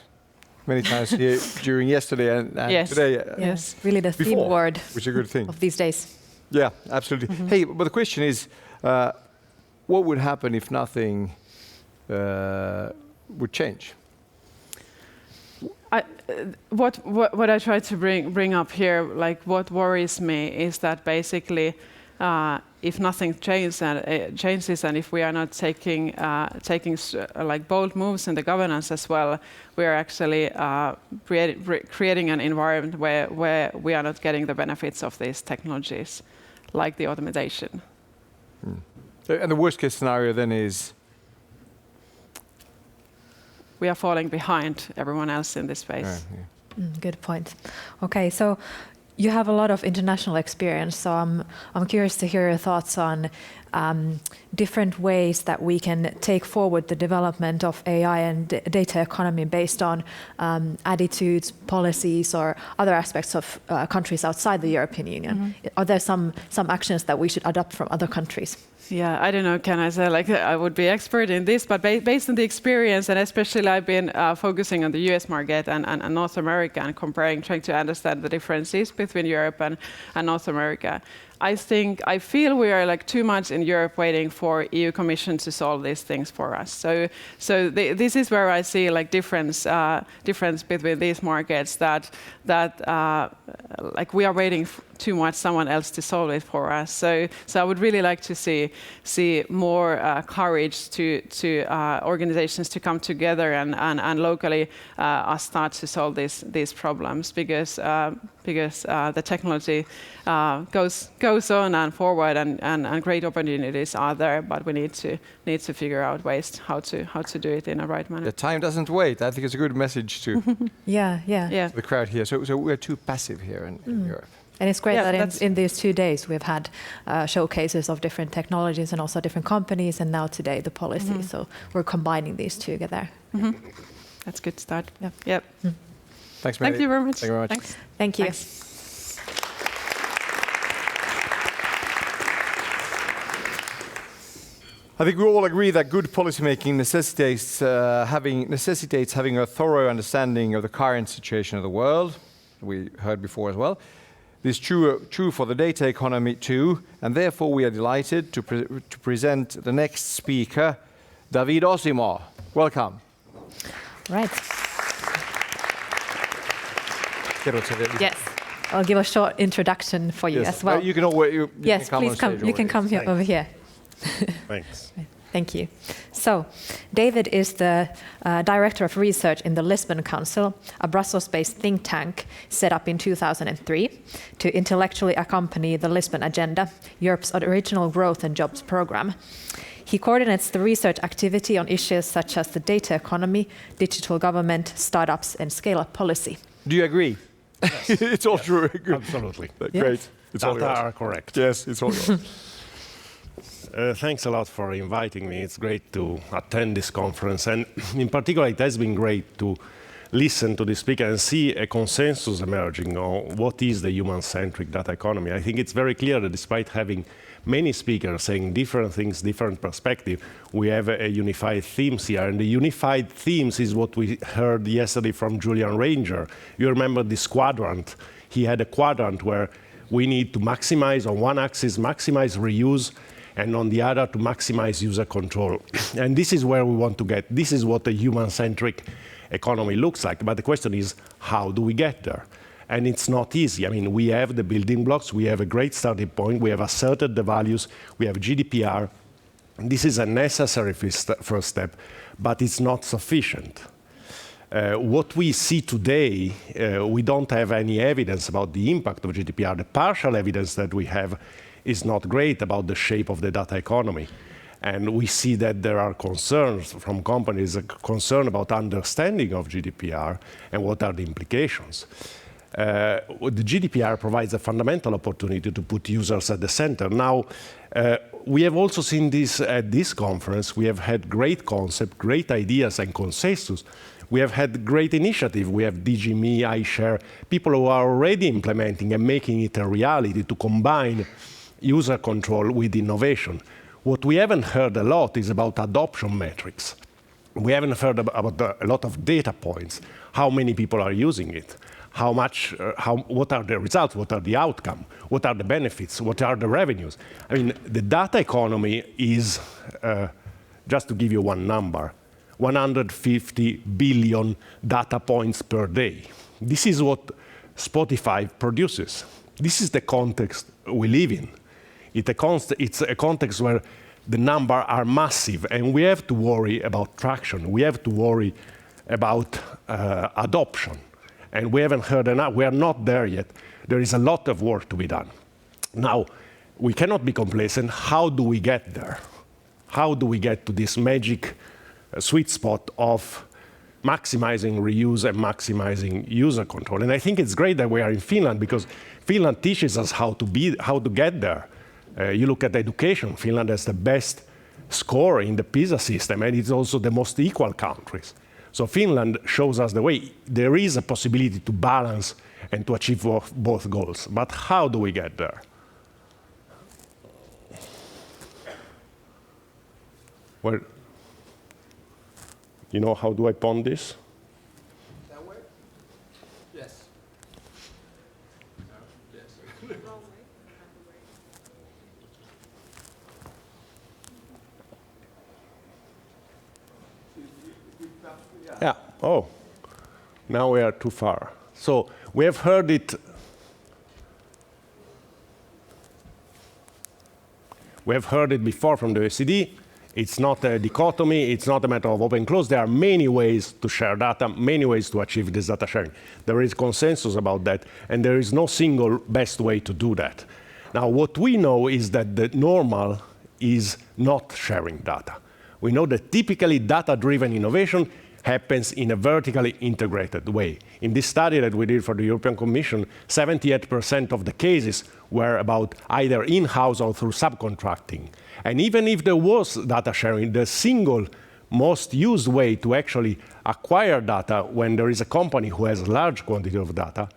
many times here during yesterday and yes. Today. Yes, really the theme word, which is a good thing of these days. Yeah, absolutely. Hey, but the question is, what would happen if nothing would change? What I try to bring up here, like what worries me, is that basically, if nothing changes, and if we are not taking like bold moves in the governance as well, we are actually creating an environment where we are not getting the benefits of these technologies, like the automation. And the worst case scenario then is? We are falling behind everyone else in this space. Good point. Okay, so you have a lot of international experience, so I'm curious to hear your thoughts on different ways that we can take forward the development of AI and data economy based on attitudes, policies, or other aspects of countries outside the European Union. Are there some actions that we should adopt from other countries? Yeah, I don't know, can I say, like, I would be expert in this, but based on the experience, and especially I've been focusing on the US market and North America and comparing, trying to understand the differences between Europe and North America. I feel we are like too much in Europe waiting for EU Commission to solve these things for us. So this is where I see like difference between these markets, that like we are waiting too much someone else to solve it for us. So I would really like to see more courage to organizations to come together and locally start to solve these problems, because the technology goes on and forward, and great opportunities are there, but we need to figure out ways how to do it in a right manner. The time doesn't wait. I think it's a good message to the crowd here. So we're too passive here in Europe. And it's great that in these 2 days we've had showcases of different technologies and also different companies, and now today the policy. So we're combining these together. That's a good start. Yep. Thanks, Meeri. Thank you very much. Thank you very much. Thanks. Thank you. Thanks. I think we all agree that good policymaking necessitates having a thorough understanding of the current situation of the world. We heard before as well. This is true for the data economy too, and therefore we are delighted to present the next speaker, Davido Seymour. Welcome. Right. Yes. I'll give a short introduction for you as well. You can always. Yes, please come. You can come here over here. Thanks. Thank you. So, David is the Director of Research in the Lisbon Council, a Brussels-based think tank set up in 2003 to intellectually accompany the Lisbon Agenda, Europe's original growth and jobs program. He coordinates the research activity on issues such as the data economy, digital government, startups, and scale-up policy. Do you agree? Yes. It's all true. Absolutely. Great. It's all yours. Are correct. Yes, it's all yours. Thanks a lot for inviting me. It's great to attend this conference, and in particular it has been great to listen to the speaker and see a consensus emerging on what is the human-centric data economy. I think it's very clear that despite having many speakers saying different things, different perspectives, we have a unified themes here. And the unified themes is what we heard yesterday from Julian Ranger. You remember this quadrant. He had a quadrant where we need to maximize, on one axis, maximize reuse, and on the other, to maximize user control. And this is where we want to get. This is what a human-centric economy looks like. But the question is, how do we get there? And it's not easy. I mean, we have the building blocks. We have a great starting point. We have asserted the values. We have GDPR. This is a necessary first step, but it's not sufficient. What we see today, we don't have any evidence about the impact of GDPR. The partial evidence that we have is not great about the shape of the data economy. And we see that there are concerns from companies, concern about understanding of GDPR and what are the implications. The GDPR provides a fundamental opportunity to put users at the center. Now, we have also seen this at this conference. We have had great concepts, great ideas and consensus. We have had great initiative. We have DigiMe, iShare, people who are already implementing and making it a reality to combine user control with innovation. What we haven't heard a lot is about adoption metrics. We haven't heard about a lot of data points, how many people are using it. How much, what are the results, what are the outcomes, what are the benefits, what are the revenues? I mean, the data economy is, just to give you one number, 150 billion data points per day. This is what Spotify produces. This is the context we live in. It's a context where the numbers are massive, and we have to worry about traction. We have to worry about adoption. And we haven't heard enough. We are not there yet. There is a lot of work to be done. Now, we cannot be complacent. How do we get there? How do we get to this magic sweet spot of maximizing reuse and maximizing user control? And I think it's great that we are in Finland, because Finland teaches us how to get there. You look at education. Finland has the best score in the PISA system, and it's also the most equal countries. So Finland shows us the way. There is a possibility to balance and to achieve both goals. But how do we get there? Well, you know, how do I pond this? That way? Yes. Yeah. Oh, now we are too far. So we have heard it. We have heard it before from the OECD. It's not a dichotomy. It's not a matter of open close. There are many ways to share data, many ways to achieve this data sharing. There is consensus about that, and there is no single best way to do that. Now, what we know is that the normal is not sharing data. We know that typically data-driven innovation happens in a vertically integrated way. In this study that we did for the European Commission, 78% of the cases were about either in-house or through subcontracting. And even if there was data sharing, the single most used way to actually acquire data when there is a company who has a large quantity of data,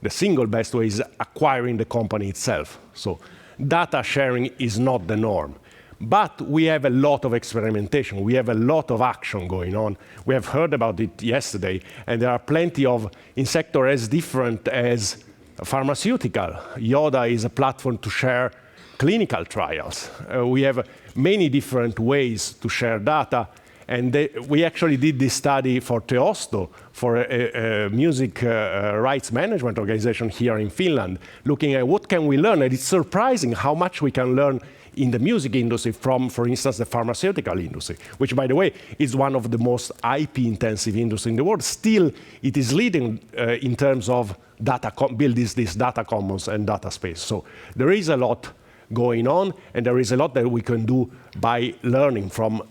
the single best way is acquiring the company itself. So data sharing is not the norm. But we have a lot of experimentation. We have a lot of action going on. We have heard about it yesterday, and there are plenty of, in sector as different as pharmaceutical. Yoda is a platform to share clinical trials. We have many different ways to share data, and we actually did this study for Teosto, for a music rights management organization here in Finland, looking at what can we learn, and it's surprising how much we can learn in the music industry from, for instance, the pharmaceutical industry, which, by the way, is one of the most IP-intensive industries in the world. Still, it is leading in terms of data, build these data commons and data space. So there is a lot going on, and there is a lot that we can do by learning from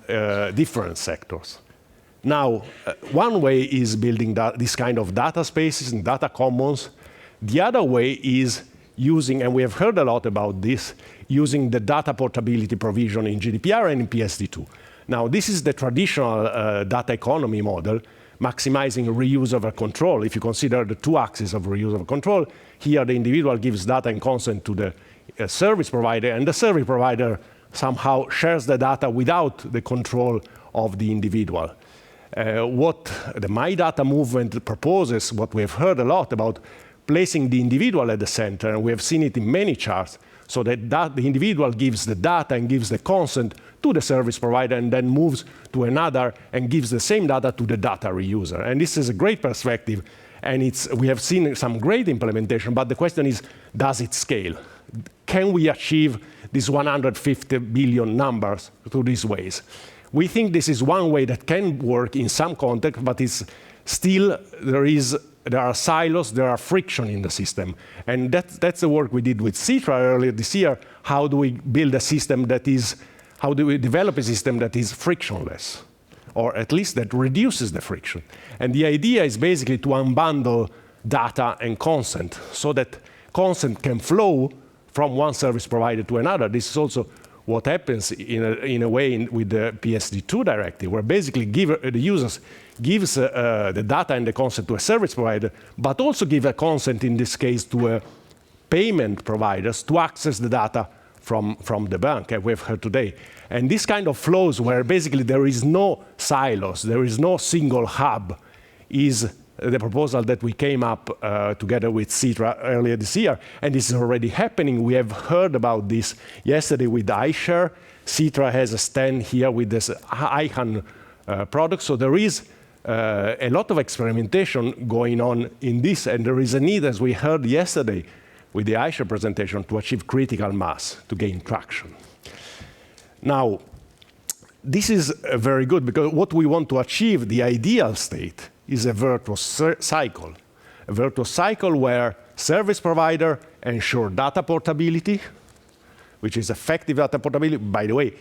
different sectors. Now, one way is building this kind of data spaces and data commons. The other way is using, and we have heard a lot about this, using the data portability provision in GDPR and in PSD2. Now, this is the traditional data economy model, maximizing reuse over control. If you consider the two axes of reuse over control, here the individual gives data and consent to the service provider, and the service provider somehow shares the data without the control of the individual. What the My Data movement proposes, what we have heard a lot about, placing the individual at the center, and we have seen it in many charts, so that the individual gives the data and gives the consent to the service provider and then moves to another and gives the same data to the data reuser. And this is a great perspective, and we have seen some great implementation, but the question is, does it scale? Can we achieve these 150 billion numbers through these ways? We think this is one way that can work in some context, but it's still, there are silos, there are friction in the system. And that's the work we did with Citra earlier this year. How do we build a system how do we develop a system that is frictionless? Or at least that reduces the friction. And the idea is basically to unbundle data and consent so that consent can flow from one service provider to another. This is also what happens in a way with the PSD2 directive, where basically the users gives the data and the consent to a service provider, but also give a consent in this case to payment providers to access the data from the bank, as we've heard today. And this kind of flows where basically there is no silos, there is no single hub, is the proposal that we came up together with Citra earlier this year, and this is already happening. We have heard about this yesterday with iShare. Citra has a stand here with this IHAN product, so there is a lot of experimentation going on in this, and there is a need, as we heard yesterday with the iShare presentation, to achieve critical mass, to gain traction. Now, this is very good, because what we want to achieve, the ideal state, is a virtuous cycle. A virtuous cycle where service provider ensure data portability, which is effective data portability. By the way,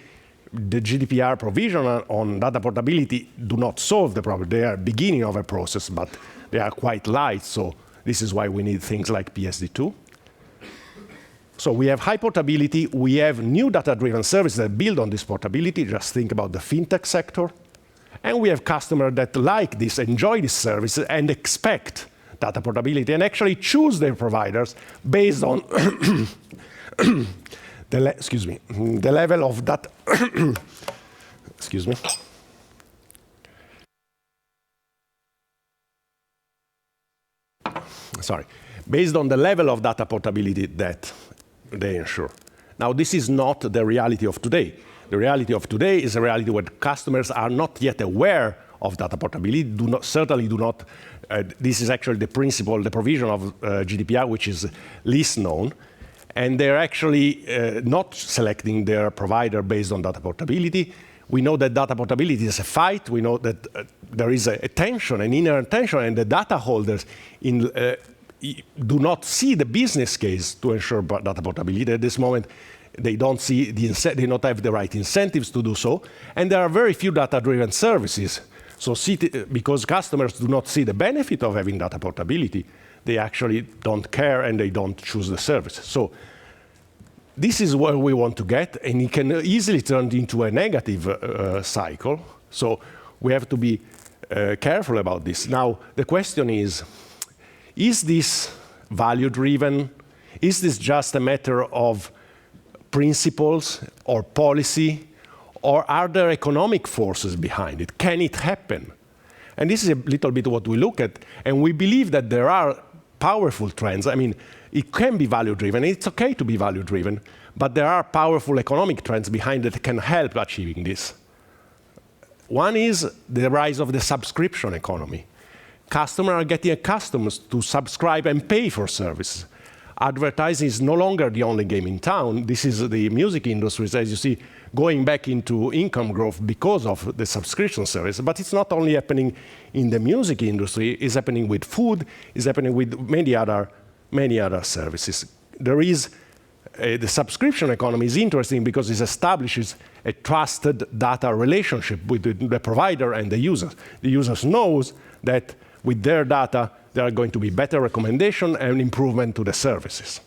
the GDPR provision on data portability do not solve the problem. They are beginning of a process, but they are quite light, so this is why we need things like PSD2. So we have high portability, we have new data-driven services that build on this portability. Just think about the fintech sector. And we have customers that like this, enjoy this service, and expect data portability, and actually choose their providers based on the level of data. Excuse me. Sorry. Based on the level of data portability that they ensure. Now, this is not the reality of today. The reality of today is a reality where customers are not yet aware of data portability, certainly do not. This is actually the principle, the provision of GDPR, which is least known. And they're actually not selecting their provider based on data portability. We know that data portability is a fight. We know that there is a tension, an inherent tension, and the data holders do not see the business case to ensure data portability at this moment. They don't see they don't have the right incentives to do so, and there are very few data-driven services. So, because customers do not see the benefit of having data portability, they actually don't care and they don't choose the service. So, this is where we want to get, and it can easily turn into a negative cycle. So, we have to be careful about this. Now, the question is this value-driven? Is this just a matter of principles or policy, or are there economic forces behind it? Can it happen? And this is a little bit what we look at, and we believe that there are powerful trends. I mean, it can be value-driven, it's okay to be value-driven, but there are powerful economic trends behind it that can help achieving this. One is the rise of the subscription economy. Customers are getting accustomed to subscribe and pay for services. Advertising is no longer the only game in town. This is the music industry, as you see, going back into income growth because of the subscription service. But it's not only happening in the music industry, it's happening with food, it's happening with many other services. There is the subscription economy is interesting because it establishes a trusted data relationship with the provider and the user. The user knows that with their data, there are going to be better recommendation and improvement to the services.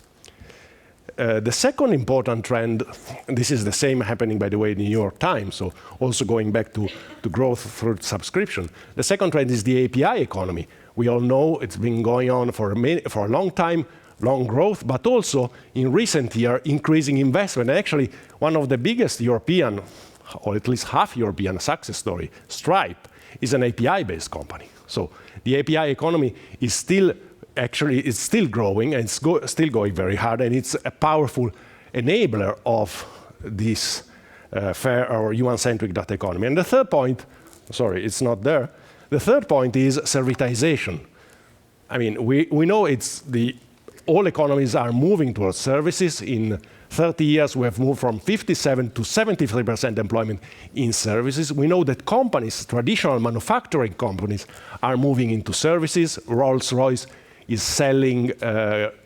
the second important trend, this is the same happening, by the way, in the New York Times, so also going back to growth through subscription. The second trend is the API economy. We all know it's been going on for a long time, long growth, but also in recent years, increasing investment. And actually, one of the biggest European, or at least half European success story, Stripe, is an API-based company. So the API economy is still growing, and it's still going very hard, and it's a powerful enabler of this fair or human-centric data economy. And the third point, sorry, it's not there. The third point is servitization. I mean, we know all economies are moving towards services. In 30 years, we have moved from 57 to 73% employment in services. We know that companies, traditional manufacturing companies, are moving into services. Rolls-Royce is selling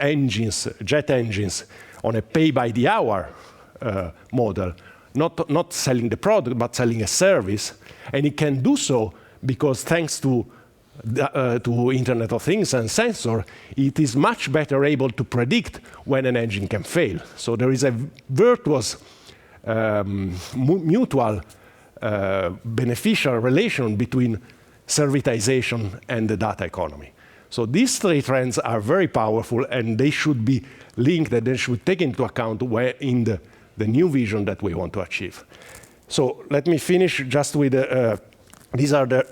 engines, jet engines, on a pay-by-the-hour model, not selling the product, but selling a service. And it can do so because thanks to Internet of Things and sensor, it is much better able to predict when an engine can fail. So there is a virtuous, mutual, beneficial relation between servitization and the data economy. So these three trends are very powerful, and they should be linked, and they should take into account in the new vision that we want to achieve. So let me finish just with these are the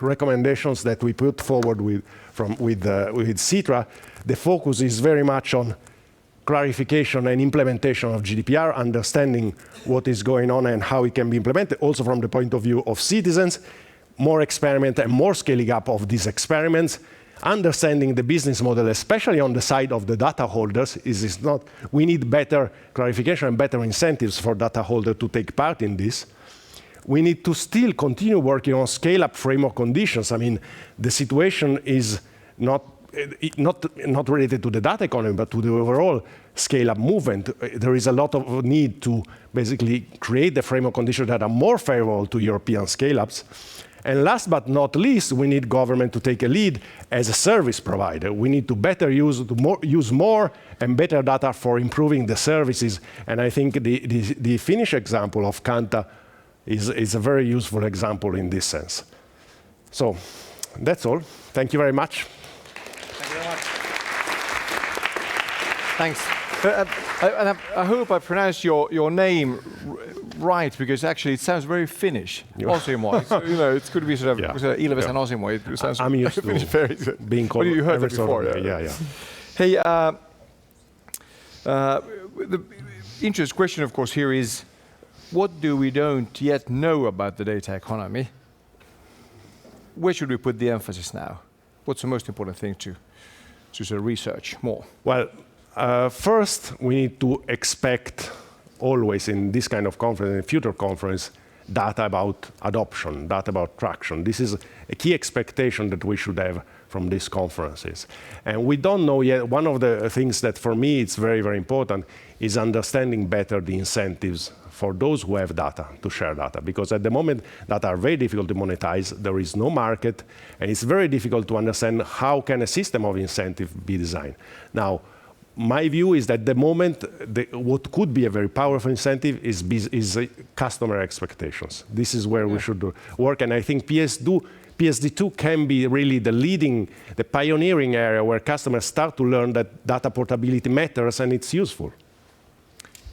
recommendations that we put forward with Citra. The focus is very much on clarification and implementation of GDPR, understanding what is going on and how it can be implemented, also from the point of view of citizens, more experiment and more scaling up of these experiments, understanding the business model, especially on the side of the data holders. We need better clarification and better incentives for data holders to take part in this. We need to still continue working on scale-up framework conditions. I mean, the situation is not related to the data economy, but to the overall scale-up movement. There is a lot of need to basically create the framework conditions that are more favorable to European scale-ups. And last but not least, we need government to take a lead as a service provider. We need to better use more and better data for improving the services. And I think the Finnish example of Kanta is a very useful example in this sense. So that's all. Thank you very much. Thank you very much. Thanks. I hope I pronounced your name right, because actually it sounds very Finnish. Osimo. It's good to be sort of Ilves and Osimo. It sounds I'm used to being called. You heard that before. Yeah. Hey, the interesting question, of course, here is, what do we don't yet know about the data economy? Where should we put the emphasis now? What's the most important thing to sort of research more? Well, first we need to expect always in this kind of conference, in a future conference, data about adoption, data about traction. This is a key expectation that we should have from these conferences. And we don't know yet. One of the things that for me it's very, very important is understanding better the incentives for those who have data to share data, because at the moment data are very difficult to monetize. There is no market, and it's very difficult to understand how can a system of incentive be designed. Now, my view is that at the moment, what could be a very powerful incentive is customer expectations. This is where we should work, and I think PSD2 can be really the pioneering area where customers start to learn that data portability matters and it's useful.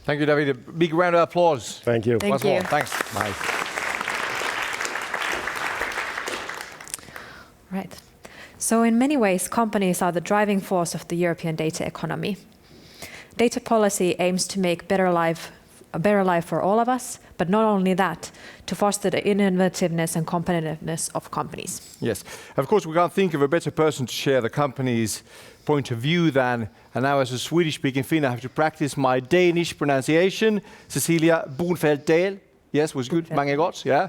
Thank you, David. A big round of applause. Thank you. Once more. Thanks. Bye. Right. So in many ways, companies are the driving force of the European data economy. Data policy aims to make a better life for all of us, but not only that, to foster the innovativeness and competitiveness of companies. Yes. Of course, we can't think of a better person to share the company's point of view than, and now as a Swedish-speaking Finn, I have to practice my Danish pronunciation. Cecilia Bonefeld-Dahl. Yes, was good. Mange godt. Yeah.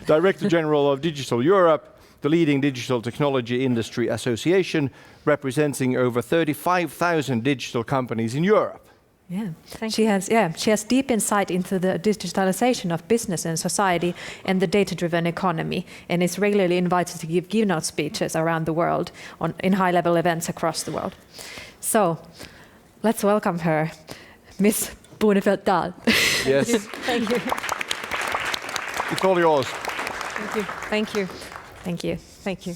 Director General of Digital Europe, the leading digital technology industry association, representing over 35,000 digital companies in Europe. Yeah, she has deep insight into the digitalization of business and society and the data-driven economy, and is regularly invited to give keynote speeches around the world in high-level events across the world. So, Let's welcome her, Miss Bonefeld-Dahl. Yes. Thank you. It's all yours. Thank you. Thank you. Thank you. Thank you.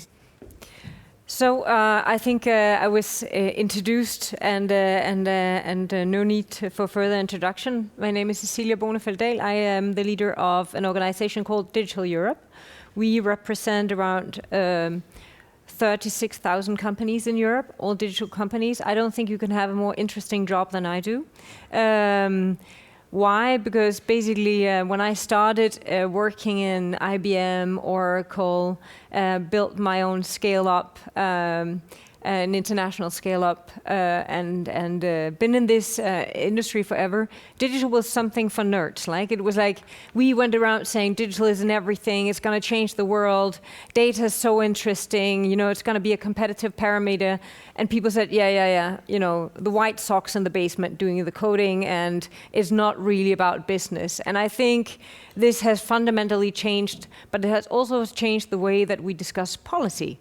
So I think I was introduced, and no need for further introduction. My name is Cecilia Bonefeld-Dahl. I am the leader of an organization called Digital Europe. We represent around 36,000 companies in Europe, all digital companies. I don't think you can have a more interesting job than I do. Why? Because basically when I started working in IBM, Oracle, built my own scale-up, an international scale-up, and been in this industry forever. Digital was something for nerds. Like it was like we went around saying digital isn't everything. It's going to change the world. Data is so interesting. You know, it's going to be a competitive parameter. And people said, yeah. You know, the white socks in the basement doing the coding, and it's not really about business. And I think this has fundamentally changed, but it has also changed the way that we discuss policy.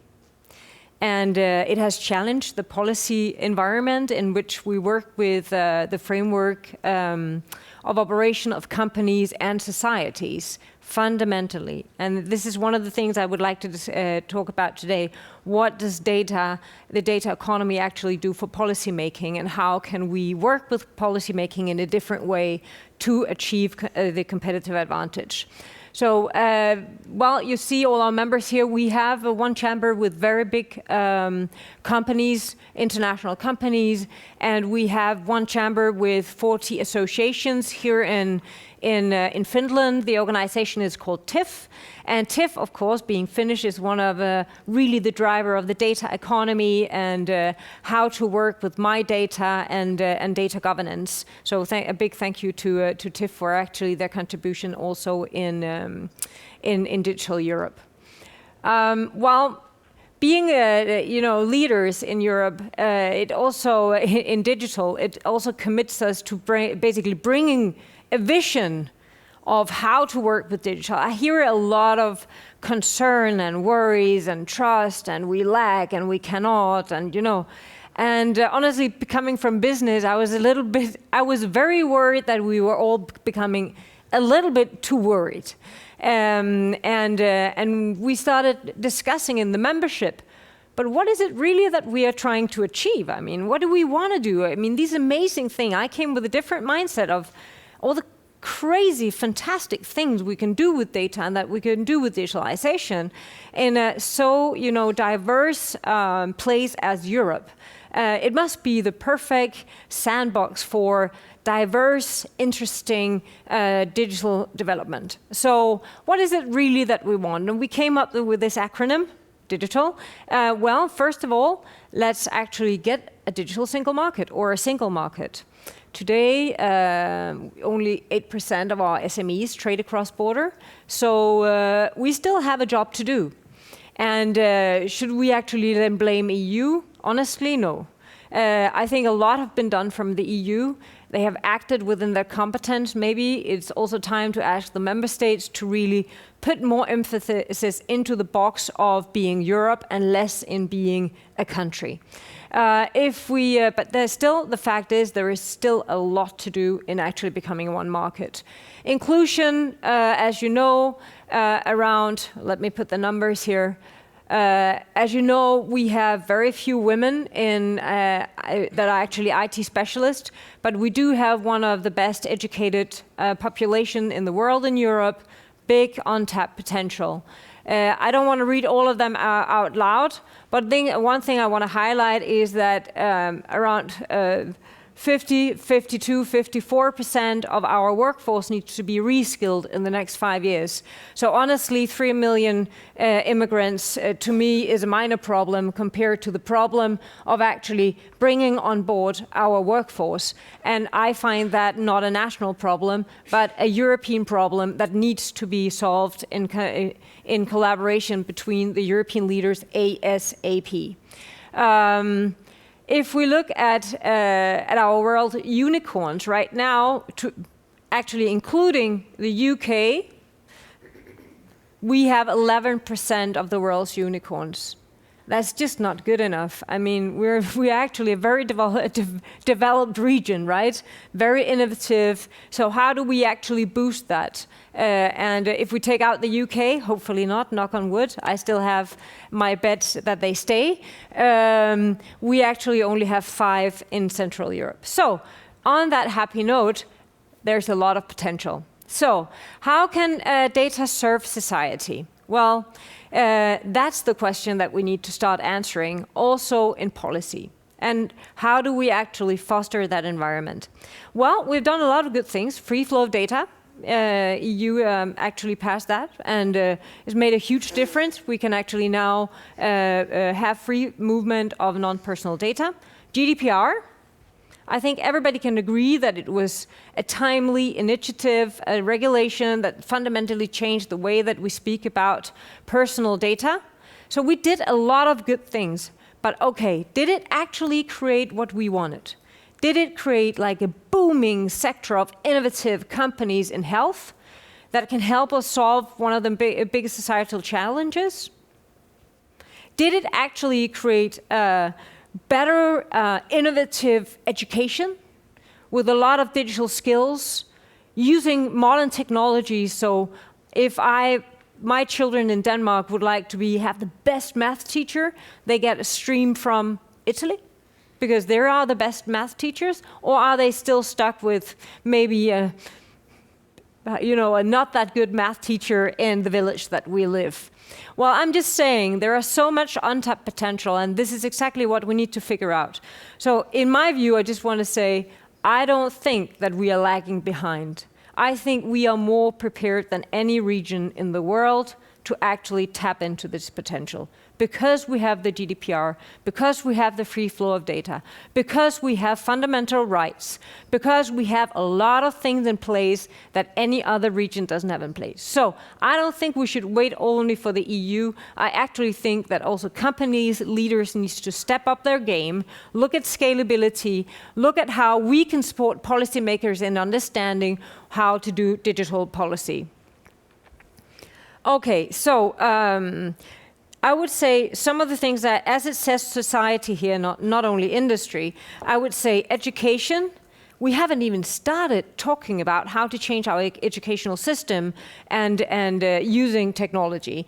And it has challenged the policy environment in which we work with the framework of operation of companies and societies, fundamentally. And this is one of the things I would like to talk about today. What does the data economy actually do for policy making, and how can we work with policy making in a different way to achieve the competitive advantage? So, well, you see all our members here. We have one chamber with very big companies, international companies, and we have one chamber with 40 associations here in Finland. The organization is called TIF, and TIF, of course, being Finnish, is one of really the driver of the data economy and how to work with my data and data governance. So a big thank you to TIF for actually their contribution also in Digital Europe. While being leaders in Europe, it also in digital, it also commits us to basically bringing a vision of how to work with digital. I hear a lot of concern and worries and trust, and we lack and we cannot, and and honestly, coming from business, I was very worried that we were all becoming a little bit too worried. And we started discussing in the membership, but what is it really that we are trying to achieve? I mean, what do we want to do? I mean, these amazing things. I came with a different mindset of all the crazy, fantastic things we can do with data and that we can do with digitalization in a so diverse place as Europe. It must be the perfect sandbox for diverse, interesting digital development. So what is it really that we want? And we came up with this acronym, digital. Well, first of all, let's actually get a digital single market or a single market. Today, only 8% of our SMEs trade across border, so we still have a job to do. And should we actually then blame EU? Honestly, no. I think a lot have been done from the EU. They have acted within their competence. Maybe it's also time to ask the member states to really put more emphasis into the box of being Europe and less in being a country. But there's still, the fact is, there is still a lot to do in actually becoming one market. Inclusion, as you know, around, let me put the numbers here. As you know, we have very few women that are actually IT specialists, but we do have one of the best educated population in the world in Europe, big untapped potential. I don't want to read all of them out loud, but one thing I want to highlight is that around 50, 52, 54% of our workforce needs to be reskilled in the next 5 years. So honestly, 3 million immigrants to me is a minor problem compared to the problem of actually bringing on board our workforce. And I find that not a national problem, but a European problem that needs to be solved in collaboration between the European leaders ASAP. If we look at our world unicorns right now, actually including the UK, we have 11% of the world's unicorns. That's just not good enough. I mean, we're actually a very developed region, right? Very innovative. So how do we actually boost that? And if we take out the UK, hopefully not, knock on wood, I still have my bet that they stay. We actually only have 5 in Central Europe. So on that happy note, there's a lot of potential. So how can data serve society? Well, that's the question that we need to start answering also in policy. And how do we actually foster that environment? Well, we've done a lot of good things. Free flow of data. EU actually passed that, and it's made a huge difference. We can actually now have free movement of non-personal data. GDPR. I think everybody can agree that it was a timely initiative, a regulation that fundamentally changed the way that we speak about personal data. So we did a lot of good things, but okay, did it actually create what we wanted? Did it create like a booming sector of innovative companies in health that can help us solve one of the biggest societal challenges? Did it actually create better innovative education with a lot of digital skills using modern technology? So if my children in Denmark would like to have the best math teacher, they get a stream from Italy because they are the best math teachers, or are they still stuck with maybe a not that good math teacher in the village that we live? Well, I'm just saying there are so much untapped potential, and this is exactly what we need to figure out. So in my view, I just want to say, I don't think that we are lagging behind. I think we are more prepared than any region in the world to actually tap into this potential. Because we have the GDPR, because we have the free flow of data, because we have fundamental rights, because we have a lot of things in place that any other region doesn't have in place. So I don't think we should wait only for the EU. I actually think that also companies, leaders need to step up their game, look at scalability, look at how we can support policymakers in understanding how to do digital policy. Okay, so I would say some of the things that, as it says society here, not only industry, I would say education. We haven't even started talking about how to change our educational system and using technology.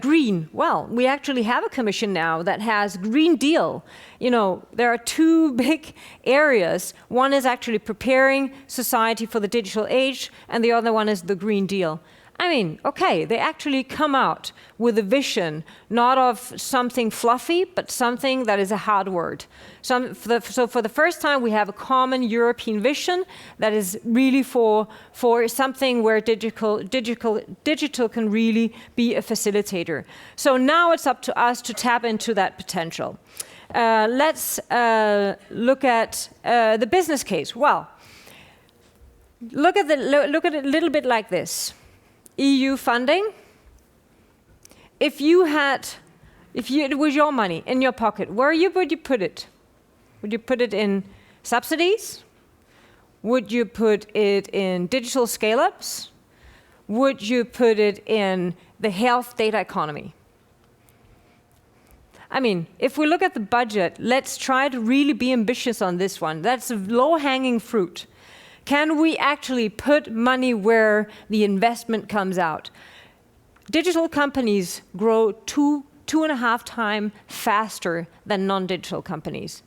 Green, well, we actually have a commission now that has Green Deal. There are 2 big areas. One is actually preparing society for the digital age, and the other one is the Green Deal. I mean, okay, they actually come out with a vision, not of something fluffy, but something that is a hard word. So for the first time, we have a common European vision that is really for something where digital can really be a facilitator. So now it's up to us to tap into that potential. Let's look at the business case. Well, look at it a little bit like this. EU funding. If it was your money in your pocket, where would you put it? Would you put it in subsidies? Would you put it in digital scale-ups? Would you put it in the health data economy? I mean, if we look at the budget, let's try to really be ambitious on this one. That's a low-hanging fruit. Can we actually put money where the investment comes out? Digital companies grow 2.5 times faster than non-digital companies.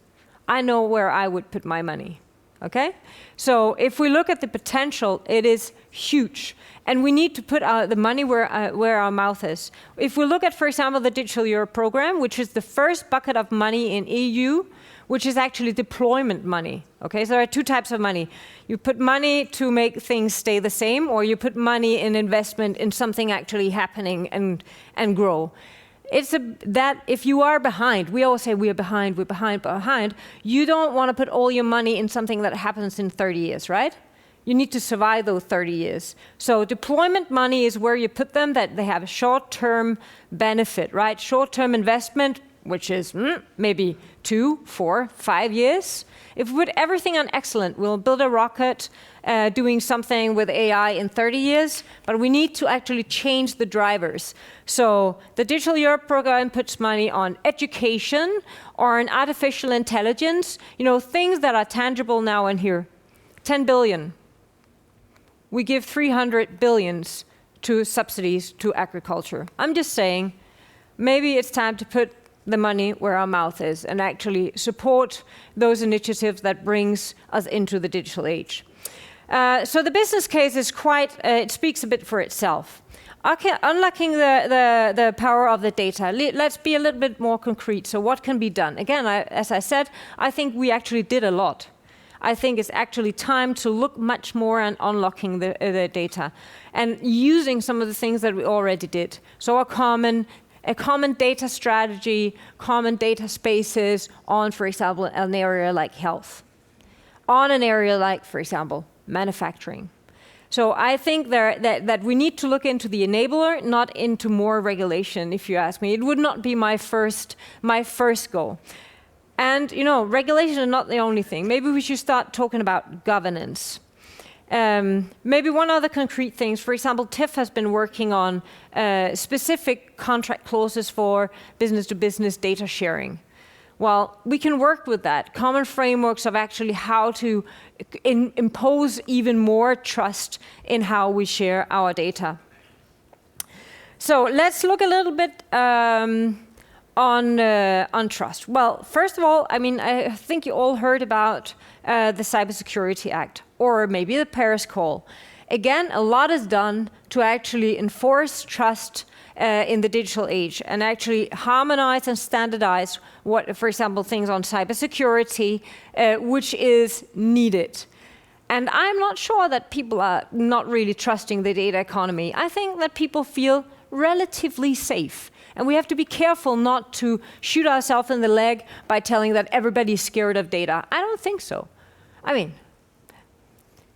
I know where I would put my money, okay? So if we look at the potential, it is huge. And we need to put the money where our mouth is. If we look at, for example, the Digital Europe program, which is the first bucket of money in EU, which is actually deployment money. Okay, so there are 2 types of money. You put money to make things stay the same, or you put money in investment in something actually happening and grow. That if you are behind, we always say we're behind, you don't want to put all your money in something that happens in 30 years, right? You need to survive those 30 years. So deployment money is where you put them, that they have a short-term benefit, right? Short-term investment, which is maybe 2, 4, 5 years. If we put everything on excellent, we'll build a rocket doing something with AI in 30 years, but we need to actually change the drivers. So the Digital Europe program puts money on education or on artificial intelligence, things that are tangible now and here. 10 billion. We give 300 billions to subsidies to agriculture. I'm just saying, maybe it's time to put the money where our mouth is and actually support those initiatives that brings us into the digital age. So the business case is it speaks a bit for itself. Okay, unlocking the power of the data. Let's be a little bit more concrete. So what can be done? Again, as I said, I think we actually did a lot. I think it's actually time to look much more at unlocking the data and using some of the things that we already did. So a common data strategy, common data spaces on, for example, an area like health, on an area like, for example, manufacturing. So I think that we need to look into the enabler, not into more regulation, if you ask me. It would not be my first goal. And, regulation is not the only thing. Maybe we should start talking about governance. Maybe one other concrete things. For example, TIF has been working on specific contract clauses for business-to-business data sharing. Well, we can work with that. Common frameworks of actually how to impose even more trust in how we share our data. So let's look a little bit on trust. Well, first of all, I think you all heard about the Cybersecurity Act, or maybe the Paris Call. Again, a lot is done to actually enforce trust in the digital age and actually harmonize and standardize what, for example, things on cybersecurity, which is needed. And I'm not sure that people are not really trusting the data economy. I think that people feel relatively safe. And we have to be careful not to shoot ourselves in the leg by telling that everybody's scared of data. I don't think so.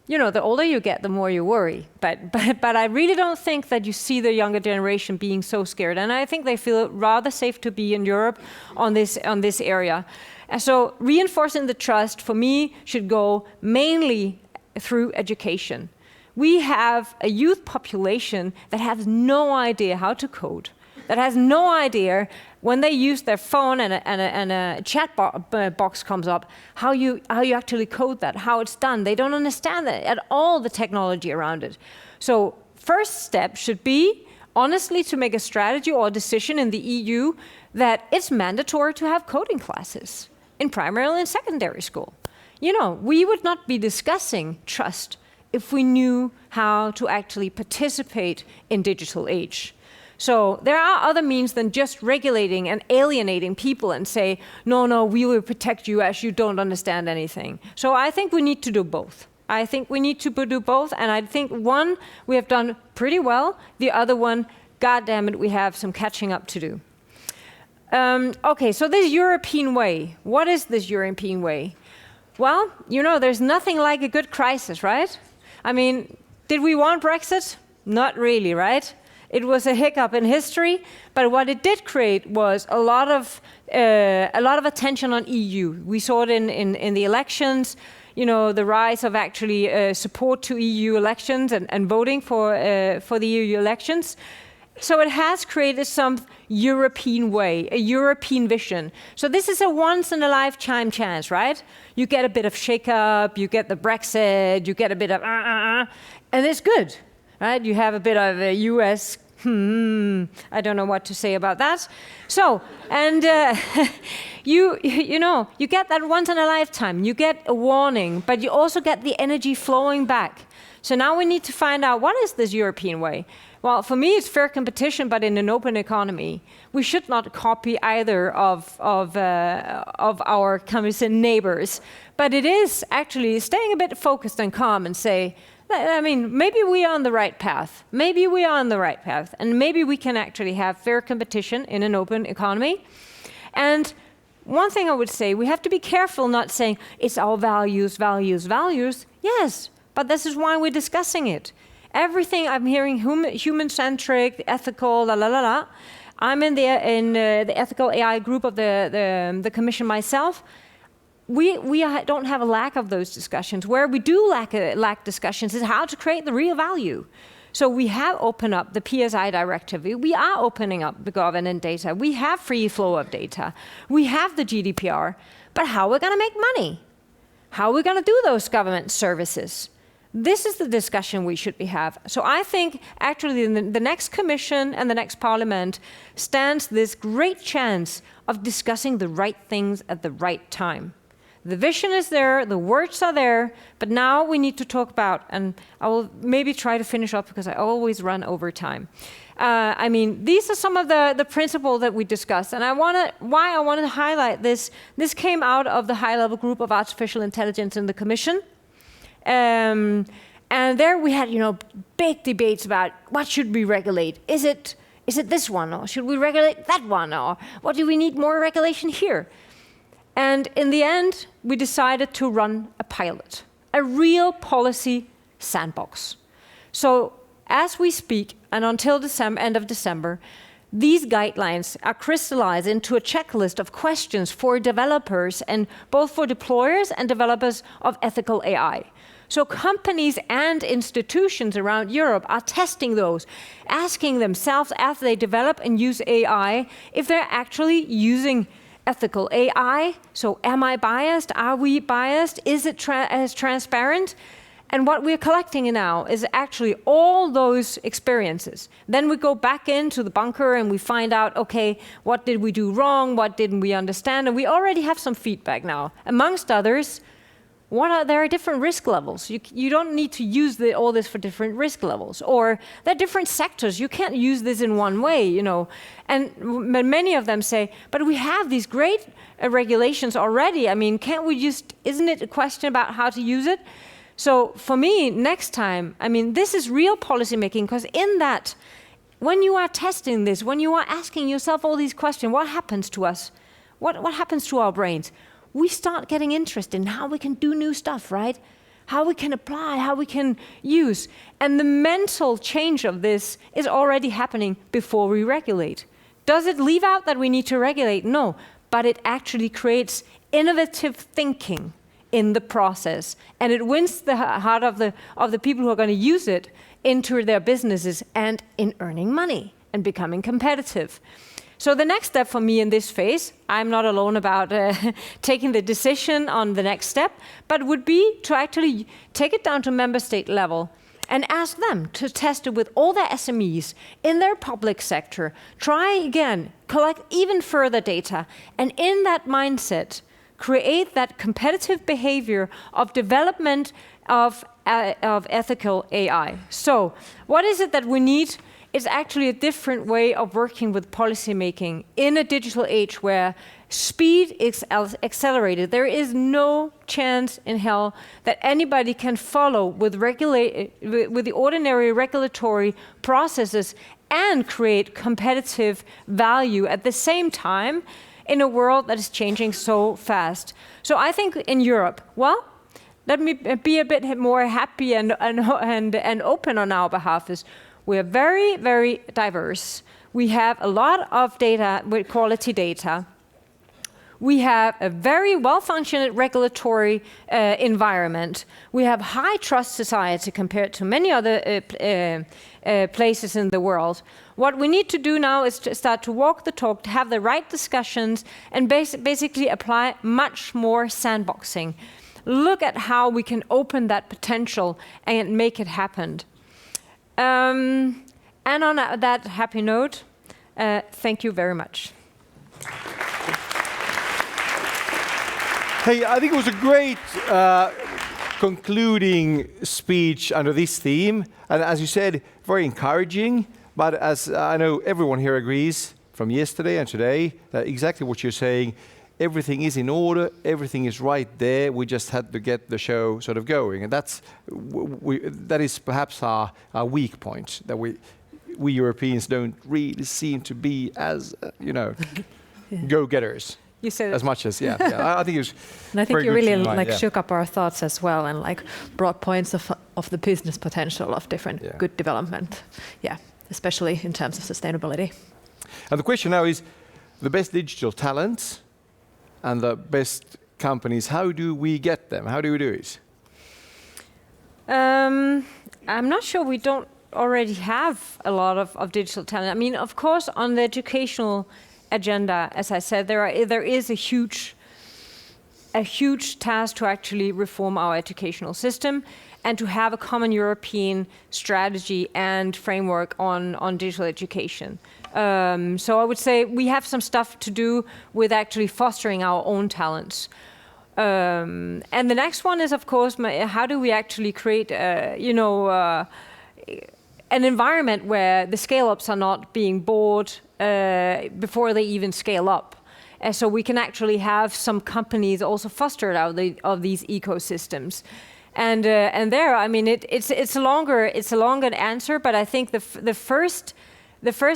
The older you get, the more you worry. But I really don't think that you see the younger generation being so scared. And I think they feel rather safe to be in Europe on this area. And so reinforcing the trust, for me, should go mainly through education. We have a youth population that has no idea how to code, that has no idea when they use their phone and a chat box comes up, how you actually code that, how it's done. They don't understand that at all, the technology around it. So first step should be, honestly, to make a strategy or a decision in the EU that it's mandatory to have coding classes in primary and secondary school. We would not be discussing trust if we knew how to actually participate in digital age. So there are other means than just regulating and alienating people and say, no, we will protect you as you don't understand anything. So I think we need to do both. And I think one, we have done pretty well. The other one, God damn it, we have some catching up to do. Okay, so this European way. What is this European way? Well, there's nothing like a good crisis, right? Did we want Brexit? Not really, right? It was a hiccup in history, but what it did create was a lot of attention on EU. We saw it in the elections, the rise of actually support to EU elections and voting for the EU elections. So it has created some European way, a European vision. So this is a once-in-a-lifetime chance, right? You get a bit of shake-up, you get the Brexit, you get a bit of and it's good. Right? You have a bit of a US, I don't know what to say about that. So, and you get that once in a lifetime. You get a warning, but you also get the energy flowing back. So now we need to find out, what is this European way? Well, for me, it's fair competition, but in an open economy. We should not copy either of our neighbors, but it is actually staying a bit focused and calm and say, maybe we are on the right path. And maybe we can actually have fair competition in an open economy. And one thing I would say, we have to be careful not saying, it's our values. Yes, but this is why we're discussing it. Everything I'm hearing, human-centric, ethical, I'm in the ethical AI group of the Commission myself. We don't have a lack of those discussions. Where we do lack discussions is how to create the real value. So we have opened up the PSI directive. We are opening up the governance data. We have free flow of data. We have the GDPR. But how are we going to make money? How are we going to do those government services? This is the discussion we should have. So I think actually the next Commission and the next Parliament stands this great chance of discussing the right things at the right time. The vision is there, the words are there, but now we need to talk about, and I will maybe try to finish up because I always run over time. I mean, these are some of the principles that we discussed, and why I wanted to highlight this. This came out of the high-level group of artificial intelligence in the Commission. And there we had, big debates about what should we regulate. Is it this one, or should we regulate that one, or what do we need more regulation here? And in the end, we decided to run a pilot, a real policy sandbox. So as we speak, and until end of December, these guidelines are crystallized into a checklist of questions for developers, and both for deployers and developers of ethical AI. So companies and institutions around Europe are testing those, asking themselves as they develop and use AI, if they're actually using ethical AI. So am I biased? Are we biased? Is it as transparent? And what we're collecting now is actually all those experiences. Then we go back into the bunker and we find out, okay, what did we do wrong? What didn't we understand? And we already have some feedback now. Amongst others, there are different risk levels. You don't need to use all this for different risk levels. Or there are different sectors. You can't use this in one way, And many of them say, but we have these great regulations already. I mean, isn't it a question about how to use it? So for me, next time, this is real policymaking, because in that, when you are testing this, when you are asking yourself all these questions, what happens to us? What happens to our brains? We start getting interested in how we can do new stuff, right? How we can apply, how we can use. And the mental change of this is already happening before we regulate. Does it leave out that we need to regulate? No, but it actually creates innovative thinking in the process. And it wins the heart of the people who are going to use it into their businesses and in earning money and becoming competitive. So the next step for me in this phase, I'm not alone about taking the decision on the next step, but would be to actually take it down to member state level and ask them to test it with all their SMEs in their public sector. Try again, collect even further data, and in that mindset, create that competitive behavior of development of ethical AI. So what is it that we need? It's actually a different way of working with policymaking in a digital age where speed is accelerated. There is no chance in hell that anybody can follow with the ordinary regulatory processes and create competitive value at the same time in a world that is changing so fast. So I think in Europe, let me be a bit more happy and open on our behalf. We are very, very diverse. We have a lot of data with quality data. We have a very well-functioning regulatory environment. We have high trust society compared to many other places in the world. What we need to do now is to start to walk the talk, to have the right discussions, and basically apply much more sandboxing. Look at how we can open that potential and make it happen. And on that happy note, thank you very much. Hey, I think it was a great concluding speech under this theme. And as you said, very encouraging. But as I know everyone here agrees from yesterday and today, that exactly what you're saying, everything is in order, everything is right there. We just had to get the show sort of going. And that is perhaps our weak point, that we Europeans don't really seem to be as, go-getters. You said as much as, I think it was. And I think you really shook up our thoughts as well, and brought points of the business potential of different good development. Yeah, especially in terms of sustainability. And the question now is, the best digital talents and the best companies, how do we get them? How do we do it? I'm not sure we don't already have a lot of digital talent. I mean, of course, on the educational agenda, as I said, there is a huge task to actually reform our educational system and to have a common European strategy and framework on digital education. So I would say we have some stuff to do with actually fostering our own talents. And the next one is, of course, how do we actually create, an environment where the scale-ups are not being bought before they even scale up. So we can actually have some companies also fostered out of these ecosystems. And there, I mean, it's a longer answer, but I think the first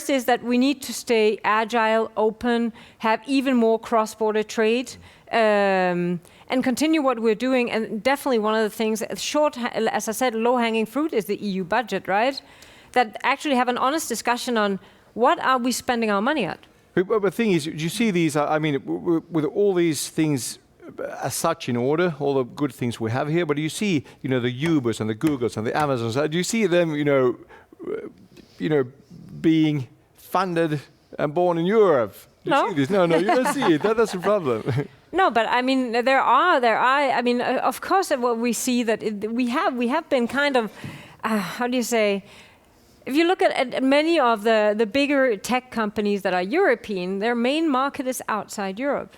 is that we need to stay agile, open, have even more cross-border trade, and continue what we're doing. And definitely one of the things, as I said, low-hanging fruit is the EU budget, right? That actually have an honest discussion on what are we spending our money at. But the thing is, you see these, I mean, with all these things as such in order, all the good things we have here, but you see, the Ubers and the Googles and the Amazons, do you see them, being funded and born in Europe? No. You see this? No, you don't see it. That's the problem. No, but I mean, there are. I mean, of course, what we see that we have been kind of, how do you say? If you look at many of the bigger tech companies that are European, their main market is outside Europe.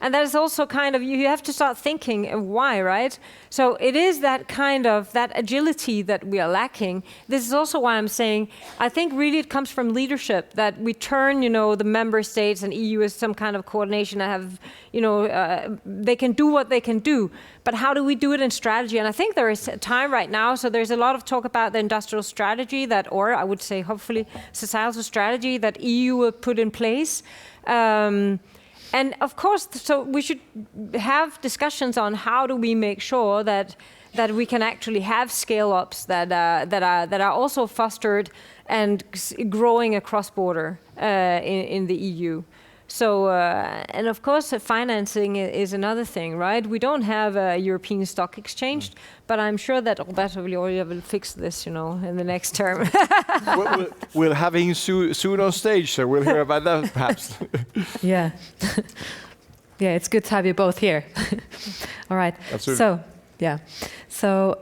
And that is also kind of, you have to start thinking why, right? So it is that kind of, that agility that we are lacking. This is also why I'm saying, I think really it comes from leadership, that we turn, the member states and EU as some kind of coordination that have, they can do what they can do. But how do we do it in strategy? And I think there is a time right now, so there's a lot of talk about the industrial strategy or I would say hopefully societal strategy that EU will put in place. And of course, so we should have discussions on how do we make sure that we can actually have scale-ups that are also fostered and growing across border in the EU. So, and of course, financing is another thing, right? We don't have a European stock exchange, but I'm sure that Roberto will fix this, in the next term. We'll have him soon on stage, so we'll hear about that, perhaps. Yeah. Yeah, it's good to have you both here. All right. Absolutely. So,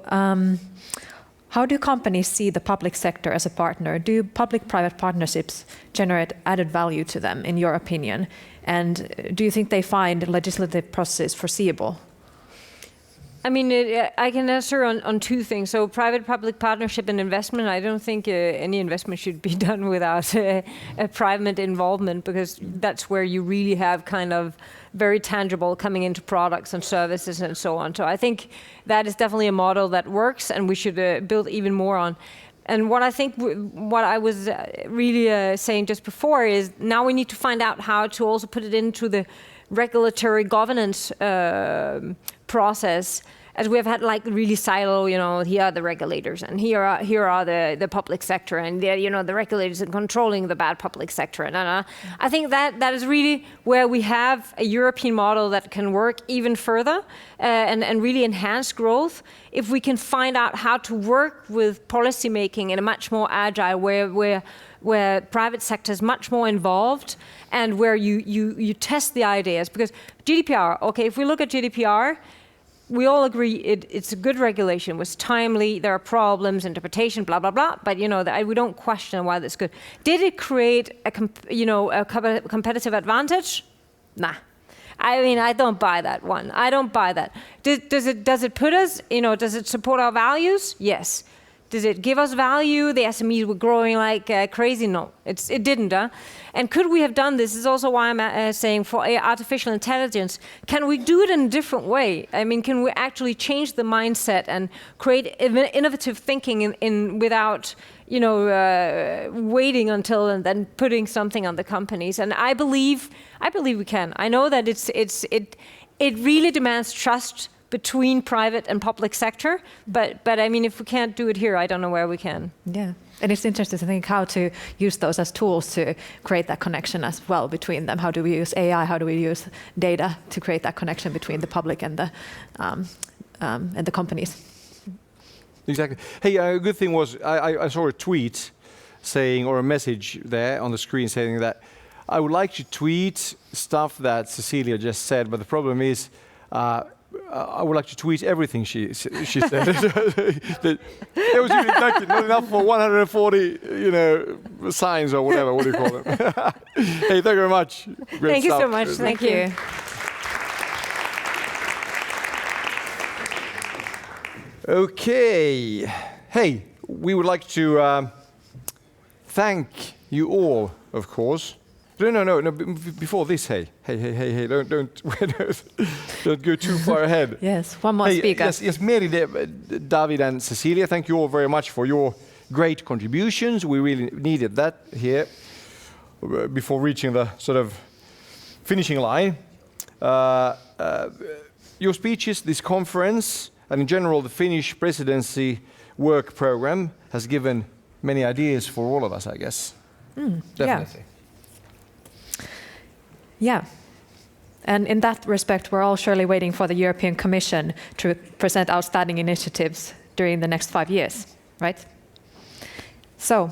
how do companies see the public sector as a partner? Do public-private partnerships generate added value to them, in your opinion? And do you think they find legislative process foreseeable? I mean, I can answer on two things. So private-public partnership and investment, I don't think any investment should be done without a private involvement, because that's where you really have kind of very tangible coming into products and services and so on. So I think that is definitely a model that works, and we should build even more on. And what I was really saying just before is now we need to find out how to also put it into the regulatory governance process, as we have had like really silo, here are the regulators and here are the public sector, and the regulators are controlling the bad public sector. And I think that is really where we have a European model that can work even further and really enhance growth if we can find out how to work with policy making in a much more agile where private sector is much more involved, and where you test the ideas. Because GDPR, okay, if we look at GDPR, we all agree it's a good regulation, it was timely, there are problems, interpretation, blah, blah, blah, but we don't question why that's good. Did it create a competitive advantage? Nah. I mean, I don't buy that one. I don't buy that. Does it put us, does it support our values? Yes. Does it give us value? The SMEs were growing like crazy? No, it didn't. And could we have done this? This is also why I'm saying for artificial intelligence, can we do it in a different way? I mean, can we actually change the mindset and create innovative thinking without, waiting until and then putting something on the companies? And I believe we can. I know that it really demands trust between private and public sector. But I mean, if we can't do it here, I don't know where we can. Yeah. And it's interesting to think how to use those as tools to create that connection as well between them. How do we use AI? How do we use data to create that connection between the public and the companies? Exactly. Hey, a good thing was I saw a tweet saying, or a message there on the screen saying that I would like to tweet stuff that Cecilia just said, but the problem is I would like to tweet everything she said. It was really not enough for 140, signs or whatever. What do you call them? Hey, thank you very much. Great Thank you stuff. so much. Thank you. Okay. Hey, we would like to thank you all, of course. No. Before this, hey, don't go too far ahead. Yes, one more speaker. Yes, Meeri, David, and Cecilia, thank you all very much for your great contributions. We really needed that here before reaching the sort of finishing line. Your speeches, this conference, and in general the Finnish presidency work program has given many ideas for all of us, I guess. Definitely. Yeah. And in that respect, we're all surely waiting for the European Commission to present outstanding initiatives during the next 5 years, right? So,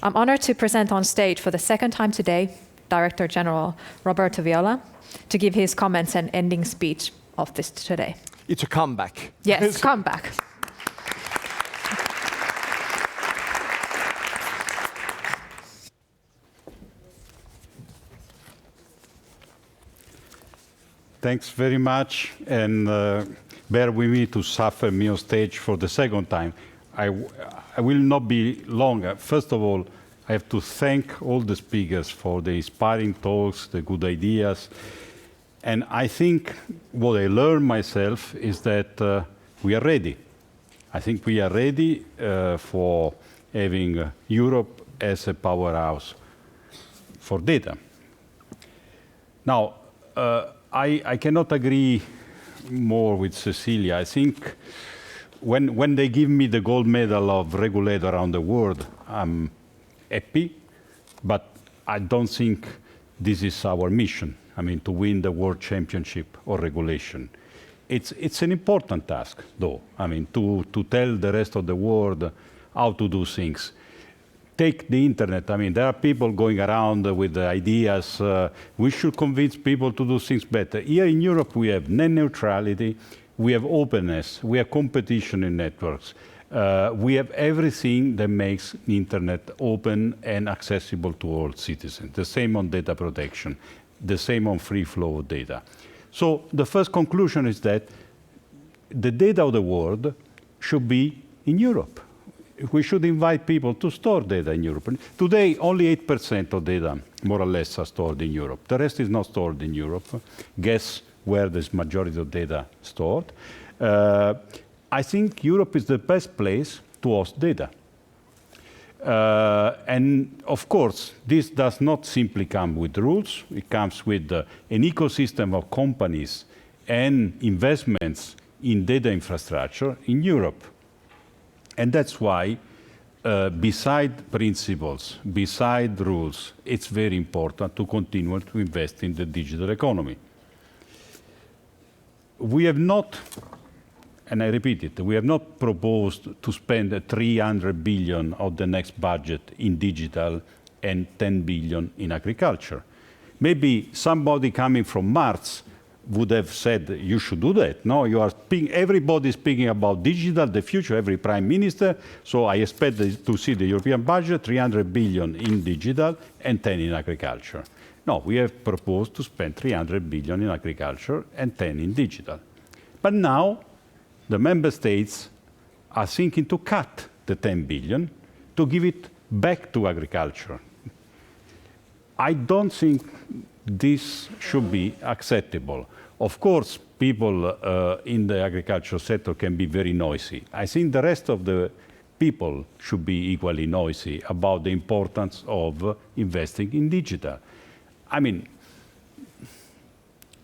I'm honored to present on stage for the second time today Director General Roberto Viola to give his comments and ending speech of this today. It's a comeback. Yes, comeback. Thanks very much, and bear with me to suffer me on stage for the second time. I will not be long. First of all, I have to thank all the speakers for the inspiring talks, the good ideas. And I think what I learned myself is that we are ready. I think we are ready for having Europe as a powerhouse for data. Now, I cannot agree more with Cecilia. I think when they give me the gold medal of regulator around the world, I'm happy, but I don't think this is our mission. I mean, to win the world championship or regulation. It's an important task, though. I mean, to tell the rest of the world how to do things. Take the internet. I mean, there are people going around with the ideas. We should convince people to do things better. Here in Europe, we have net neutrality, we have openness, we have competition in networks. We have everything that makes the internet open and accessible to all citizens. The same on data protection, the same on free flow of data. So the first conclusion is that the data of the world should be in Europe. We should invite people to store data in Europe. Today, only 8% of data, more or less, are stored in Europe. The rest is not stored in Europe. Guess where this majority of data stored. I think Europe is the best place to host data. And of course, this does not simply come with rules. It comes with an ecosystem of companies and investments in data infrastructure in Europe. And that's why, beside principles, beside rules, it's very important to continue to invest in the digital economy. We have not, and I repeat it, we have not proposed to spend 300 billion of the next budget in digital and 10 billion in agriculture. Maybe somebody coming from Mars would have said you should do that. No, you are everybody speaking about digital, the future, every prime minister. So I expect to see the European budget, 300 billion in digital and 10 in agriculture. No, we have proposed to spend 300 billion in agriculture and 10 in digital. But now the member states are thinking to cut the 10 billion to give it back to agriculture. I don't think this should be acceptable. Of course, people in the agricultural sector can be very noisy. I think the rest of the people should be equally noisy about the importance of investing in digital. I mean,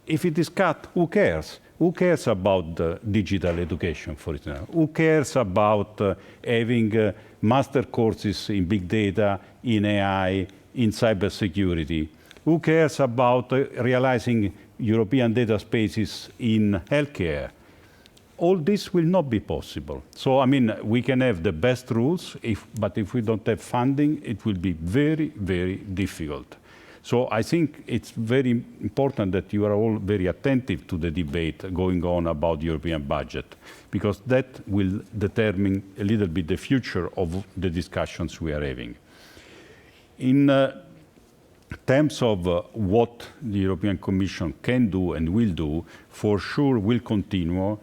if it is cut, who cares? Who cares about digital education, for example? Who cares about having master courses in big data, in AI, in cybersecurity? Who cares about realizing European data spaces in healthcare? All this will not be possible. So, I mean, we can have the best rules, but if we don't have funding, it will be very, very difficult. So I think it's very important that you are all very attentive to the debate going on about the European budget, because that will determine a little bit the future of the discussions we are having. In terms of what the European Commission can do and will do, for sure will continue,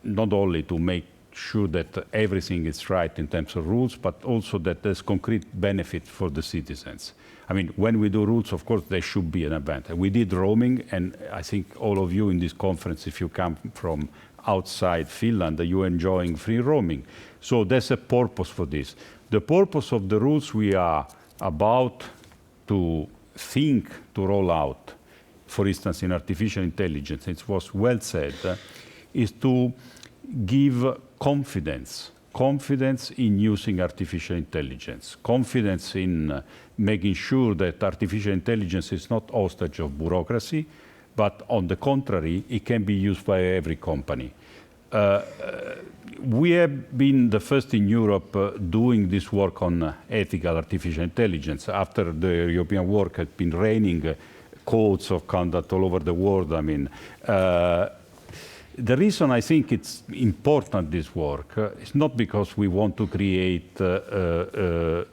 not only to make sure that everything is right in terms of rules, but also that there's concrete benefit for the citizens. I mean, when we do rules, of course, there should be an advantage. We did roaming, and I think all of you in this conference, if you come from outside Finland, you're enjoying free roaming. So there's a purpose for this. The purpose of the rules we are about to think to roll out, for instance, in artificial intelligence, it was well said, is to give confidence in using artificial intelligence, confidence in making sure that artificial intelligence is not hostage of bureaucracy, but on the contrary, it can be used by every company. We have been the first in Europe doing this work on ethical artificial intelligence. After the European work had been raining codes of conduct all over the world, I mean, the reason I think it's important, this work, is not because we want to create a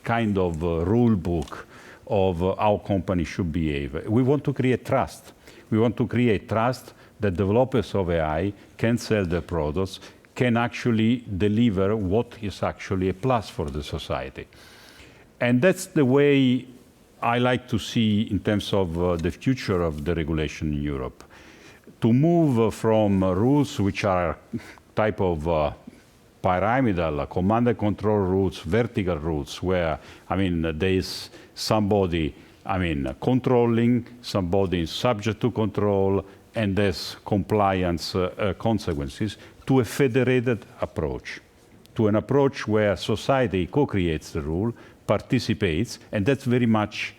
kind of rule book of how companies should behave. We want to create trust. We want to create trust that developers of AI can sell their products, can actually deliver what is actually a plus for the society. And that's the way I like to see in terms of the future of the regulation in Europe. To move from rules which are type of pyramidal, command and control rules, vertical rules, where, I mean, there is somebody, I mean, controlling, somebody is subject to control, and there's compliance consequences, to a federated approach, to an approach where society co-creates the rule, participates, and that's very much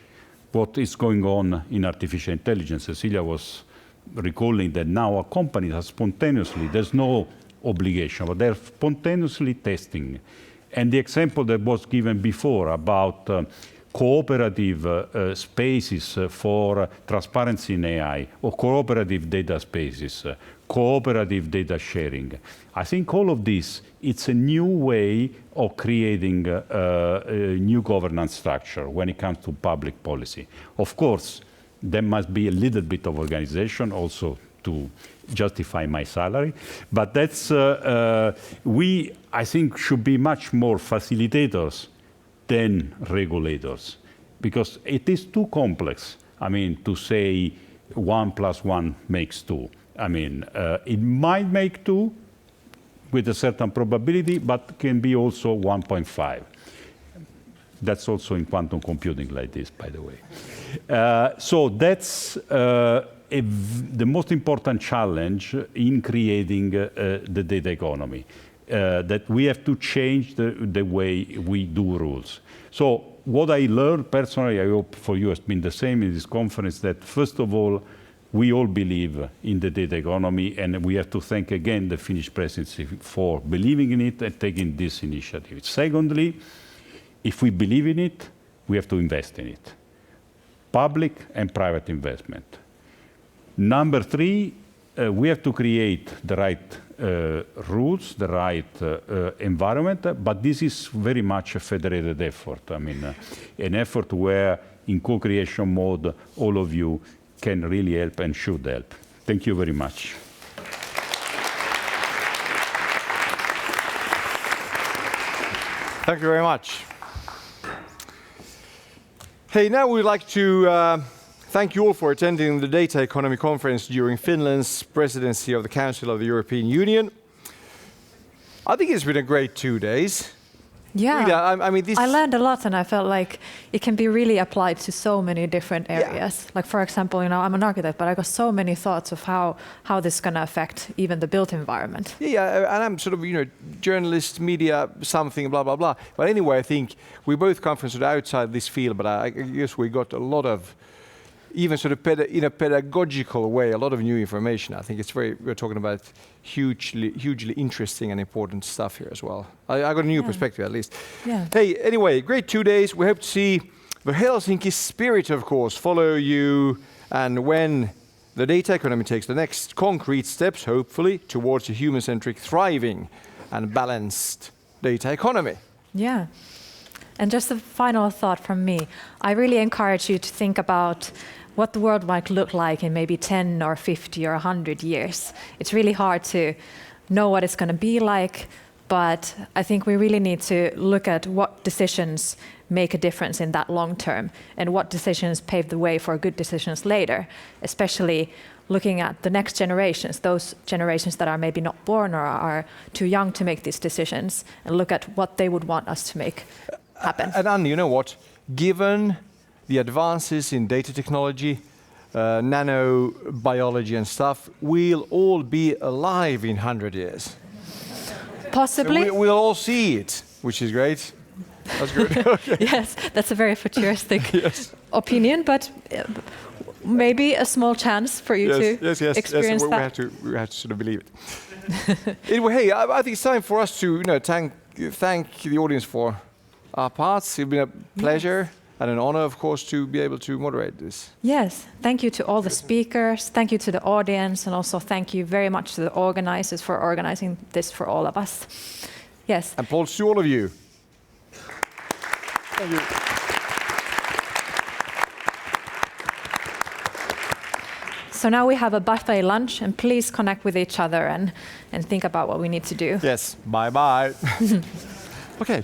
what is going on in artificial intelligence. Cecilia was recalling that now our companies are spontaneously, there's no obligation, but they're spontaneously testing. And the example that was given before about cooperative spaces for transparency in AI, or cooperative data spaces, cooperative data sharing. I think all of this, it's a new way of creating a new governance structure when it comes to public policy. Of course, there must be a little bit of organization also to justify my salary, but that's, we, I think, should be much more facilitators than regulators, because it is too complex, I mean, to say 1 + 1 makes 2. I mean, it might make 2 with a certain probability, but can be also 1.5. That's also in quantum computing like this, by the way. So that's the most important challenge in creating the data economy, that we have to change the way we do rules. So what I learned personally, I hope for you has been the same in this conference, that first of all, we all believe in the data economy, and we have to thank again the Finnish presidency for believing in it and taking this initiative. Secondly, if we believe in it, we have to invest in it. Public and private investment. Number 3, we have to create the right rules, the right environment, but this is very much a federated effort. I mean, an effort where in co-creation mode, all of you can really help and should help. Thank you very much. Thank you very much. Hey, now we'd like to thank you all for attending the Data Economy Conference during Finland's presidency of the Council of the European Union. I think it's been a great 2 days. Yeah, really, I mean, this. I learned a lot, and I felt like it can be really applied to so many different areas. Like, for example, I'm an architect, but I got so many thoughts of how this is going to affect even the built environment. Yeah, and I'm sort of, journalist, media, something, blah, blah, blah. But anyway, I think we both come from sort of outside this field, but I guess we got a lot of, even sort of in a pedagogical way, a lot of new information. I think we're talking about hugely interesting and important stuff here as well. I got a new perspective at least. Yeah. Hey, anyway, great 2 days. We hope to see the Helsinki spirit, of course, follow you, and when the data economy takes the next concrete steps, hopefully, towards a human-centric, thriving and balanced data economy. Yeah. And just a final thought from me. I really encourage you to think about what the world might look like in maybe 10 or 50 or 100 years. It's really hard to know what it's going to be like, but I think we really need to look at what decisions make a difference in that long term and what decisions pave the way for good decisions later, especially looking at the next generations, those generations that are maybe not born or are too young to make these decisions, and look at what they would want us to make happen. And Anni, you know what? Given the advances in data technology, nanobiology and stuff, we'll all be alive in 100 years. Possibly. So we'll all see it, which is great. That's good. Okay. Yes, that's a very futuristic opinion, but maybe a small chance for you to experience that. We have to sort of believe it. Anyway, hey, I think it's time for us to thank the audience for our parts. It's been a pleasure. And an honor, of course, to be able to moderate this. Yes, thank you to all the speakers, thank you to the audience, and also thank you very much to the organizers for organizing this for all of us. Yes. And applause to all of you. Thank you. So now we have a buffet lunch, and please connect with each other and think about what we need to do. Yes, bye-bye. Okay.